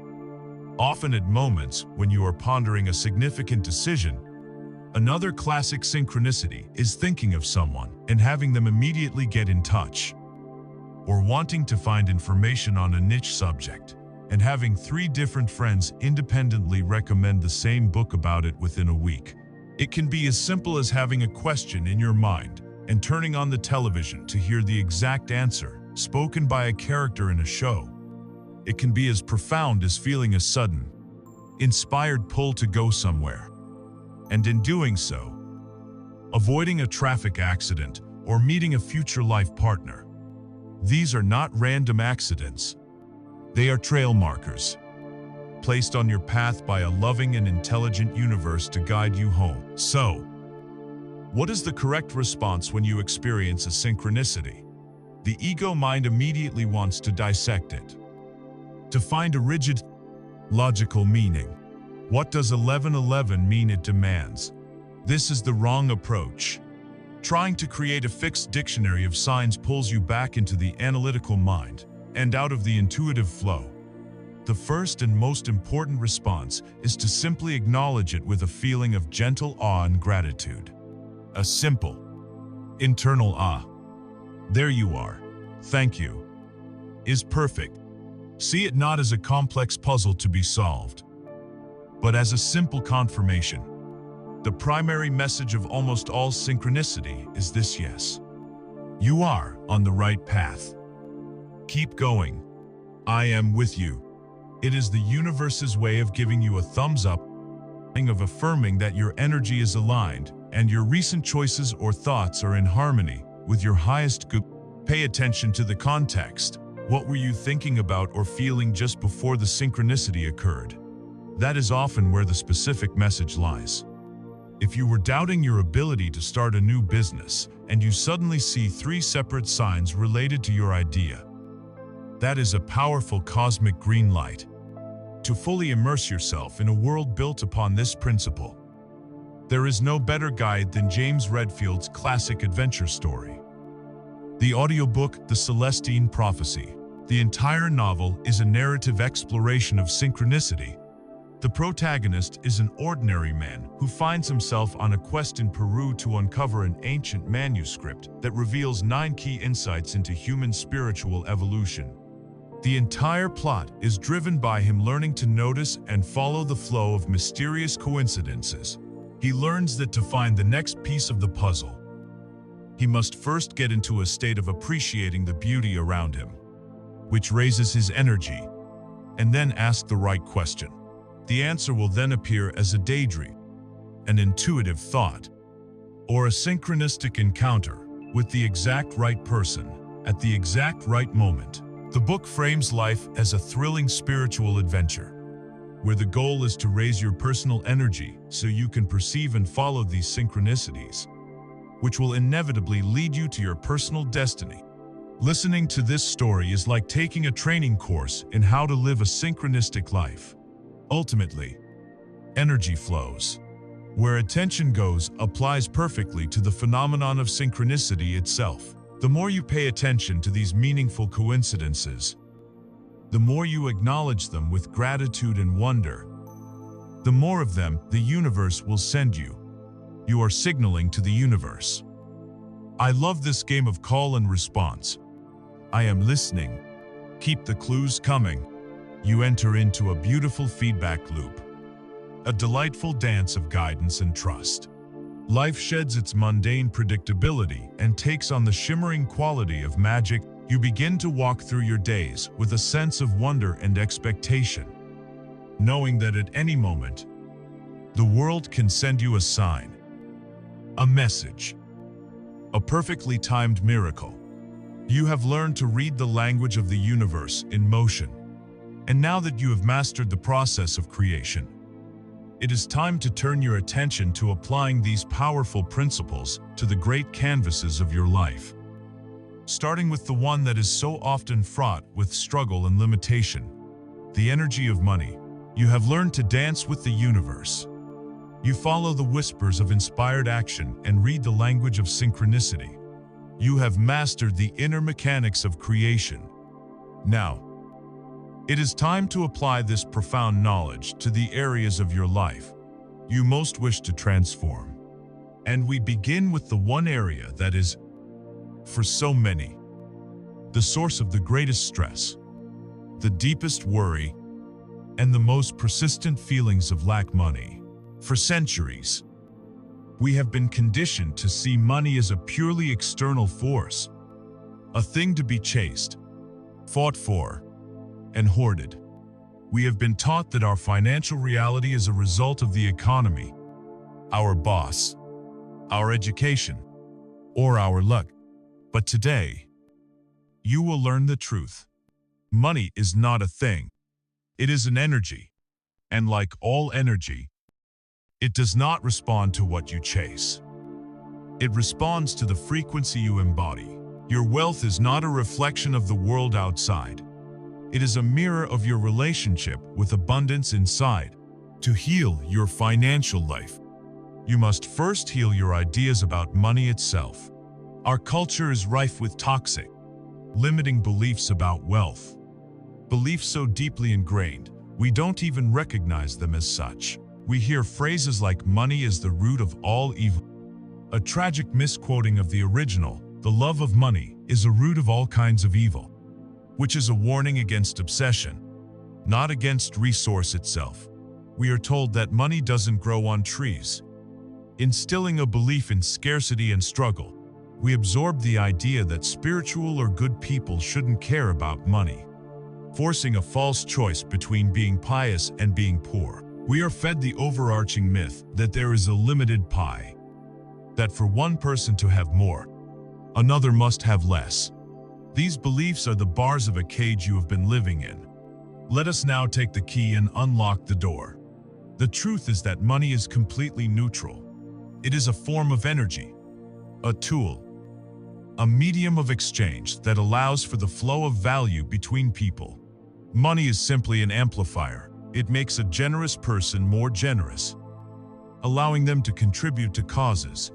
A: Often at moments when you are pondering a significant decision, another classic synchronicity is thinking of someone and having them immediately get in touch, or wanting to find information on a niche subject and having 3 different friends independently recommend the same book about it within a week. It can be as simple as having a question in your mind and turning on the television to hear the exact answer spoken by a character in a show. It can be as profound as feeling a sudden, inspired pull to go somewhere, and in doing so, avoiding a traffic accident or meeting a future life partner. These are not random accidents. They are trail markers, placed on your path by a loving and intelligent universe to guide you home. So, what is the correct response when you experience a synchronicity? The ego mind immediately wants to dissect it, to find a rigid, logical meaning. What does 1111 mean? It demands. This is the wrong approach. Trying to create a fixed dictionary of signs pulls you back into the analytical mind and out of the intuitive flow. The first and most important response is to simply acknowledge it with a feeling of gentle awe and gratitude. A simple, internal ah. There you are. Thank you. Is perfect. See it not as a complex puzzle to be solved, but as a simple confirmation. The primary message of almost all synchronicity is this: yes, you are on the right path. Keep going. I am with you. It is the universe's way of giving you a thumbs up, of affirming that your energy is aligned and your recent choices or thoughts are in harmony with your highest good. Pay attention to the context. What were you thinking about or feeling just before the synchronicity occurred? That is often where the specific message lies. If you were doubting your ability to start a new business and you suddenly see 3 separate signs related to your idea, that is a powerful cosmic green light to fully immerse yourself in a world built upon this principle. There is no better guide than James Redfield's classic adventure story, the audiobook The Celestine Prophecy. The entire novel is a narrative exploration of synchronicity. The protagonist is an ordinary man who finds himself on a quest in Peru to uncover an ancient manuscript that reveals 9 key insights into human spiritual evolution. The entire plot is driven by him learning to notice and follow the flow of mysterious coincidences. He learns that to find the next piece of the puzzle, he must first get into a state of appreciating the beauty around him, which raises his energy, and then ask the right question. The answer will then appear as a daydream, an intuitive thought, or a synchronistic encounter with the exact right person at the exact right moment. The book frames life as a thrilling spiritual adventure, where the goal is to raise your personal energy so you can perceive and follow these synchronicities, which will inevitably lead you to your personal destiny. Listening to this story is like taking a training course in how to live a synchronistic life. Ultimately, energy flows. Where attention goes applies perfectly to the phenomenon of synchronicity itself. The more you pay attention to these meaningful coincidences, the more you acknowledge them with gratitude and wonder, the more of them the universe will send you. You are signaling to the universe. I love this game of call and response. I am listening. Keep the clues coming. You enter into a beautiful feedback loop, a delightful dance of guidance and trust. Life sheds its mundane predictability and takes on the shimmering quality of magic. You begin to walk through your days with a sense of wonder and expectation, knowing that at any moment, the world can send you a sign, a message, a perfectly timed miracle. You have learned to read the language of the universe in motion, and now that you have mastered the process of creation, it is time to turn your attention to applying these powerful principles to the great canvases of your life. Starting with the one that is so often fraught with struggle and limitation, the energy of money. You have learned to dance with the universe. You follow the whispers of inspired action and read the language of synchronicity. You have mastered the inner mechanics of creation. Now, it is time to apply this profound knowledge to the areas of your life you most wish to transform. And we begin with the one area that is, for so many, the source of the greatest stress, the deepest worry, and the most persistent feelings of lack: money. For centuries, we have been conditioned to see money as a purely external force, a thing to be chased, fought for, and hoarded. We have been taught that our financial reality is a result of the economy, our boss, our education, or our luck. But today, you will learn the truth. Money is not a thing. It is an energy. And like all energy, it does not respond to what you chase. It responds to the frequency you embody. Your wealth is not a reflection of the world outside. It is a mirror of your relationship with abundance inside. To heal your financial life, you must first heal your ideas about money itself. Our culture is rife with toxic, limiting beliefs about wealth. Beliefs so deeply ingrained, we don't even recognize them as such. We hear phrases like money is the root of all evil. A tragic misquoting of the original, the love of money is a root of all kinds of evil, which is a warning against obsession, not against resource itself. We are told that money doesn't grow on trees. Instilling a belief in scarcity and struggle, we absorb the idea that spiritual or good people shouldn't care about money, forcing a false choice between being pious and being poor. We are fed the overarching myth that there is a limited pie, that for one person to have more, another must have less. These beliefs are the bars of a cage you have been living in. Let us now take the key and unlock the door. The truth is that money is completely neutral. It is a form of energy, a tool, a medium of exchange that allows for the flow of value between people. Money is simply an amplifier. It makes a generous person more generous, allowing them to contribute to causes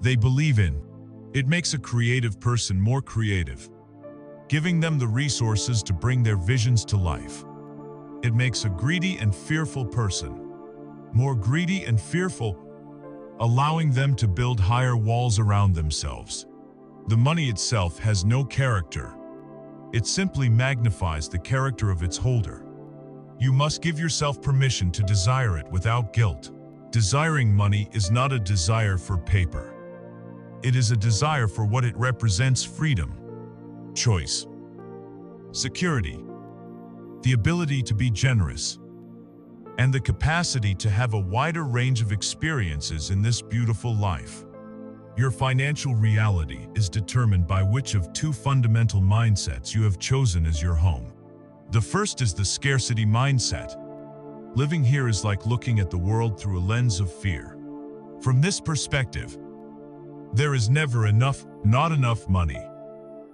A: they believe in. It makes a creative person more creative, giving them the resources to bring their visions to life. It makes a greedy and fearful person more greedy and fearful, allowing them to build higher walls around themselves. The money itself has no character. It simply magnifies the character of its holder. You must give yourself permission to desire it without guilt. Desiring money is not a desire for paper. It is a desire for what it represents: freedom, choice, security, the ability to be generous, and the capacity to have a wider range of experiences in this beautiful life. Your financial reality is determined by which of two fundamental mindsets you have chosen as your home. The first is the scarcity mindset. Living here is like looking at the world through a lens of fear. From this perspective, there is never enough, not enough money,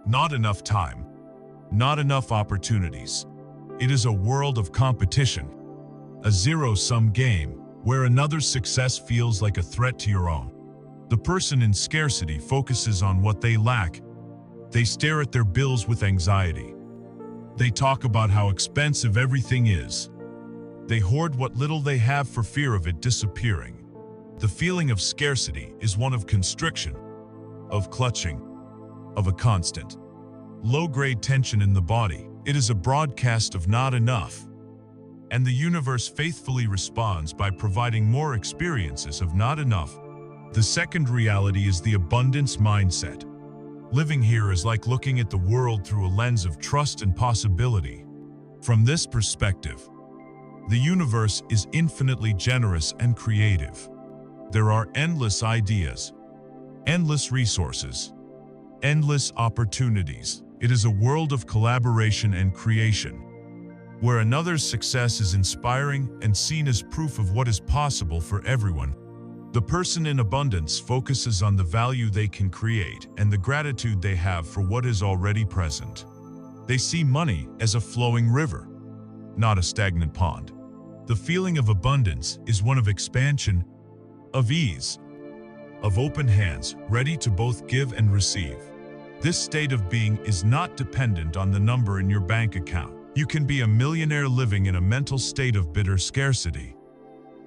A: not enough time, not enough opportunities. It is a world of competition, a zero-sum game where another's success feels like a threat to your own. The person in scarcity focuses on what they lack. They stare at their bills with anxiety. They talk about how expensive everything is. They hoard what little they have for fear of it disappearing. The feeling of scarcity is one of constriction, of clutching, of a constant, low-grade tension in the body. It is a broadcast of not enough. And the universe faithfully responds by providing more experiences of not enough, The second reality is the abundance mindset. Living here is like looking at the world through a lens of trust and possibility. From this perspective, the universe is infinitely generous and creative. There are endless ideas, endless resources, endless opportunities. It is a world of collaboration and creation, where another's success is inspiring and seen as proof of what is possible for everyone. The person in abundance focuses on the value they can create and the gratitude they have for what is already present. They see money as a flowing river, not a stagnant pond. The feeling of abundance is one of expansion, of ease, of open hands, ready to both give and receive. This state of being is not dependent on the number in your bank account. You can be a millionaire living in a mental state of bitter scarcity,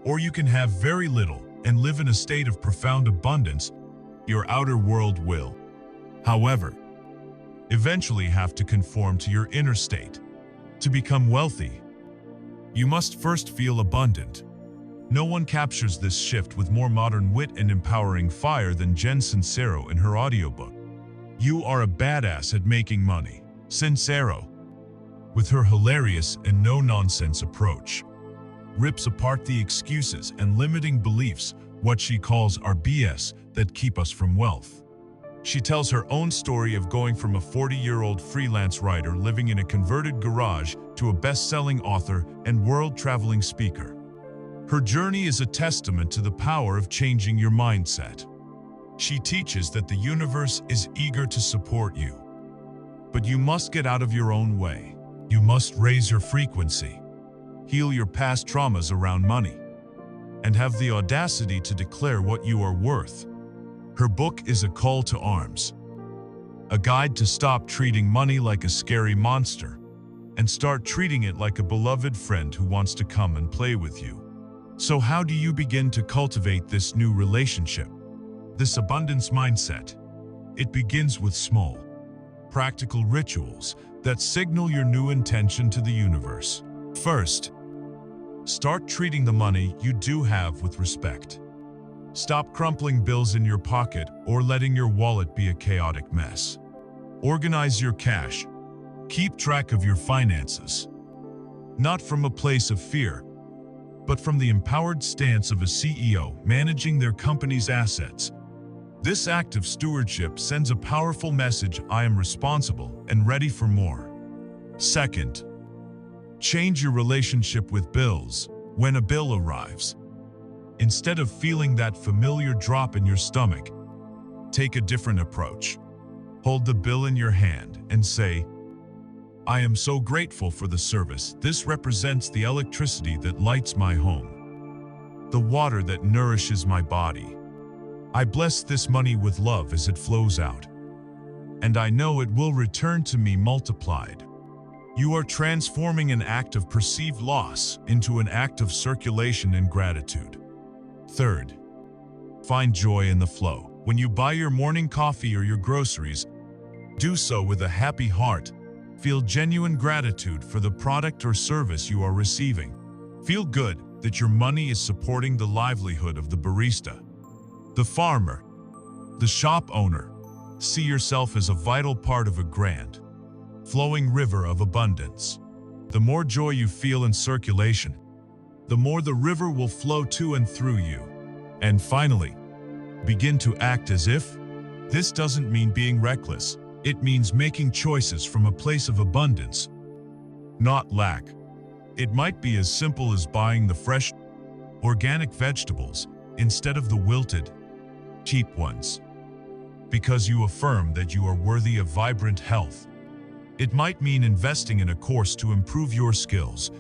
A: or you can have very little and live in a state of profound abundance. Your outer world will, however, eventually have to conform to your inner state. To become wealthy, you must first feel abundant. No one captures this shift with more modern wit and empowering fire than Jen Sincero in her audiobook. You are a badass at making money. Sincero, with her hilarious and no-nonsense approach, rips apart the excuses and limiting beliefs, what she calls our BS, that keep us from wealth. She tells her own story of going from a 40-year-old freelance writer living in a converted garage to a best-selling author and world-traveling speaker. Her journey is a testament to the power of changing your mindset. She teaches that the universe is eager to support you, but you must get out of your own way. You must raise your frequency, heal your past traumas around money, and have the audacity to declare what you are worth. Her book is a call to arms, a guide to stop treating money like a scary monster and start treating it like a beloved friend who wants to come and play with you. So how do you begin to cultivate this new relationship, this abundance mindset? It begins with small, practical rituals that signal your new intention to the universe. First, start treating the money you do have with respect. Stop crumpling bills in your pocket or letting your wallet be a chaotic mess. Organize your cash. Keep track of your finances. Not from a place of fear, but from the empowered stance of a CEO managing their company's assets. This act of stewardship sends a powerful message: I am responsible and ready for more. Second, change your relationship with bills. When a bill arrives, instead of feeling that familiar drop in your stomach, take a different approach. Hold the bill in your hand and say, I am so grateful for the service. This represents the electricity that lights my home, the water that nourishes my body. I bless this money with love as it flows out, and I know it will return to me multiplied. You are transforming an act of perceived loss into an act of circulation and gratitude. Third, find joy in the flow. When you buy your morning coffee or your groceries, do so with a happy heart. Feel genuine gratitude for the product or service you are receiving. Feel good that your money is supporting the livelihood of the barista, the farmer, the shop owner. See yourself as a vital part of a grand, flowing river of abundance. The more joy you feel in circulation, the more the river will flow to and through you. And finally, begin to act as if. This doesn't mean being reckless. It means making choices from a place of abundance, not lack. It might be as simple as buying the fresh, organic vegetables instead of the wilted, cheap ones, because you affirm that you are worthy of vibrant health. It might mean investing in a course to improve your skills,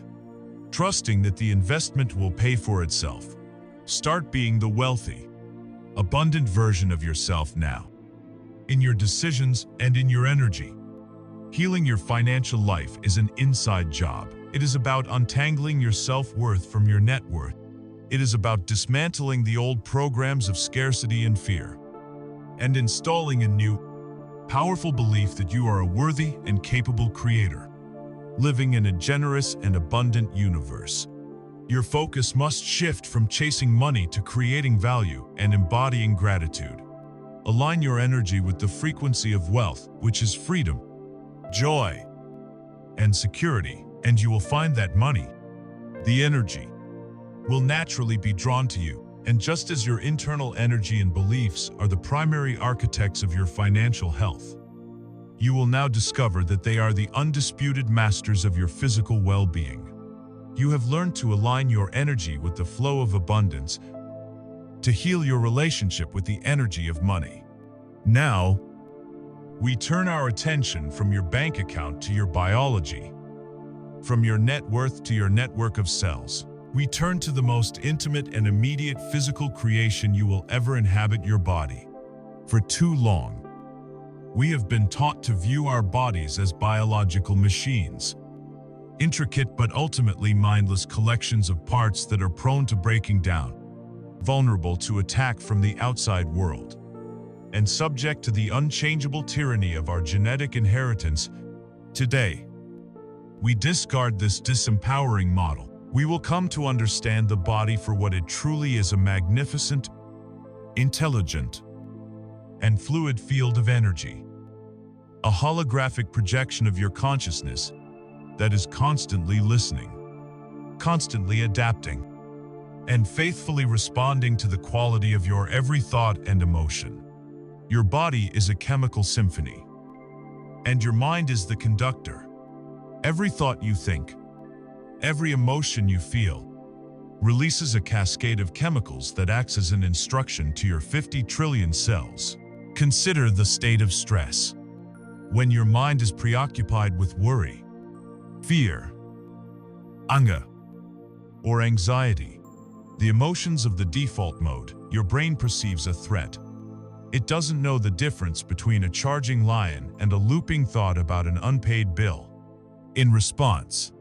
A: trusting that the investment will pay for itself. Start being the wealthy, abundant version of yourself now, in your decisions and in your energy. Healing your financial life is an inside job. It is about untangling your self-worth from your net worth. It is about dismantling the old programs of scarcity and fear, and installing a new, powerful belief that you are a worthy and capable creator, living in a generous and abundant universe. Your focus must shift from chasing money to creating value and embodying gratitude. Align your energy with the frequency of wealth, which is freedom, joy, and security, and you will find that money, the energy, will naturally be drawn to you. And just as your internal energy and beliefs are the primary architects of your financial health, you will now discover that they are the undisputed masters of your physical well-being. You have learned to align your energy with the flow of abundance, to heal your relationship with the energy of money. Now, we turn our attention from your bank account to your biology, from your net worth to your network of cells. We turn to the most intimate and immediate physical creation you will ever inhabit, your body. For too long, we have been taught to view our bodies as biological machines, intricate but ultimately mindless collections of parts that are prone to breaking down, vulnerable to attack from the outside world, and subject to the unchangeable tyranny of our genetic inheritance. Today, we discard this disempowering model. We will come to understand the body for what it truly is: a magnificent, intelligent, and fluid field of energy. A holographic projection of your consciousness that is constantly listening, constantly adapting, and faithfully responding to the quality of your every thought and emotion. Your body is a chemical symphony, and your mind is the conductor. Every thought you think, every emotion you feel, releases a cascade of chemicals that acts as an instruction to your 50 trillion cells. Consider the state of stress. When your mind is preoccupied with worry, fear, anger, or anxiety, the emotions of the default mode, your brain perceives a threat. It doesn't know the difference between a charging lion and a looping thought about an unpaid bill. In response,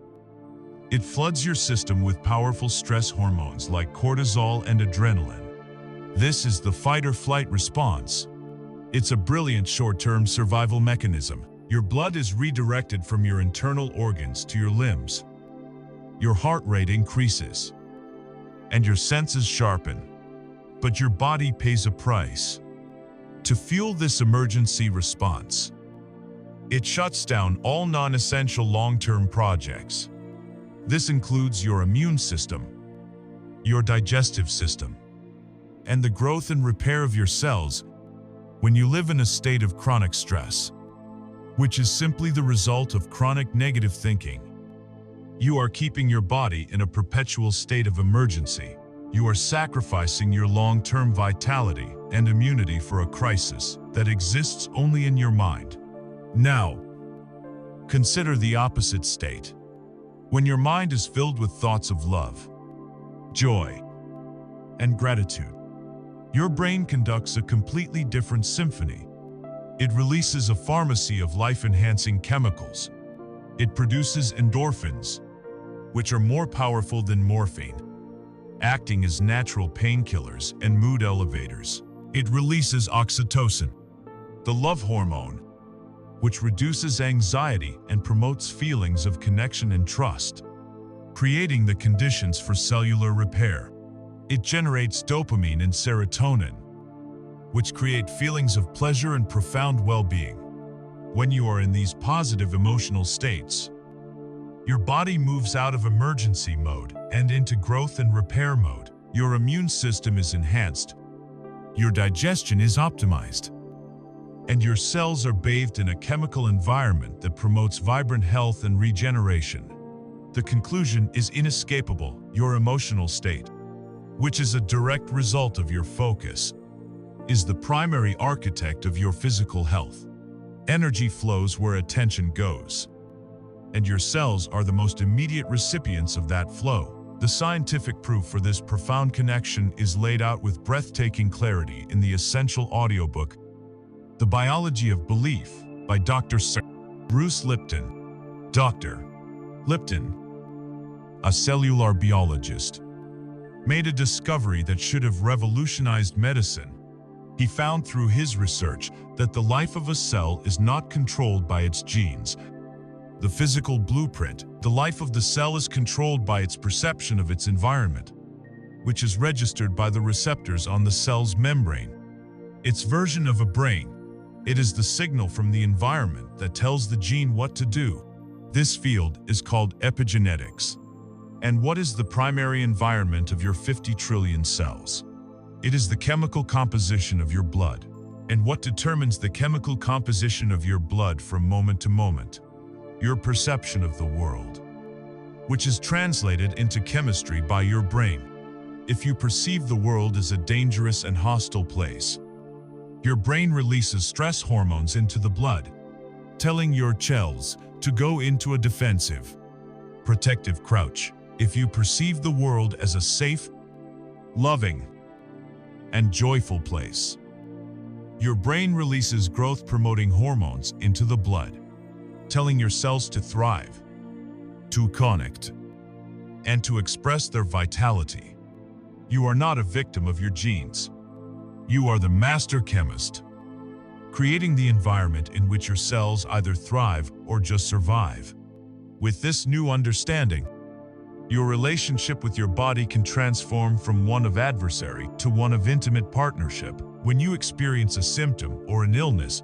A: it floods your system with powerful stress hormones like cortisol and adrenaline. This is the fight-or-flight response. It's a brilliant short-term survival mechanism. Your blood is redirected from your internal organs to your limbs. Your heart rate increases, and your senses sharpen. But your body pays a price. To fuel this emergency response, it shuts down all non-essential long-term projects. This includes your immune system, your digestive system, and the growth and repair of your cells. When you live in a state of chronic stress, which is simply the result of chronic negative thinking, you are keeping your body in a perpetual state of emergency. You are sacrificing your long-term vitality and immunity for a crisis that exists only in your mind. Now, consider the opposite state. When your mind is filled with thoughts of love, joy, and gratitude, your brain conducts a completely different symphony. It releases a pharmacy of life-enhancing chemicals. It produces endorphins, which are more powerful than morphine, acting as natural painkillers and mood elevators. It releases oxytocin, the love hormone, which reduces anxiety and promotes feelings of connection and trust, creating the conditions for cellular repair. It generates dopamine and serotonin, which create feelings of pleasure and profound well-being. When you are in these positive emotional states, your body moves out of emergency mode and into growth and repair mode. Your immune system is enhanced, your digestion is optimized, and your cells are bathed in a chemical environment that promotes vibrant health and regeneration. The conclusion is inescapable: your emotional state, which is a direct result of your focus, is the primary architect of your physical health. Energy flows where attention goes, and your cells are the most immediate recipients of that flow. The scientific proof for this profound connection is laid out with breathtaking clarity in the essential audiobook, The Biology of Belief, by Dr. Sir Bruce Lipton. Dr. Lipton, a cellular biologist, made a discovery that should have revolutionized medicine. He found through his research that the life of a cell is not controlled by its genes, the physical blueprint. The life of the cell is controlled by its perception of its environment, which is registered by the receptors on the cell's membrane. Its version of a brain. It is the signal from the environment that tells the gene what to do. This field is called epigenetics. And what is the primary environment of your 50 trillion cells? It is the chemical composition of your blood. And what determines the chemical composition of your blood from moment to moment? Your perception of the world, which is translated into chemistry by your brain. If you perceive the world as a dangerous and hostile place, your brain releases stress hormones into the blood, telling your cells to go into a defensive, protective crouch. If you perceive the world as a safe, loving, and joyful place, your brain releases growth-promoting hormones into the blood, telling your cells to thrive, to connect, and to express their vitality. You are not a victim of your genes. You are the master chemist, creating the environment in which your cells either thrive or just survive. With this new understanding, your relationship with your body can transform from one of adversary to one of intimate partnership. When you experience a symptom or an illness,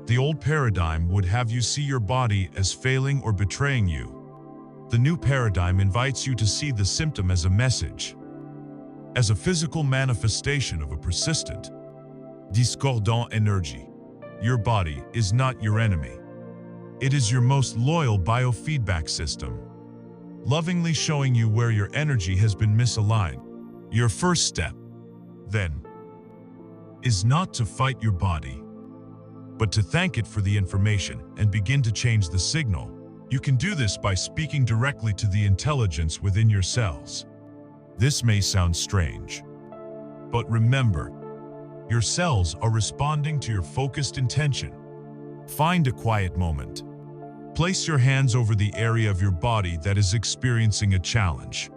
A: the old paradigm would have you see your body as failing or betraying you. The new paradigm invites you to see the symptom as a message, as a physical manifestation of a persistent, discordant energy. Your body is not your enemy. It is your most loyal biofeedback system, lovingly showing you where your energy has been misaligned. Your first step, then, is not to fight your body, but to thank it for the information and begin to change the signal. You can do this by speaking directly to the intelligence within your cells. This may sound strange, but remember, your cells are responding to your focused intention. Find a quiet moment. Place your hands over the area of your body that is experiencing a challenge.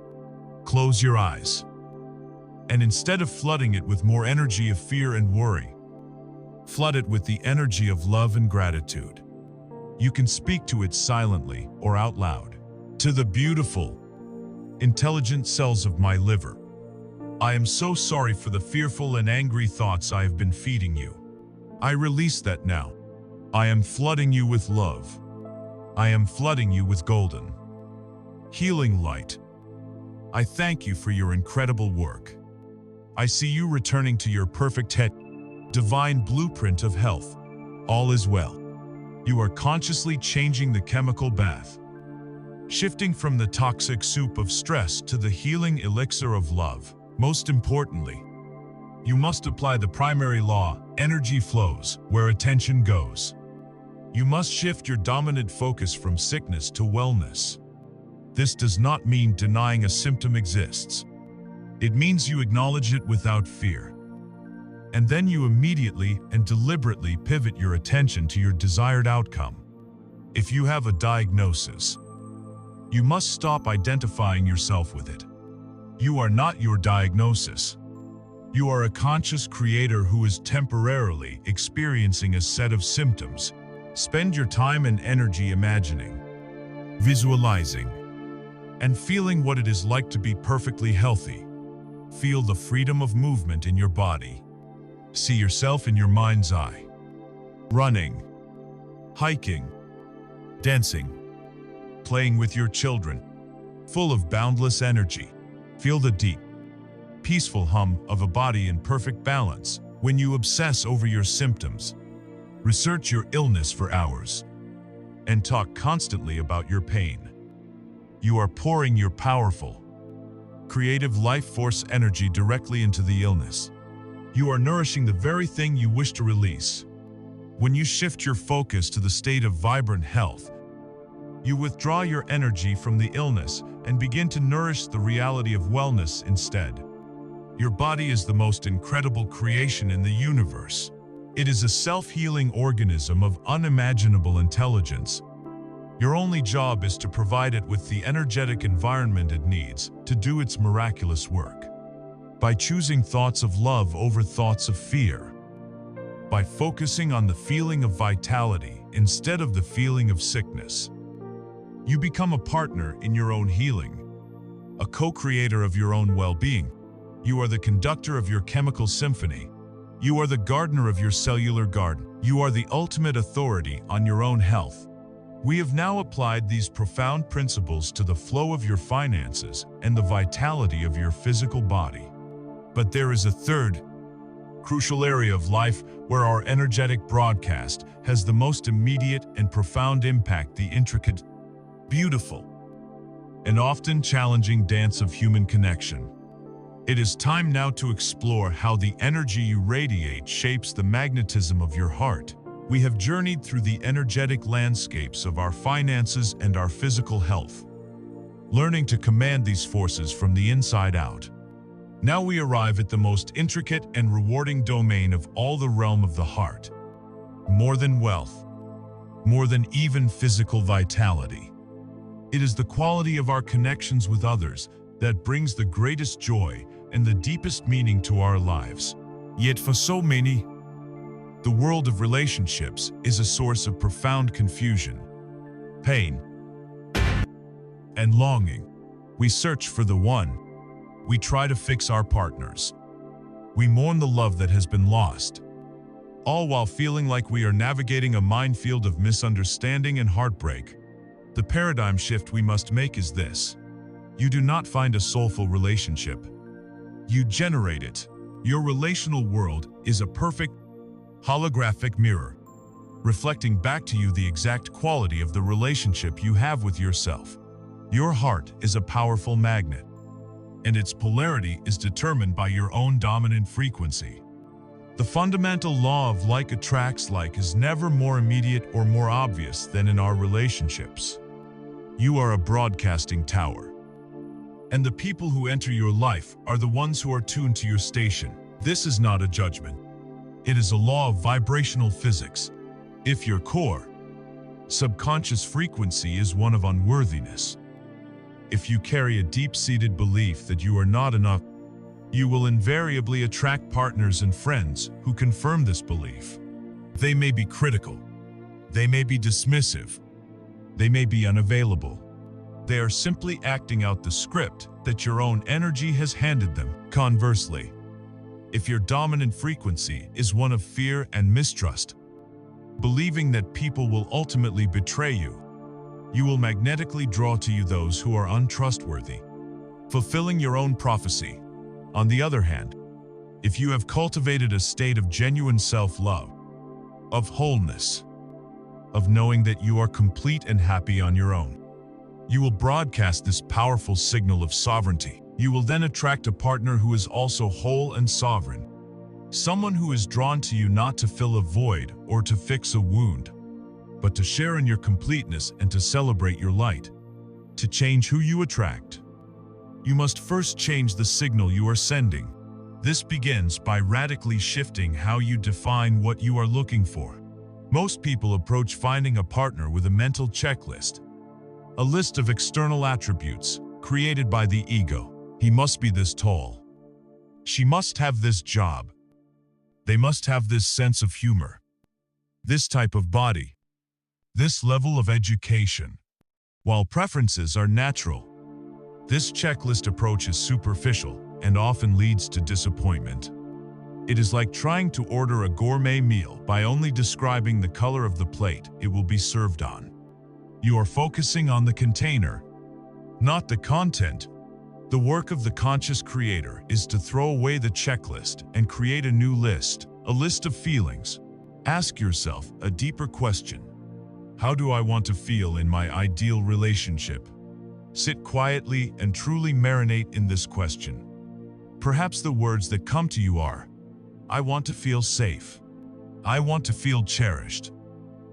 A: Close your eyes. And instead of flooding it with more energy of fear and worry, flood it with the energy of love and gratitude. You can speak to it silently or out loud. To the beautiful, intelligent cells of my liver, I am so sorry for the fearful and angry thoughts I have been feeding you. I release that now. I am flooding you with love. I am flooding you with golden, healing light. I thank you for your incredible work. I see you returning to your perfect head, divine blueprint of health. All is well. You are consciously changing the chemical bath, shifting from the toxic soup of stress to the healing elixir of love. Most importantly, you must apply the primary law, energy flows where attention goes. You must shift your dominant focus from sickness to wellness. This does not mean denying a symptom exists. It means you acknowledge it without fear. And then you immediately and deliberately pivot your attention to your desired outcome. If you have a diagnosis, you must stop identifying yourself with it. You are not your diagnosis. You are a conscious creator who is temporarily experiencing a set of symptoms. Spend your time and energy imagining, visualizing, and feeling what it is like to be perfectly healthy. Feel the freedom of movement in your body. See yourself in your mind's eye, running, hiking, dancing, playing with your children, full of boundless energy. Feel the deep, peaceful hum of a body in perfect balance. When you obsess over your symptoms, research your illness for hours, and talk constantly about your pain, you are pouring your powerful, creative life force energy directly into the illness. You are nourishing the very thing you wish to release. When you shift your focus to the state of vibrant health, you withdraw your energy from the illness and begin to nourish the reality of wellness instead. Your body is the most incredible creation in the universe. It is a self-healing organism of unimaginable intelligence. Your only job is to provide it with the energetic environment it needs to do its miraculous work. By choosing thoughts of love over thoughts of fear, by focusing on the feeling of vitality instead of the feeling of sickness, You become a partner in your own healing, a co-creator of your own well-being. You are the conductor of your chemical symphony. You are the gardener of your cellular garden. You are the ultimate authority on your own health. We have now applied these profound principles to the flow of your finances and the vitality of your physical body. But there is a third, crucial area of life where our energetic broadcast has the most immediate and profound impact: the intricate, beautiful, and often challenging dance of human connection. It is time now to explore how the energy you radiate shapes the magnetism of your heart. We have journeyed through the energetic landscapes of our finances and our physical health, learning to command these forces from the inside out. Now we arrive at the most intricate and rewarding domain of all, the realm of the heart. More than wealth, more than even physical vitality, it is the quality of our connections with others that brings the greatest joy and the deepest meaning to our lives. Yet for so many, the world of relationships is a source of profound confusion, pain, and longing. We search for the one. We try to fix our partners. We mourn the love that has been lost, all while feeling like we are navigating a minefield of misunderstanding and heartbreak. The paradigm shift we must make is this: you do not find a soulful relationship. You generate it. Your relational world is a perfect, holographic mirror, reflecting back to you the exact quality of the relationship you have with yourself. Your heart is a powerful magnet, and its polarity is determined by your own dominant frequency. The fundamental law of like attracts like is never more immediate or more obvious than in our relationships. You are a broadcasting tower, and the people who enter your life are the ones who are tuned to your station. This is not a judgment. It is a law of vibrational physics. If your core, subconscious frequency is one of unworthiness, if you carry a deep-seated belief that you are not enough, you will invariably attract partners and friends who confirm this belief. They may be critical. They may be dismissive. They may be unavailable. They are simply acting out the script that your own energy has handed them. Conversely, if your dominant frequency is one of fear and mistrust, believing that people will ultimately betray you, you will magnetically draw to you those who are untrustworthy, fulfilling your own prophecy. On the other hand, if you have cultivated a state of genuine self-love, of wholeness, of knowing that you are complete and happy on your own, you will broadcast this powerful signal of sovereignty. You will then attract a partner who is also whole and sovereign, someone who is drawn to you not to fill a void or to fix a wound, but to share in your completeness and to celebrate your light. To change who you attract, you must first change the signal you are sending. This begins by radically shifting how you define what you are looking for. Most people approach finding a partner with a mental checklist, a list of external attributes created by the ego. He must be this tall. She must have this job. They must have this sense of humor, this type of body, this level of education. While preferences are natural, this checklist approach is superficial and often leads to disappointment. It is like trying to order a gourmet meal by only describing the color of the plate it will be served on. You are focusing on the container, not the content. The work of the conscious creator is to throw away the checklist and create a new list, a list of feelings. Ask yourself a deeper question. How do I want to feel in my ideal relationship? Sit quietly and truly marinate in this question. Perhaps the words that come to you are, I want to feel safe. I want to feel cherished.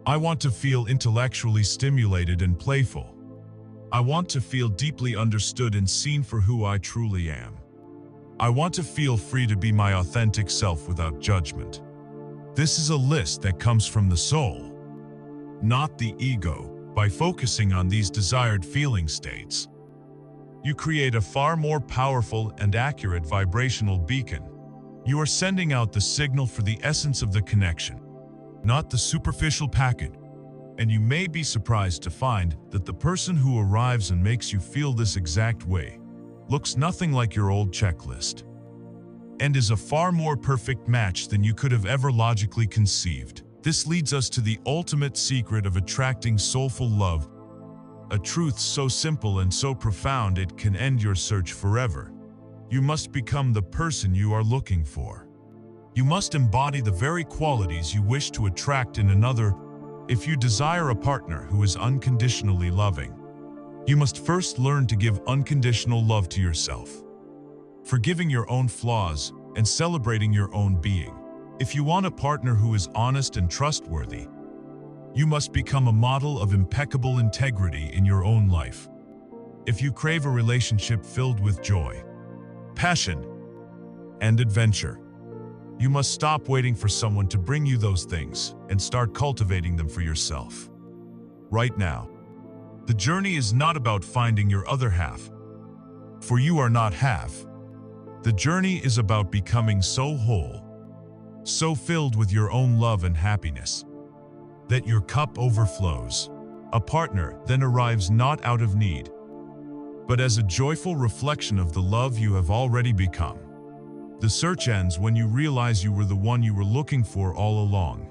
A: I want to feel intellectually stimulated and playful. I want to feel deeply understood and seen for who I truly am. I want to feel free to be my authentic self without judgment. This is a list that comes from the soul, not the ego. By focusing on these desired feeling states, you create a far more powerful and accurate vibrational beacon. You are sending out the signal for the essence of the connection, not the superficial packet. And you may be surprised to find that the person who arrives and makes you feel this exact way looks nothing like your old checklist and is a far more perfect match than you could have ever logically conceived. This leads us to the ultimate secret of attracting soulful love, a truth so simple and so profound it can end your search forever. You must become the person you are looking for. You must embody the very qualities you wish to attract in another. If you desire a partner who is unconditionally loving, you must first learn to give unconditional love to yourself, forgiving your own flaws and celebrating your own being. If you want a partner who is honest and trustworthy, you must become a model of impeccable integrity in your own life. If you crave a relationship filled with joy, passion, and adventure, you must stop waiting for someone to bring you those things and start cultivating them for yourself. Right now, the journey is not about finding your other half, for you are not half. The journey is about becoming so whole, so filled with your own love and happiness, that your cup overflows. A partner then arrives not out of need, but as a joyful reflection of the love you have already become. The search ends when you realize you were the one you were looking for all along.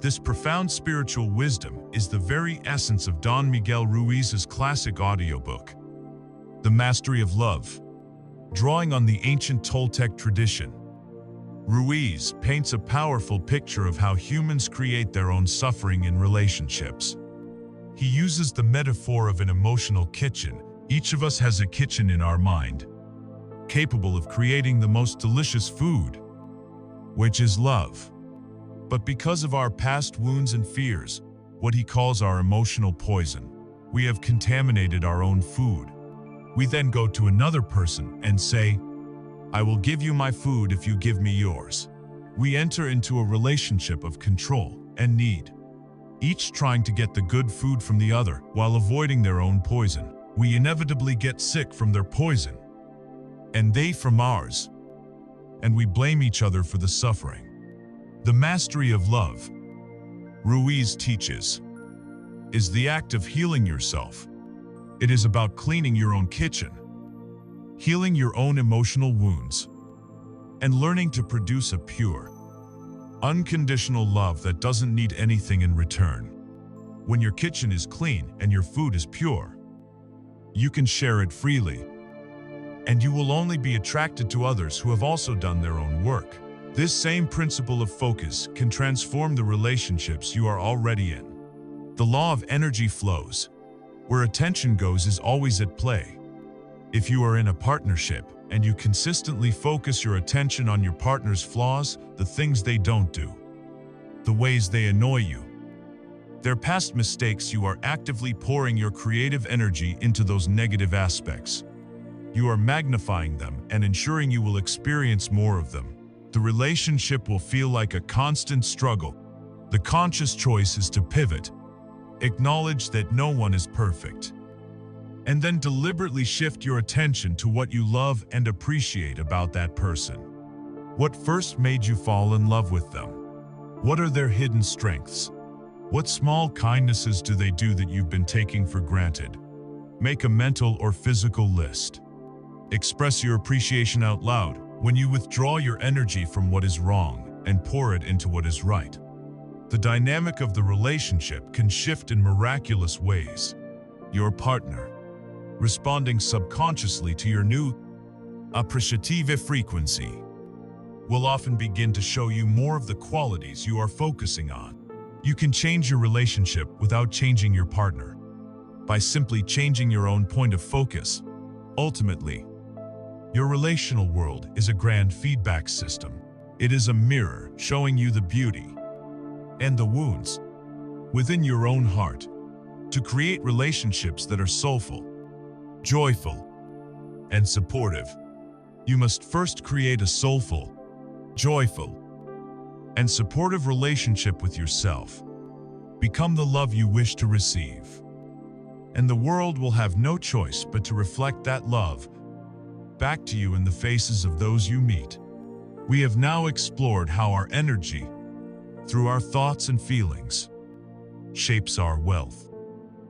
A: This profound spiritual wisdom is the very essence of Don Miguel Ruiz's classic audiobook, The Mastery of Love. Drawing on the ancient Toltec tradition, Ruiz paints a powerful picture of how humans create their own suffering in relationships. He uses the metaphor of an emotional kitchen. Each of us has a kitchen in our mind, capable of creating the most delicious food, which is love. But because of our past wounds and fears, what he calls our emotional poison, we have contaminated our own food. We then go to another person and say, "I will give you my food if you give me yours." We enter into a relationship of control and need, each trying to get the good food from the other while avoiding their own poison. We inevitably get sick from their poison, and they from ours, and we blame each other for the suffering. The mastery of love, Ruiz teaches, is the act of healing yourself. It is about cleaning your own kitchen, healing your own emotional wounds, and learning to produce a pure, unconditional love that doesn't need anything in return. When your kitchen is clean and your food is pure, you can share it freely, and you will only be attracted to others who have also done their own work. This same principle of focus can transform the relationships you are already in. The law of energy flows. Where attention goes is always at play. If you are in a partnership and you consistently focus your attention on your partner's flaws, the things they don't do, the ways they annoy you, their past mistakes, you are actively pouring your creative energy into those negative aspects. You are magnifying them and ensuring you will experience more of them. The relationship will feel like a constant struggle. The conscious choice is to pivot, acknowledge that no one is perfect, and then deliberately shift your attention to what you love and appreciate about that person. What first made you fall in love with them? What are their hidden strengths? What small kindnesses do they do that you've been taking for granted? Make a mental or physical list. Express your appreciation out loud. When you withdraw your energy from what is wrong and pour it into what is right, the dynamic of the relationship can shift in miraculous ways. Your partner, responding subconsciously to your new appreciative frequency, will often begin to show you more of the qualities you are focusing on. You can change your relationship without changing your partner, by simply changing your own point of focus. Ultimately, your relational world is a grand feedback system. It is a mirror showing you the beauty and the wounds within your own heart. To create relationships that are soulful, joyful, and supportive, you must first create a soulful, joyful, and supportive relationship with yourself. Become the love you wish to receive, and the world will have no choice but to reflect that love back to you in the faces of those you meet. We have now explored how our energy, through our thoughts and feelings, shapes our wealth,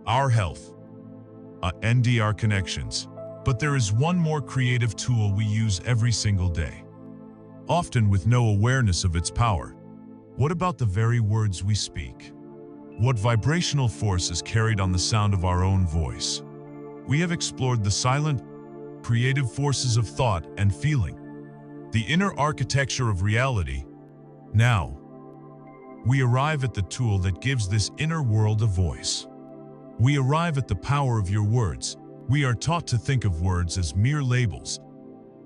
A: our health, and our connections. But there is one more creative tool we use every single day, often with no awareness of its power. What about the very words we speak? What vibrational force is carried on the sound of our own voice? We have explored the silent, creative forces of thought and feeling, the inner architecture of reality. Now, we arrive at the tool that gives this inner world a voice. We arrive at the power of your words. We are taught to think of words as mere labels,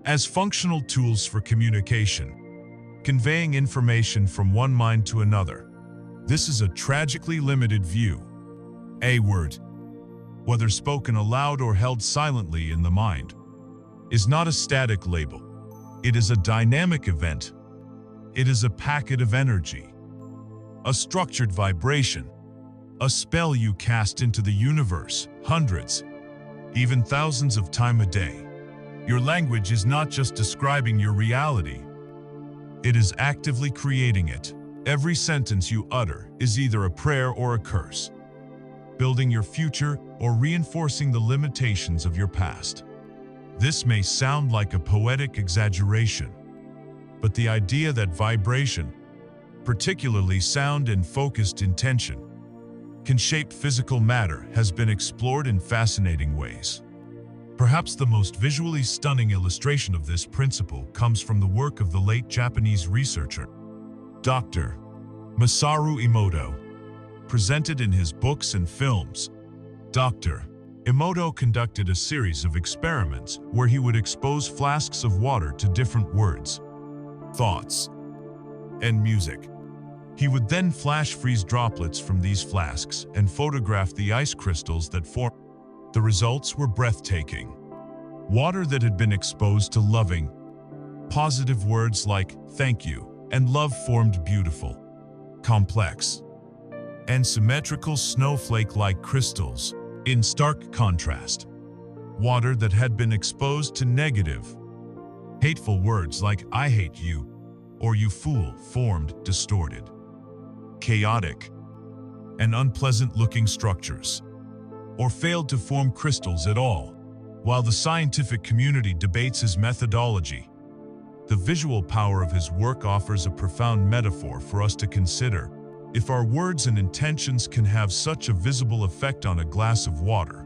A: as functional tools for communication, conveying information from one mind to another. This is a tragically limited view. A word, whether spoken aloud or held silently in the mind, is not a static label. It is a dynamic event. It is a packet of energy, a structured vibration, a spell you cast into the universe hundreds, even thousands of times a day. Your language is not just describing your reality. It is actively creating it. Every sentence you utter is either a prayer or a curse, building your future or reinforcing the limitations of your past. This may sound like a poetic exaggeration, but the idea that vibration, particularly sound and focused intention, can shape physical matter has been explored in fascinating ways. Perhaps the most visually stunning illustration of this principle comes from the work of the late Japanese researcher, Dr. Masaru Emoto. Presented in his books and films, Dr. Emoto conducted a series of experiments where he would expose flasks of water to different words, thoughts, and music. He would then flash freeze droplets from these flasks and photograph the ice crystals that formed. The results were breathtaking. Water that had been exposed to loving, positive words like thank you and love formed beautiful, complex, and symmetrical snowflake-like crystals. In stark contrast, water that had been exposed to negative, hateful words like I hate you or you fool formed distorted, chaotic, and unpleasant-looking structures, or failed to form crystals at all. While the scientific community debates his methodology, the visual power of his work offers a profound metaphor for us to consider. If our words and intentions can have such a visible effect on a glass of water,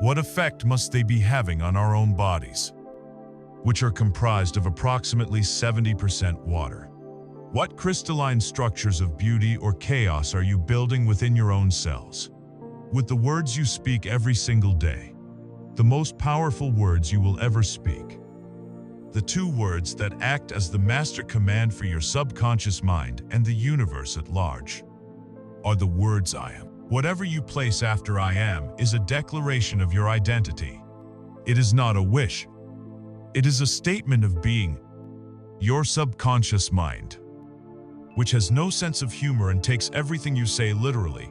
A: what effect must they be having on our own bodies, which are comprised of approximately 70% water? What crystalline structures of beauty or chaos are you building within your own cells? With the words you speak every single day, the most powerful words you will ever speak, the two words that act as the master command for your subconscious mind and the universe at large, are the words I am. Whatever you place after I am is a declaration of your identity. It is not a wish. It is a statement of being. Your subconscious mind, which has no sense of humor and takes everything you say literally,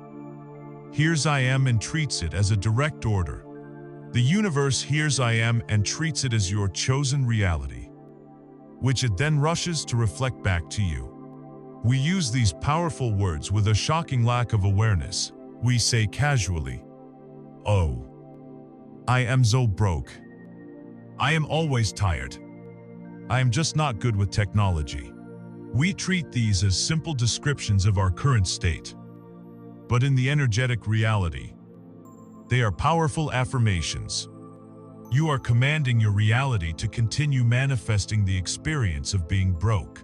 A: hears I am and treats it as a direct order. The universe hears I am and treats it as your chosen reality, which it then rushes to reflect back to you. We use these powerful words with a shocking lack of awareness. We say casually, oh, I am so broke. I am always tired. I am just not good with technology. We treat these as simple descriptions of our current state. But in the energetic reality, they are powerful affirmations. You are commanding your reality to continue manifesting the experience of being broke,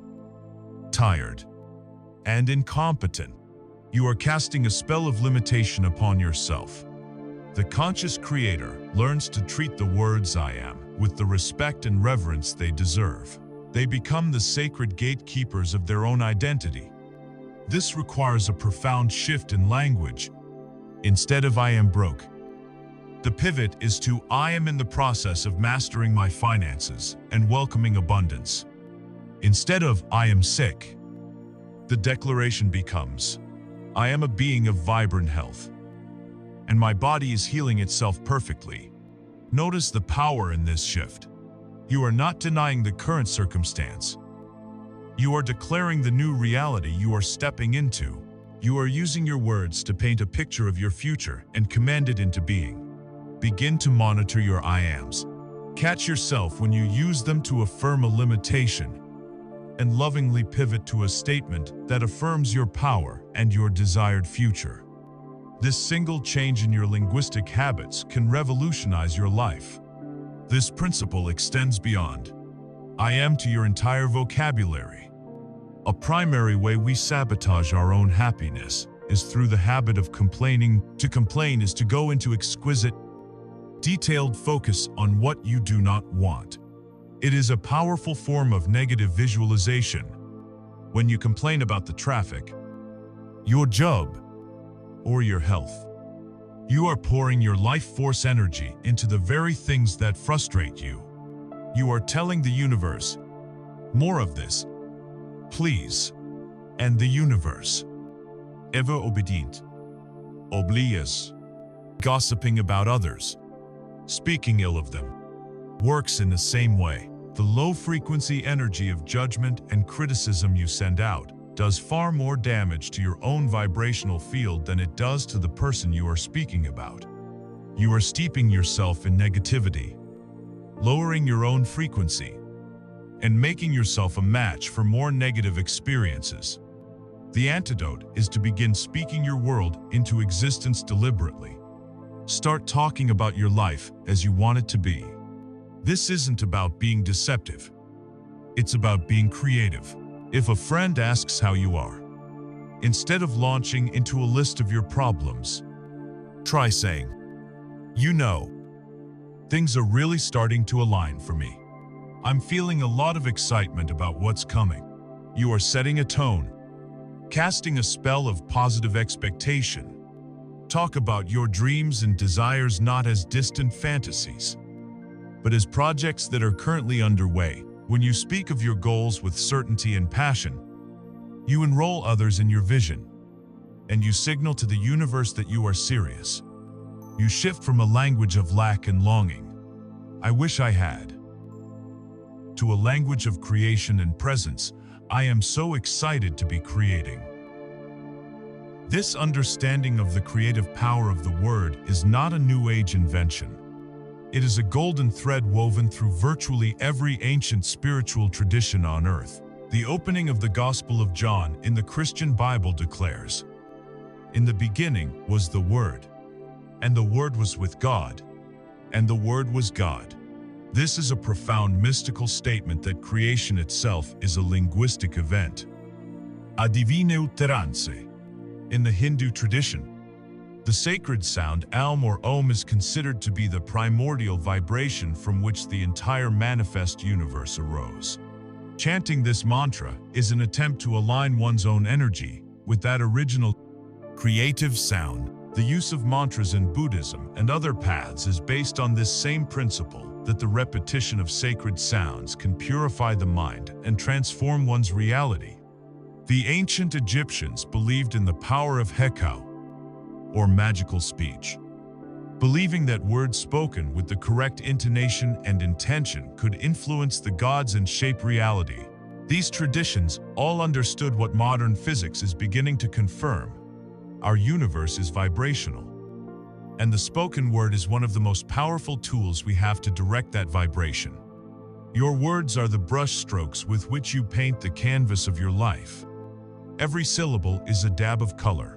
A: tired, and incompetent. You are casting a spell of limitation upon yourself. The conscious creator learns to treat the words I am with the respect and reverence they deserve. They become the sacred gatekeepers of their own identity. This requires a profound shift in language. Instead of I am broke, the pivot is to I am in the process of mastering my finances and welcoming abundance. Instead of I am sick, the declaration becomes I am a being of vibrant health, and my body is healing itself perfectly. Notice the power in this shift. You are not denying the current circumstance. You are declaring the new reality you are stepping into. You are using your words to paint a picture of your future and command it into being. Begin to monitor your I ams. Catch yourself when you use them to affirm a limitation, and lovingly pivot to a statement that affirms your power and your desired future. This single change in your linguistic habits can revolutionize your life. This principle extends beyond I am to your entire vocabulary. A primary way we sabotage our own happiness is through the habit of complaining. To complain is to go into exquisite, detailed focus on what you do not want. It is a powerful form of negative visualization. When you complain about the traffic, your job, or your health, you are pouring your life force energy into the very things that frustrate you. You are telling the universe, more of this, please. And the universe, ever obedient, oblivious, gossiping about others, speaking ill of them, works in the same way. The low-frequency energy of judgment and criticism you send out does far more damage to your own vibrational field than it does to the person you are speaking about. You are steeping yourself in negativity, lowering your own frequency, and making yourself a match for more negative experiences. The antidote is to begin speaking your world into existence deliberately. Start talking about your life as you want it to be. This isn't about being deceptive. It's about being creative. If a friend asks how you are, instead of launching into a list of your problems, try saying, you know, things are really starting to align for me. I'm feeling a lot of excitement about what's coming. You are setting a tone, casting a spell of positive expectation. Talk about your dreams and desires not as distant fantasies, but as projects that are currently underway. When you speak of your goals with certainty and passion, you enroll others in your vision, and you signal to the universe that you are serious. You shift from a language of lack and longing, I wish I had, to a language of creation and presence, I am so excited to be creating. This understanding of the creative power of the word is not a New Age invention. It is a golden thread woven through virtually every ancient spiritual tradition on earth. The opening of the Gospel of John in the Christian Bible declares, in the beginning was the Word, and the Word was with God, and the Word was God. This is a profound mystical statement that creation itself is a linguistic event. A divine utteranze. In the Hindu tradition, the sacred sound Aum or Om is considered to be the primordial vibration from which the entire manifest universe arose. Chanting this mantra is an attempt to align one's own energy with that original creative sound. The use of mantras in Buddhism and other paths is based on this same principle, that the repetition of sacred sounds can purify the mind and transform one's reality. The ancient Egyptians believed in the power of Hekau, or magical speech, believing that words spoken with the correct intonation and intention could influence the gods and shape reality. These traditions all understood what modern physics is beginning to confirm. Our universe is vibrational, and the spoken word is one of the most powerful tools we have to direct that vibration. Your words are the brush strokes with which you paint the canvas of your life. Every syllable is a dab of color.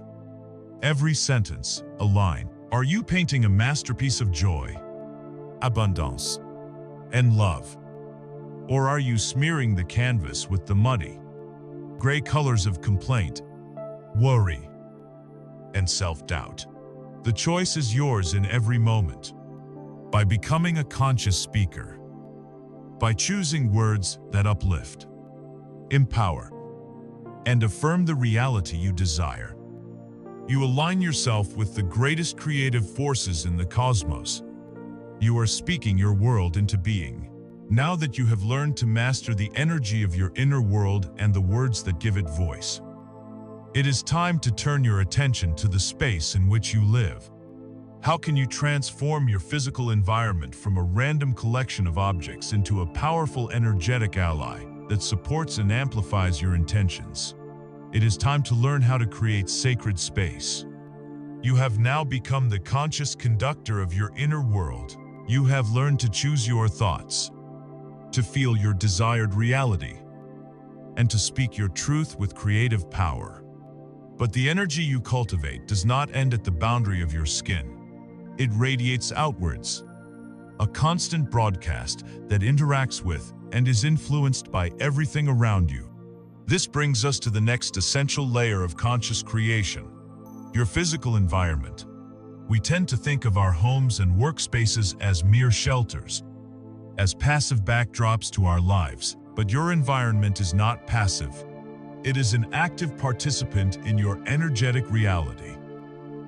A: Every sentence, a line. Are you painting a masterpiece of joy, abundance, and love? Or are you smearing the canvas with the muddy, gray colors of complaint, worry, and self-doubt? The choice is yours in every moment. By becoming a conscious speaker, by choosing words that uplift, empower, and affirm the reality you desire, you align yourself with the greatest creative forces in the cosmos. You are speaking your world into being. Now that you have learned to master the energy of your inner world and the words that give it voice, it is time to turn your attention to the space in which you live. How can you transform your physical environment from a random collection of objects into a powerful energetic ally that supports and amplifies your intentions? It is time to learn how to create sacred space. You have now become the conscious conductor of your inner world. You have learned to choose your thoughts, to feel your desired reality, and to speak your truth with creative power. But the energy you cultivate does not end at the boundary of your skin. It radiates outwards, a constant broadcast that interacts with and is influenced by everything around you. This brings us to the next essential layer of conscious creation, your physical environment. We tend to think of our homes and workspaces as mere shelters, as passive backdrops to our lives, but your environment is not passive. It is an active participant in your energetic reality.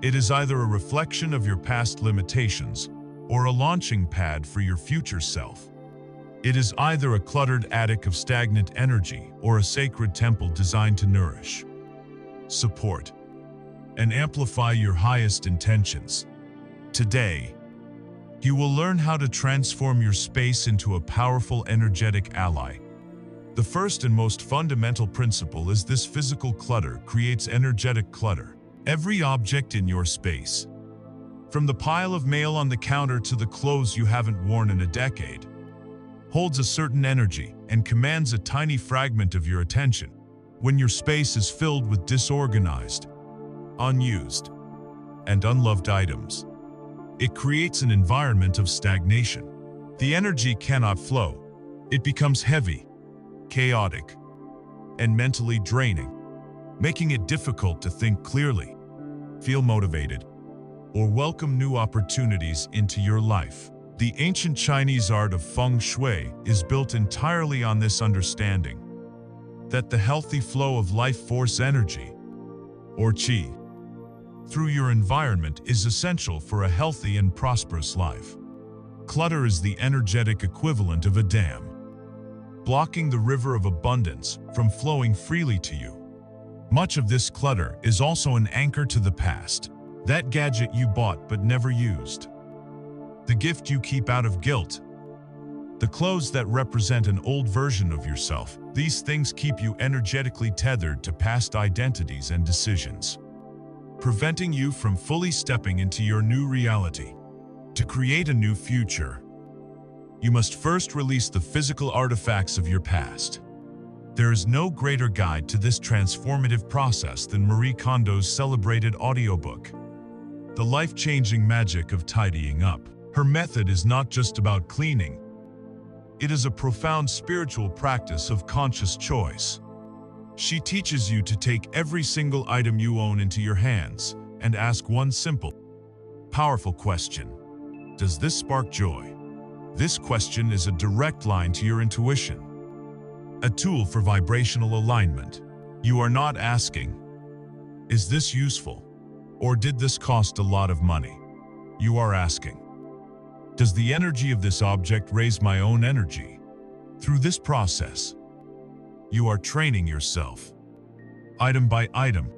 A: It is either a reflection of your past limitations or a launching pad for your future self. It is either a cluttered attic of stagnant energy or a sacred temple designed to nourish, support, and amplify your highest intentions. Today, you will learn how to transform your space into a powerful energetic ally. The first and most fundamental principle is this: physical clutter creates energetic clutter. Every object in your space, from the pile of mail on the counter to the clothes you haven't worn in a decade, holds a certain energy and commands a tiny fragment of your attention. When your space is filled with disorganized, unused, and unloved items, it creates an environment of stagnation. The energy cannot flow. It becomes heavy, chaotic, and mentally draining, making it difficult to think clearly, feel motivated, or welcome new opportunities into your life. The ancient Chinese art of feng shui is built entirely on this understanding, that the healthy flow of life force energy, or qi, through your environment is essential for a healthy and prosperous life. Clutter is the energetic equivalent of a dam, blocking the river of abundance from flowing freely to you. Much of this clutter is also an anchor to the past, that gadget you bought but never used, the gift you keep out of guilt, the clothes that represent an old version of yourself. These things keep you energetically tethered to past identities and decisions, preventing you from fully stepping into your new reality. To create a new future, you must first release the physical artifacts of your past. There is no greater guide to this transformative process than Marie Kondo's celebrated audiobook, The Life-Changing Magic of Tidying Up. Her method is not just about cleaning. It is a profound spiritual practice of conscious choice. She teaches you to take every single item you own into your hands and ask one simple, powerful question. Does this spark joy? This question is a direct line to your intuition, a tool for vibrational alignment. You are not asking, is this useful? Or did this cost a lot of money? You are asking, does the energy of this object raise my own energy? Through this process, you are training yourself, item by item,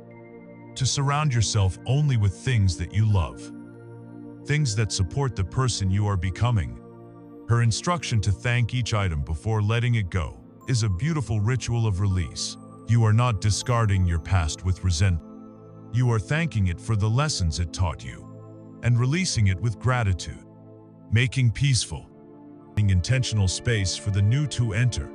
A: to surround yourself only with things that you love, things that support the person you are becoming. Her instruction to thank each item before letting it go is a beautiful ritual of release. You are not discarding your past with resentment. You are thanking it for the lessons it taught you and releasing it with gratitude, making peaceful, intentional space for the new to enter.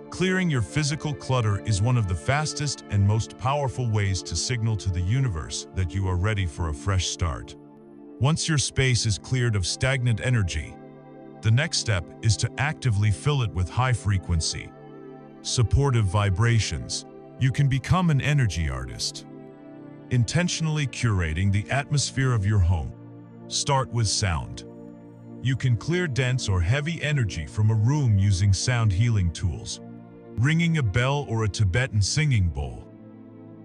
A: Clearing your physical clutter is one of the fastest and most powerful ways to signal to the universe that you are ready for a fresh start. Once your space is cleared of stagnant energy, the next step is to actively fill it with high-frequency, supportive vibrations. You can become an energy artist, intentionally curating the atmosphere of your home. Start with sound. You can clear dense or heavy energy from a room using sound healing tools. Ringing a bell or a Tibetan singing bowl,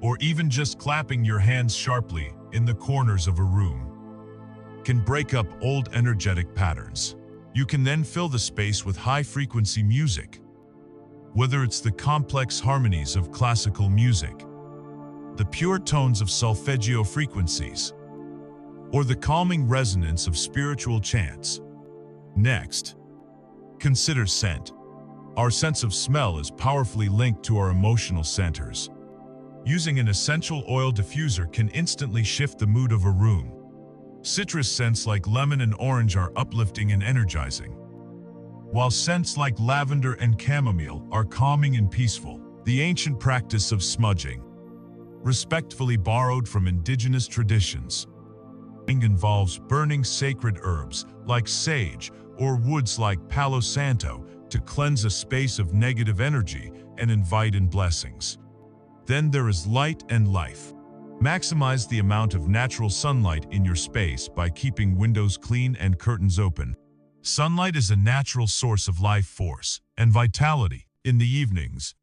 A: or even just clapping your hands sharply in the corners of a room, can break up old energetic patterns. You can then fill the space with high-frequency music, whether it's the complex harmonies of classical music, the pure tones of solfeggio frequencies, or the calming resonance of spiritual chants. Next, consider scent. Our sense of smell is powerfully linked to our emotional centers. Using an essential oil diffuser can instantly shift the mood of a room. Citrus scents like lemon and orange are uplifting and energizing, while scents like lavender and chamomile are calming and peaceful. The ancient practice of smudging, respectfully borrowed from indigenous traditions, involves burning sacred herbs like sage or woods like Palo Santo to cleanse a space of negative energy and invite in blessings. Then there is light and life. Maximize the amount of natural sunlight in your space by keeping windows clean and curtains open. Sunlight is a natural source of life force and vitality. In the evenings,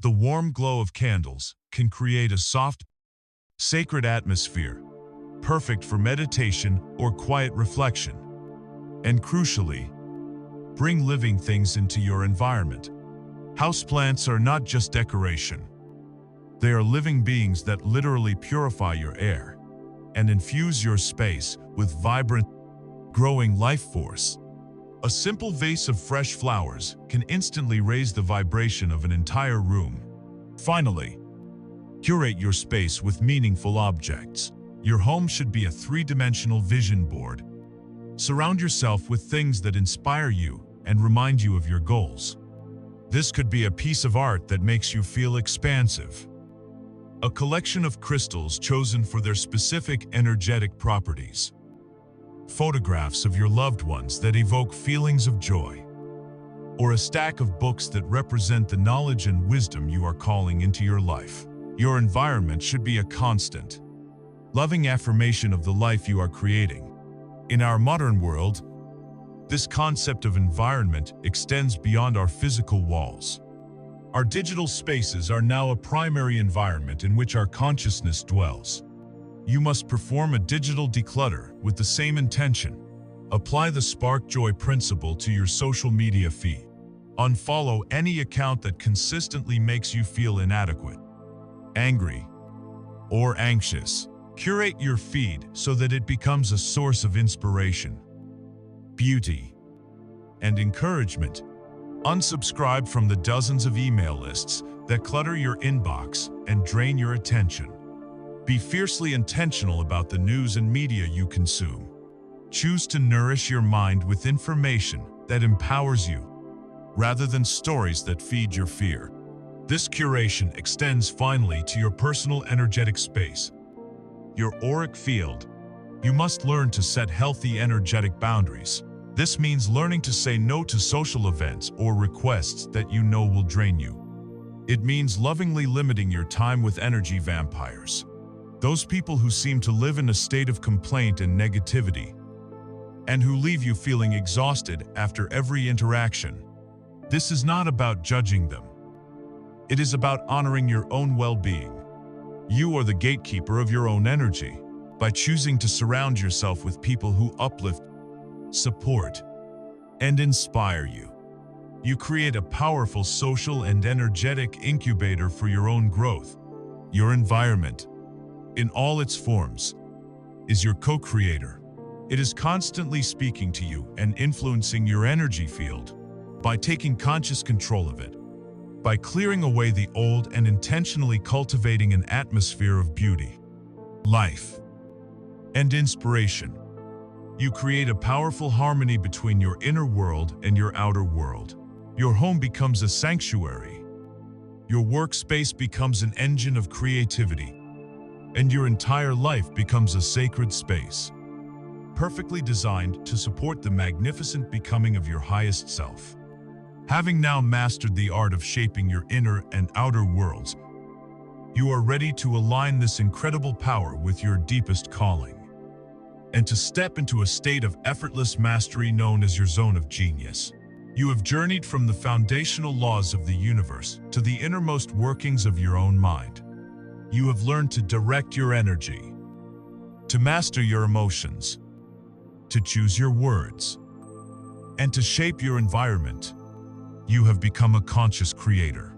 A: the warm glow of candles can create a soft, sacred atmosphere, perfect for meditation or quiet reflection. And crucially, bring living things into your environment. Houseplants are not just decoration. They are living beings that literally purify your air and infuse your space with vibrant, growing life force. A simple vase of fresh flowers can instantly raise the vibration of an entire room. Finally, curate your space with meaningful objects. Your home should be a three-dimensional vision board. Surround yourself with things that inspire you and remind you of your goals. This could be a piece of art that makes you feel expansive, a collection of crystals chosen for their specific energetic properties, photographs of your loved ones that evoke feelings of joy, or a stack of books that represent the knowledge and wisdom you are calling into your life. Your environment should be a constant, loving affirmation of the life you are creating. In our modern world, this concept of environment extends beyond our physical walls. Our digital spaces are now a primary environment in which our consciousness dwells. You must perform a digital declutter with the same intention. Apply the Spark Joy principle to your social media feed. Unfollow any account that consistently makes you feel inadequate, angry, or anxious. Curate your feed so that it becomes a source of inspiration, beauty, and encouragement. Unsubscribe from the dozens of email lists that clutter your inbox and drain your attention. Be fiercely intentional about the news and media you consume. Choose to nourish your mind with information that empowers you, rather than stories that feed your fear. This curation extends finally to your personal energetic space, your auric field. You must learn to set healthy energetic boundaries. This means learning to say no to social events or requests that you know will drain you. It means lovingly limiting your time with energy vampires, those people who seem to live in a state of complaint and negativity, and who leave you feeling exhausted after every interaction. This is not about judging them. It is about honoring your own well-being. You are the gatekeeper of your own energy. By choosing to surround yourself with people who uplift, support, and inspire you, you create a powerful social and energetic incubator for your own growth. Your environment, in all its forms, is your co-creator. It is constantly speaking to you and influencing your energy field. By taking conscious control of it, by clearing away the old and intentionally cultivating an atmosphere of beauty, life, and inspiration, you create a powerful harmony between your inner world and your outer world. Your home becomes a sanctuary. Your workspace becomes an engine of creativity, and your entire life becomes a sacred space, perfectly designed to support the magnificent becoming of your highest self. Having now mastered the art of shaping your inner and outer worlds, you are ready to align this incredible power with your deepest calling, and to step into a state of effortless mastery known as your zone of genius. You have journeyed from the foundational laws of the universe to the innermost workings of your own mind. You have learned to direct your energy, to master your emotions, to choose your words, and to shape your environment. You have become a conscious creator,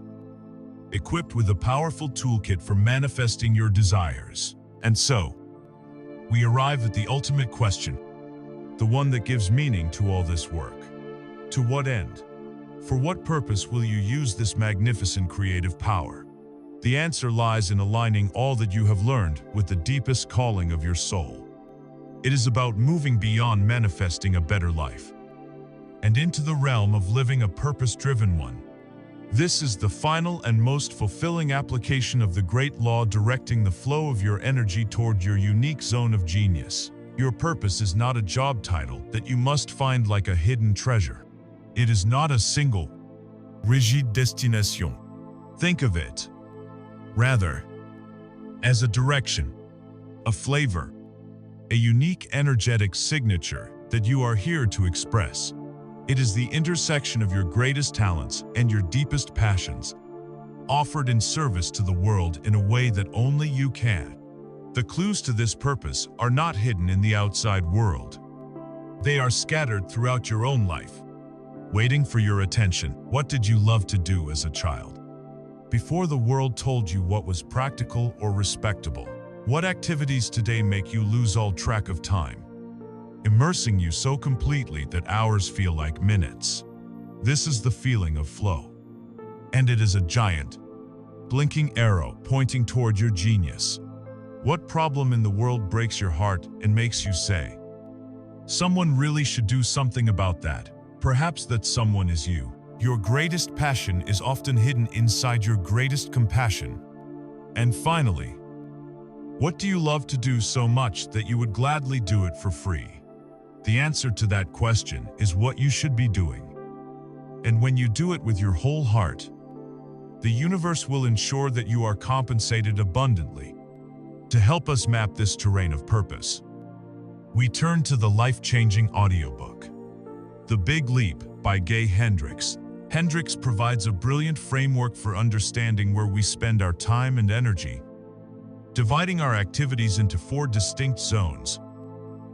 A: equipped with a powerful toolkit for manifesting your desires. And so, we arrive at the ultimate question, the one that gives meaning to all this work. To what end? For what purpose will you use this magnificent creative power? The answer lies in aligning all that you have learned with the deepest calling of your soul. It is about moving beyond manifesting a better life and into the realm of living a purpose-driven one. This is the final and most fulfilling application of the great law directing the flow of your energy toward your unique zone of genius. Your purpose is not a job title that you must find like a hidden treasure. It is not a single, rigid destination. Think of it, rather, as a direction, a flavor, a unique energetic signature that you are here to express. It is the intersection of your greatest talents and your deepest passions, offered in service to the world in a way that only you can. The clues to this purpose are not hidden in the outside world. They are scattered throughout your own life, waiting for your attention. What did you love to do as a child? Before the world told you what was practical or respectable, what activities today make you lose all track of time, immersing you so completely that hours feel like minutes? This is the feeling of flow. And it is a giant, blinking arrow pointing toward your genius. What problem in the world breaks your heart and makes you say, "Someone really should do something about that"? Perhaps that someone is you. Your greatest passion is often hidden inside your greatest compassion. And finally, what do you love to do so much that you would gladly do it for free? The answer to that question is what you should be doing. And when you do it with your whole heart, the universe will ensure that you are compensated abundantly. To help us map this terrain of purpose, we turn to the life-changing audiobook, The Big Leap by Gay Hendricks. Hendricks provides a brilliant framework for understanding where we spend our time and energy, dividing our activities into 4 distinct zones.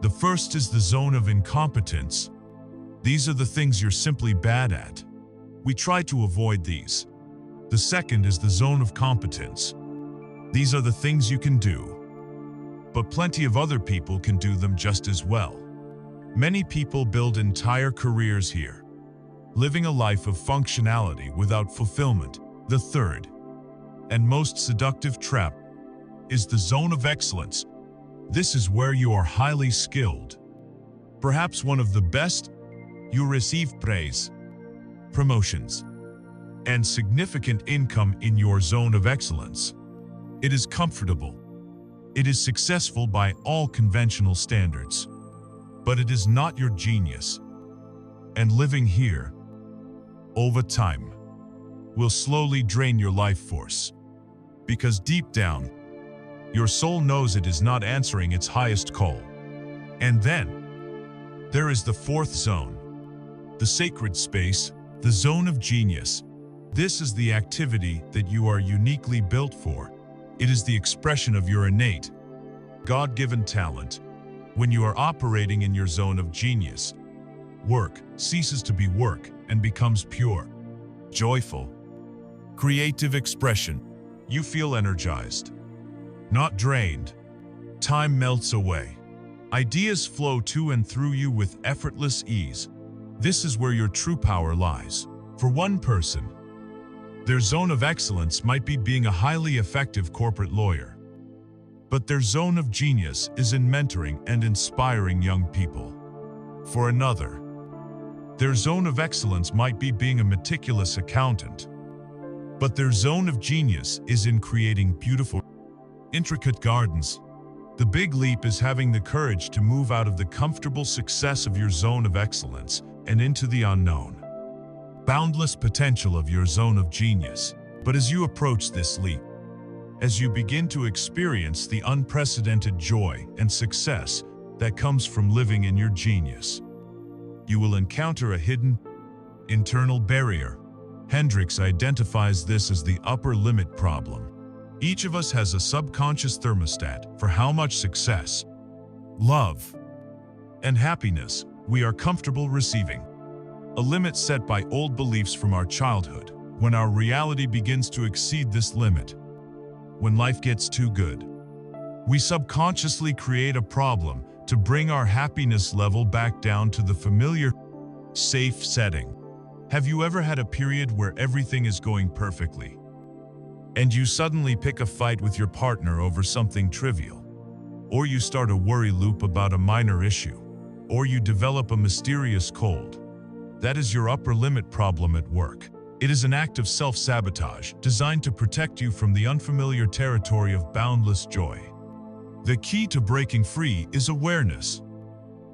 A: The first is the zone of incompetence. These are the things you're simply bad at. We try to avoid these. The second is the zone of competence. These are the things you can do, but plenty of other people can do them just as well. Many people build entire careers here, living a life of functionality without fulfillment. The third, and most seductive trap, is the zone of excellence. This is where you are highly skilled, perhaps one of the best. You receive praise, promotions, and significant income in your zone of excellence. It is comfortable. It is successful by all conventional standards. But it is not your genius. And living here, over time, will slowly drain your life force. Because deep down, your soul knows it is not answering its highest call. And then, there is the fourth zone, the sacred space, the zone of genius. This is the activity that you are uniquely built for. It is the expression of your innate, God-given talent. When you are operating in your zone of genius, work ceases to be work and becomes pure, joyful, creative expression. You feel energized, not drained. Time melts away. Ideas flow to and through you with effortless ease. This is where your true power lies. For one person, their zone of excellence might be being a highly effective corporate lawyer. But their zone of genius is in mentoring and inspiring young people. For another, their zone of excellence might be being a meticulous accountant. But their zone of genius is in creating beautiful, intricate gardens. The big leap is having the courage to move out of the comfortable success of your zone of excellence and into the unknown, boundless potential of your zone of genius. But as you approach this leap, as you begin to experience the unprecedented joy and success that comes from living in your genius, you will encounter a hidden, internal barrier. Hendricks identifies this as the upper limit problem. Each of us has a subconscious thermostat for how much success, love, and happiness we are comfortable receiving. A limit set by old beliefs from our childhood. When our reality begins to exceed this limit, when life gets too good, we subconsciously create a problem to bring our happiness level back down to the familiar, safe setting. Have you ever had a period where everything is going perfectly? And you suddenly pick a fight with your partner over something trivial. Or you start a worry loop about a minor issue. Or you develop a mysterious cold. That is your upper limit problem at work. It is an act of self-sabotage designed to protect you from the unfamiliar territory of boundless joy. The key to breaking free is awareness.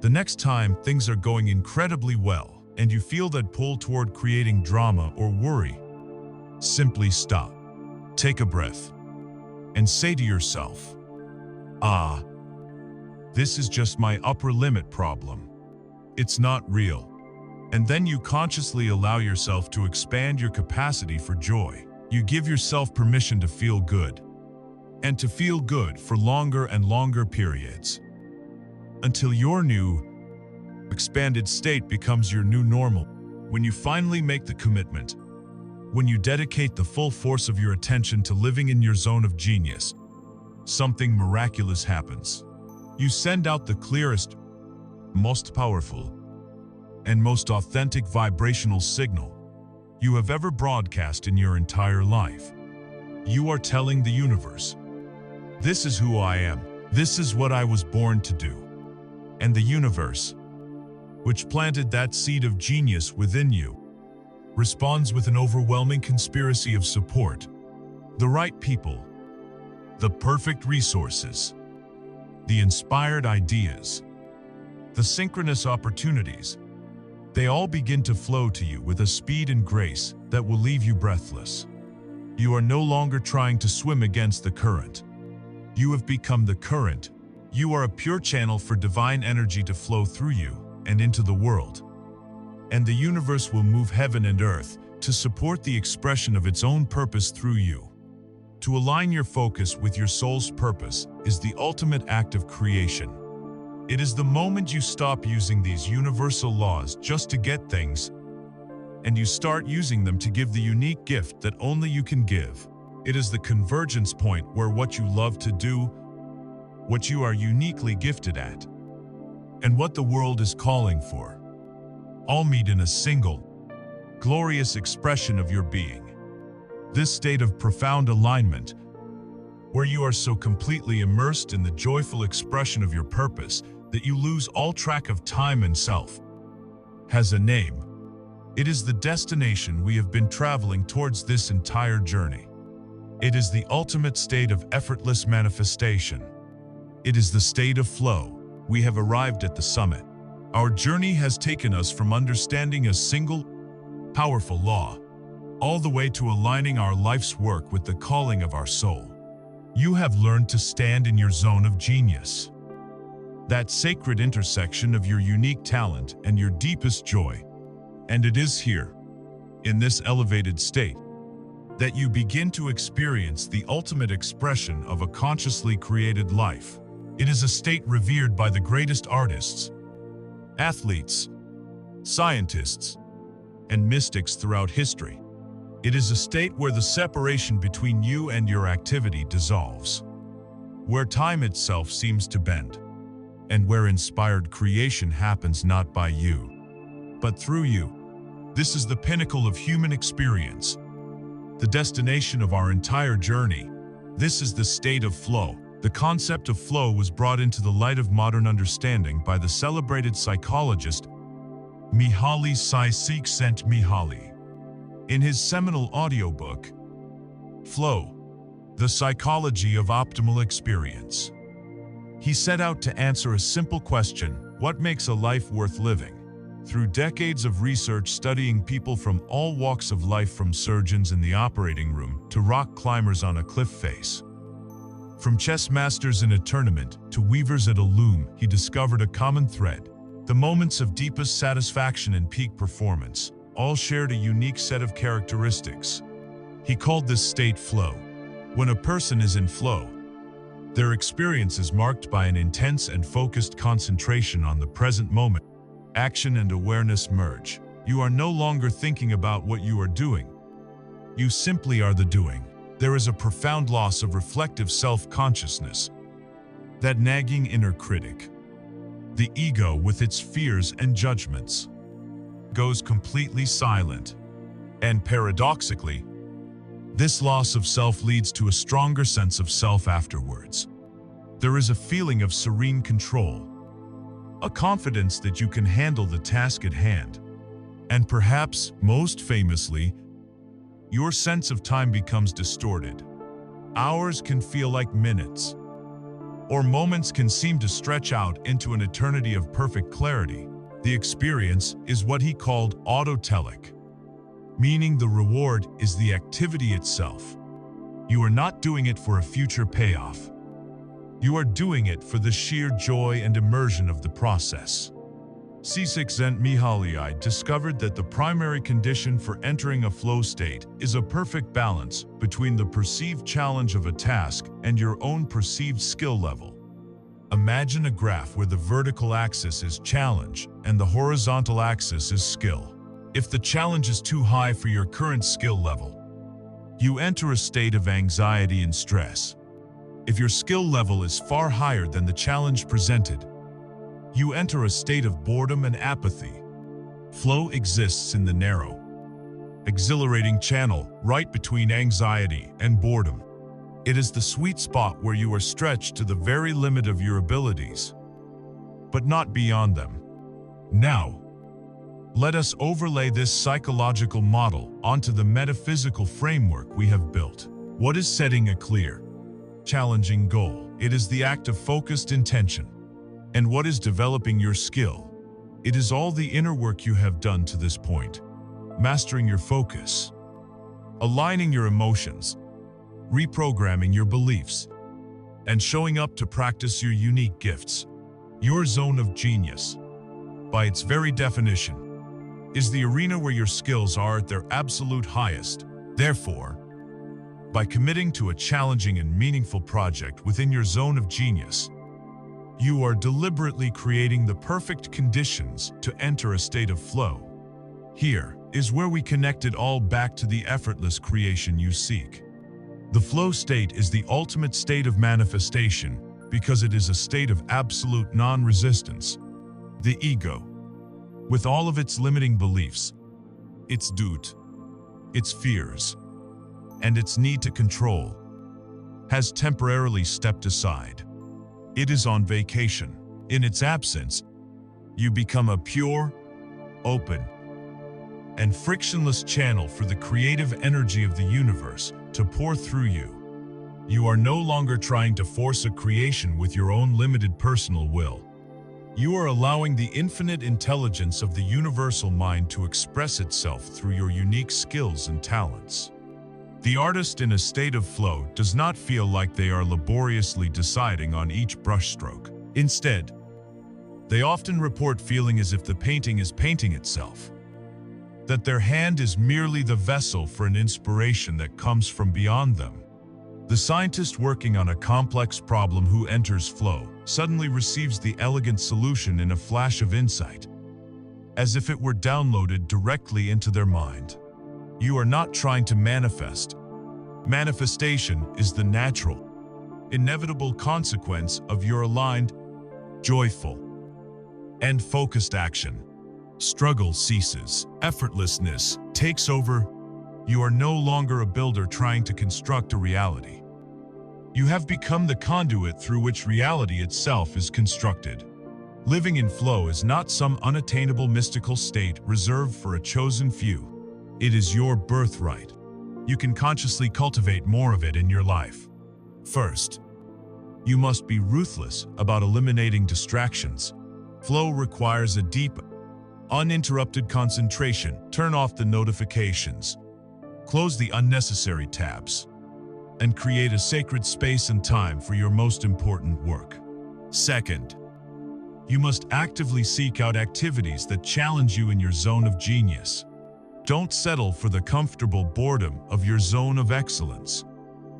A: The next time things are going incredibly well and you feel that pull toward creating drama or worry, simply stop, take a breath, and say to yourself, "Ah, this is just my upper limit problem. It's not real." And then you consciously allow yourself to expand your capacity for joy. You give yourself permission to feel good, and to feel good for longer and longer periods, until your new, expanded state becomes your new normal. When you finally make the commitment, when you dedicate the full force of your attention to living in your zone of genius, something miraculous happens. You send out the clearest, most powerful, and most authentic vibrational signal you have ever broadcast in your entire life. You are telling the universe, "This is who I am. This is what I was born to do." And the universe, which planted that seed of genius within you, responds with an overwhelming conspiracy of support. The right people, the perfect resources, the inspired ideas, the synchronous opportunities, they all begin to flow to you with a speed and grace that will leave you breathless. You are no longer trying to swim against the current. You have become the current. You are a pure channel for divine energy to flow through you and into the world. And the universe will move heaven and earth to support the expression of its own purpose through you. To align your focus with your soul's purpose is the ultimate act of creation. It is the moment you stop using these universal laws just to get things, and you start using them to give the unique gift that only you can give. It is the convergence point where what you love to do, what you are uniquely gifted at, and what the world is calling for, all meet in a single, glorious expression of your being. This state of profound alignment, where you are so completely immersed in the joyful expression of your purpose that you lose all track of time and self, has a name. It is the destination we have been traveling towards this entire journey. It is the ultimate state of effortless manifestation. It is the state of flow. We have arrived at the summit. Our journey has taken us from understanding a single, powerful law, all the way to aligning our life's work with the calling of our soul. You have learned to stand in your zone of genius, that sacred intersection of your unique talent and your deepest joy. And it is here, in this elevated state, that you begin to experience the ultimate expression of a consciously created life. It is a state revered by the greatest artists, athletes, scientists, and mystics throughout history. It is a state where the separation between you and your activity dissolves, where time itself seems to bend, and where inspired creation happens not by you, but through you. This is the pinnacle of human experience, the destination of our entire journey. This is the state of flow. The concept of flow was brought into the light of modern understanding by the celebrated psychologist Mihaly Csikszentmihalyi. In his seminal audiobook, Flow, The Psychology of Optimal Experience, he set out to answer a simple question: what makes a life worth living? Through decades of research studying people from all walks of life, from surgeons in the operating room to rock climbers on a cliff face, from chess masters in a tournament to weavers at a loom, he discovered a common thread. The moments of deepest satisfaction and peak performance all shared a unique set of characteristics. He called this state flow. When a person is in flow, their experience is marked by an intense and focused concentration on the present moment. Action and awareness merge. You are no longer thinking about what you are doing. You simply are the doing. There is a profound loss of reflective self-consciousness. That nagging inner critic, the ego with its fears and judgments, goes completely silent. And paradoxically, This loss of self leads to a stronger sense of self afterwards. There is a feeling of serene control, a confidence that you can handle the task at hand. And perhaps, most famously, your sense of time becomes distorted. Hours can feel like minutes, or moments can seem to stretch out into an eternity of perfect clarity. The experience is what he called autotelic, meaning the reward is the activity itself. You are not doing it for a future payoff. You are doing it for the sheer joy and immersion of the process. Csikszentmihalyi discovered that the primary condition for entering a flow state is a perfect balance between the perceived challenge of a task and your own perceived skill level. Imagine a graph where the vertical axis is challenge and the horizontal axis is skill. If the challenge is too high for your current skill level, you enter a state of anxiety and stress. If your skill level is far higher than the challenge presented, you enter a state of boredom and apathy. Flow exists in the narrow, exhilarating channel right between anxiety and boredom. It is the sweet spot where you are stretched to the very limit of your abilities, but not beyond them. Now, let us overlay this psychological model onto the metaphysical framework we have built. What is setting a clear, challenging goal? It is the act of focused intention. And what is developing your skill? It is all the inner work you have done to this point. Mastering your focus, aligning your emotions, reprogramming your beliefs, and showing up to practice your unique gifts. Your zone of genius, by its very definition, is the arena where your skills are at their absolute highest. Therefore, by committing to a challenging and meaningful project within your zone of genius, you are deliberately creating the perfect conditions to enter a state of flow. Here is where we connect it all back to the effortless creation you seek. The flow state is the ultimate state of manifestation because it is a state of absolute non-resistance. The ego, with all of its limiting beliefs, its doubt, its fears, and its need to control, has temporarily stepped aside. It is on vacation. In its absence, you become a pure, open, and frictionless channel for the creative energy of the universe to pour through you. You are no longer trying to force a creation with your own limited personal will. You are allowing the infinite intelligence of the universal mind to express itself through your unique skills and talents. The artist in a state of flow does not feel like they are laboriously deciding on each brushstroke. Instead, they often report feeling as if the painting is painting itself, that their hand is merely the vessel for an inspiration that comes from beyond them. The scientist working on a complex problem who enters flow suddenly receives the elegant solution in a flash of insight, as if it were downloaded directly into their mind. You are not trying to manifest. Manifestation is the natural, inevitable consequence of your aligned, joyful, and focused action. Struggle ceases. Effortlessness takes over. You are no longer a builder trying to construct a reality. You have become the conduit through which reality itself is constructed. Living in flow is not some unattainable mystical state reserved for a chosen few. It is your birthright. You can consciously cultivate more of it in your life. First, you must be ruthless about eliminating distractions. Flow requires a deep, uninterrupted concentration. Turn off the notifications, close the unnecessary tabs, and create a sacred space and time for your most important work. Second, you must actively seek out activities that challenge you in your zone of genius. Don't settle for the comfortable boredom of your zone of excellence.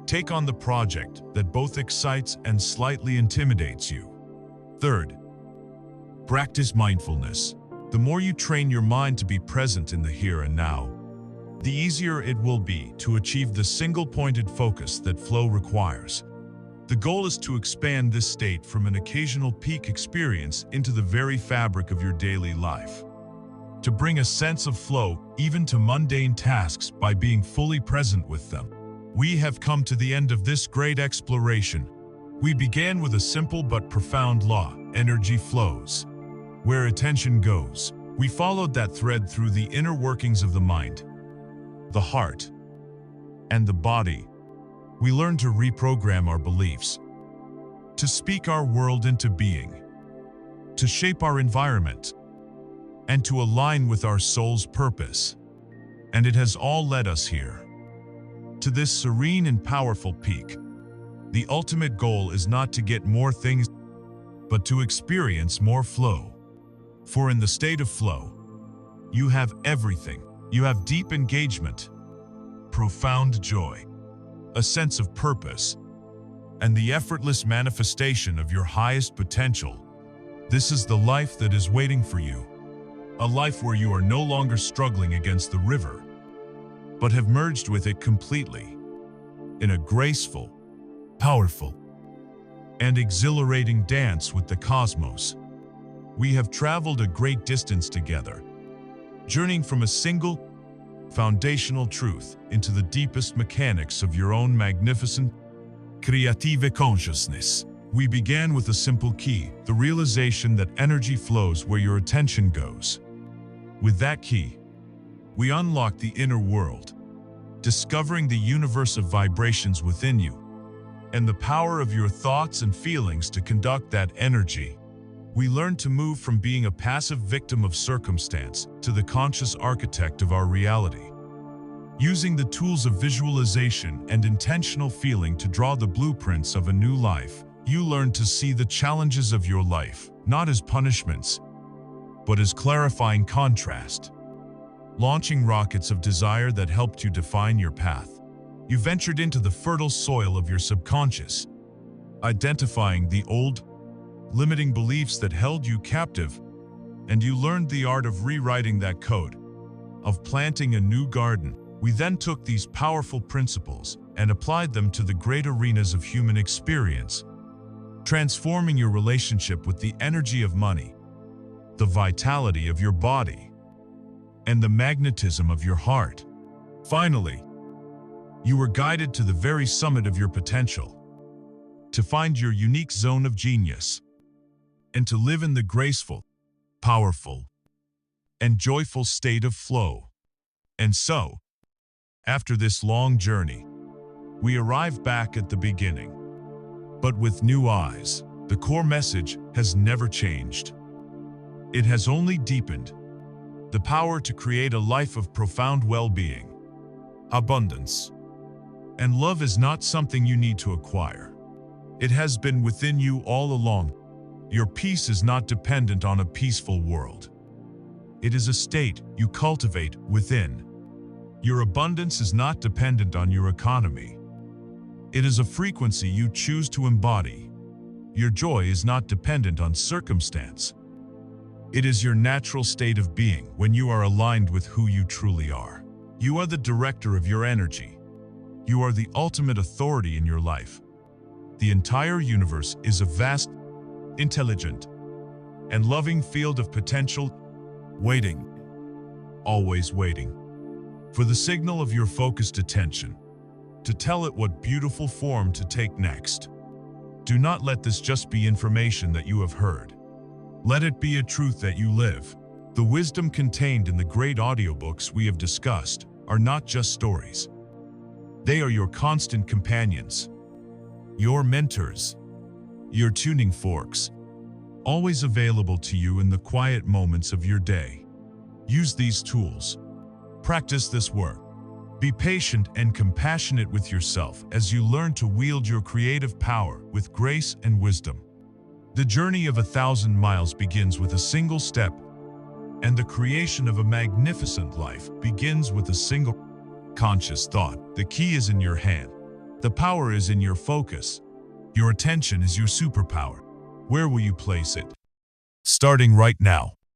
A: Take on the project that both excites and slightly intimidates you. Third, practice mindfulness. The more you train your mind to be present in the here and now, the easier it will be to achieve the single-pointed focus that flow requires. The goal is to expand this state from an occasional peak experience into the very fabric of your daily life. To bring a sense of flow even to mundane tasks by being fully present with them. We have come to the end of this great exploration. We began with a simple but profound law: energy flows. Where attention goes, we followed that thread through the inner workings of the mind, the heart, and the body. We learned to reprogram our beliefs, to speak our world into being, to shape our environment, and to align with our soul's purpose. And it has all led us here, to this serene and powerful peak. The ultimate goal is not to get more things, but to experience more flow. For in the state of flow, you have everything. You have deep engagement, profound joy, a sense of purpose, and the effortless manifestation of your highest potential. This is the life that is waiting for you. A life where you are no longer struggling against the river, but have merged with it completely, in a graceful, powerful, and exhilarating dance with the cosmos. We have traveled a great distance together, journeying from a single, foundational truth into the deepest mechanics of your own magnificent, creative consciousness. We began with a simple key, the realization that energy flows where your attention goes. With that key, we unlocked the inner world, discovering the universe of vibrations within you, and the power of your thoughts and feelings to conduct that energy. We learned to move from being a passive victim of circumstance to the conscious architect of our reality. Using the tools of visualization and intentional feeling to draw the blueprints of a new life, you learned to see the challenges of your life, not as punishments, but as clarifying contrast. Launching rockets of desire that helped you define your path, you ventured into the fertile soil of your subconscious, identifying the old, limiting beliefs that held you captive, and you learned the art of rewriting that code, of planting a new garden. We then took these powerful principles and applied them to the great arenas of human experience, transforming your relationship with the energy of money, the vitality of your body, and the magnetism of your heart. Finally, you were guided to the very summit of your potential, to find your unique zone of genius, and to live in the graceful, powerful, and joyful state of flow. And so, after this long journey, we arrive back at the beginning. But with new eyes, the core message has never changed. It has only deepened. The power to create a life of profound well-being, abundance, and love is not something you need to acquire. It has been within you all along. Your peace is not dependent on a peaceful world. It is a state you cultivate within. Your abundance is not dependent on your economy. It is a frequency you choose to embody. Your joy is not dependent on circumstance. It is your natural state of being when you are aligned with who you truly are. You are the director of your energy. You are the ultimate authority in your life. The entire universe is a vast, intelligent, and loving field of potential, waiting, always waiting, for the signal of your focused attention, to tell it what beautiful form to take next. Do not let this just be information that you have heard. Let it be a truth that you live. The wisdom contained in the great audiobooks we have discussed are not just stories. They are your constant companions, your mentors, your tuning forks, always available to you in the quiet moments of your day. Use these tools. Practice this work. Be patient and compassionate with yourself as you learn to wield your creative power with grace and wisdom. The journey of 1,000 miles begins with a single step, and the creation of a magnificent life begins with a single conscious thought. The key is in your hand. The power is in your focus. Your attention is your superpower. Where will you place it? Starting right now.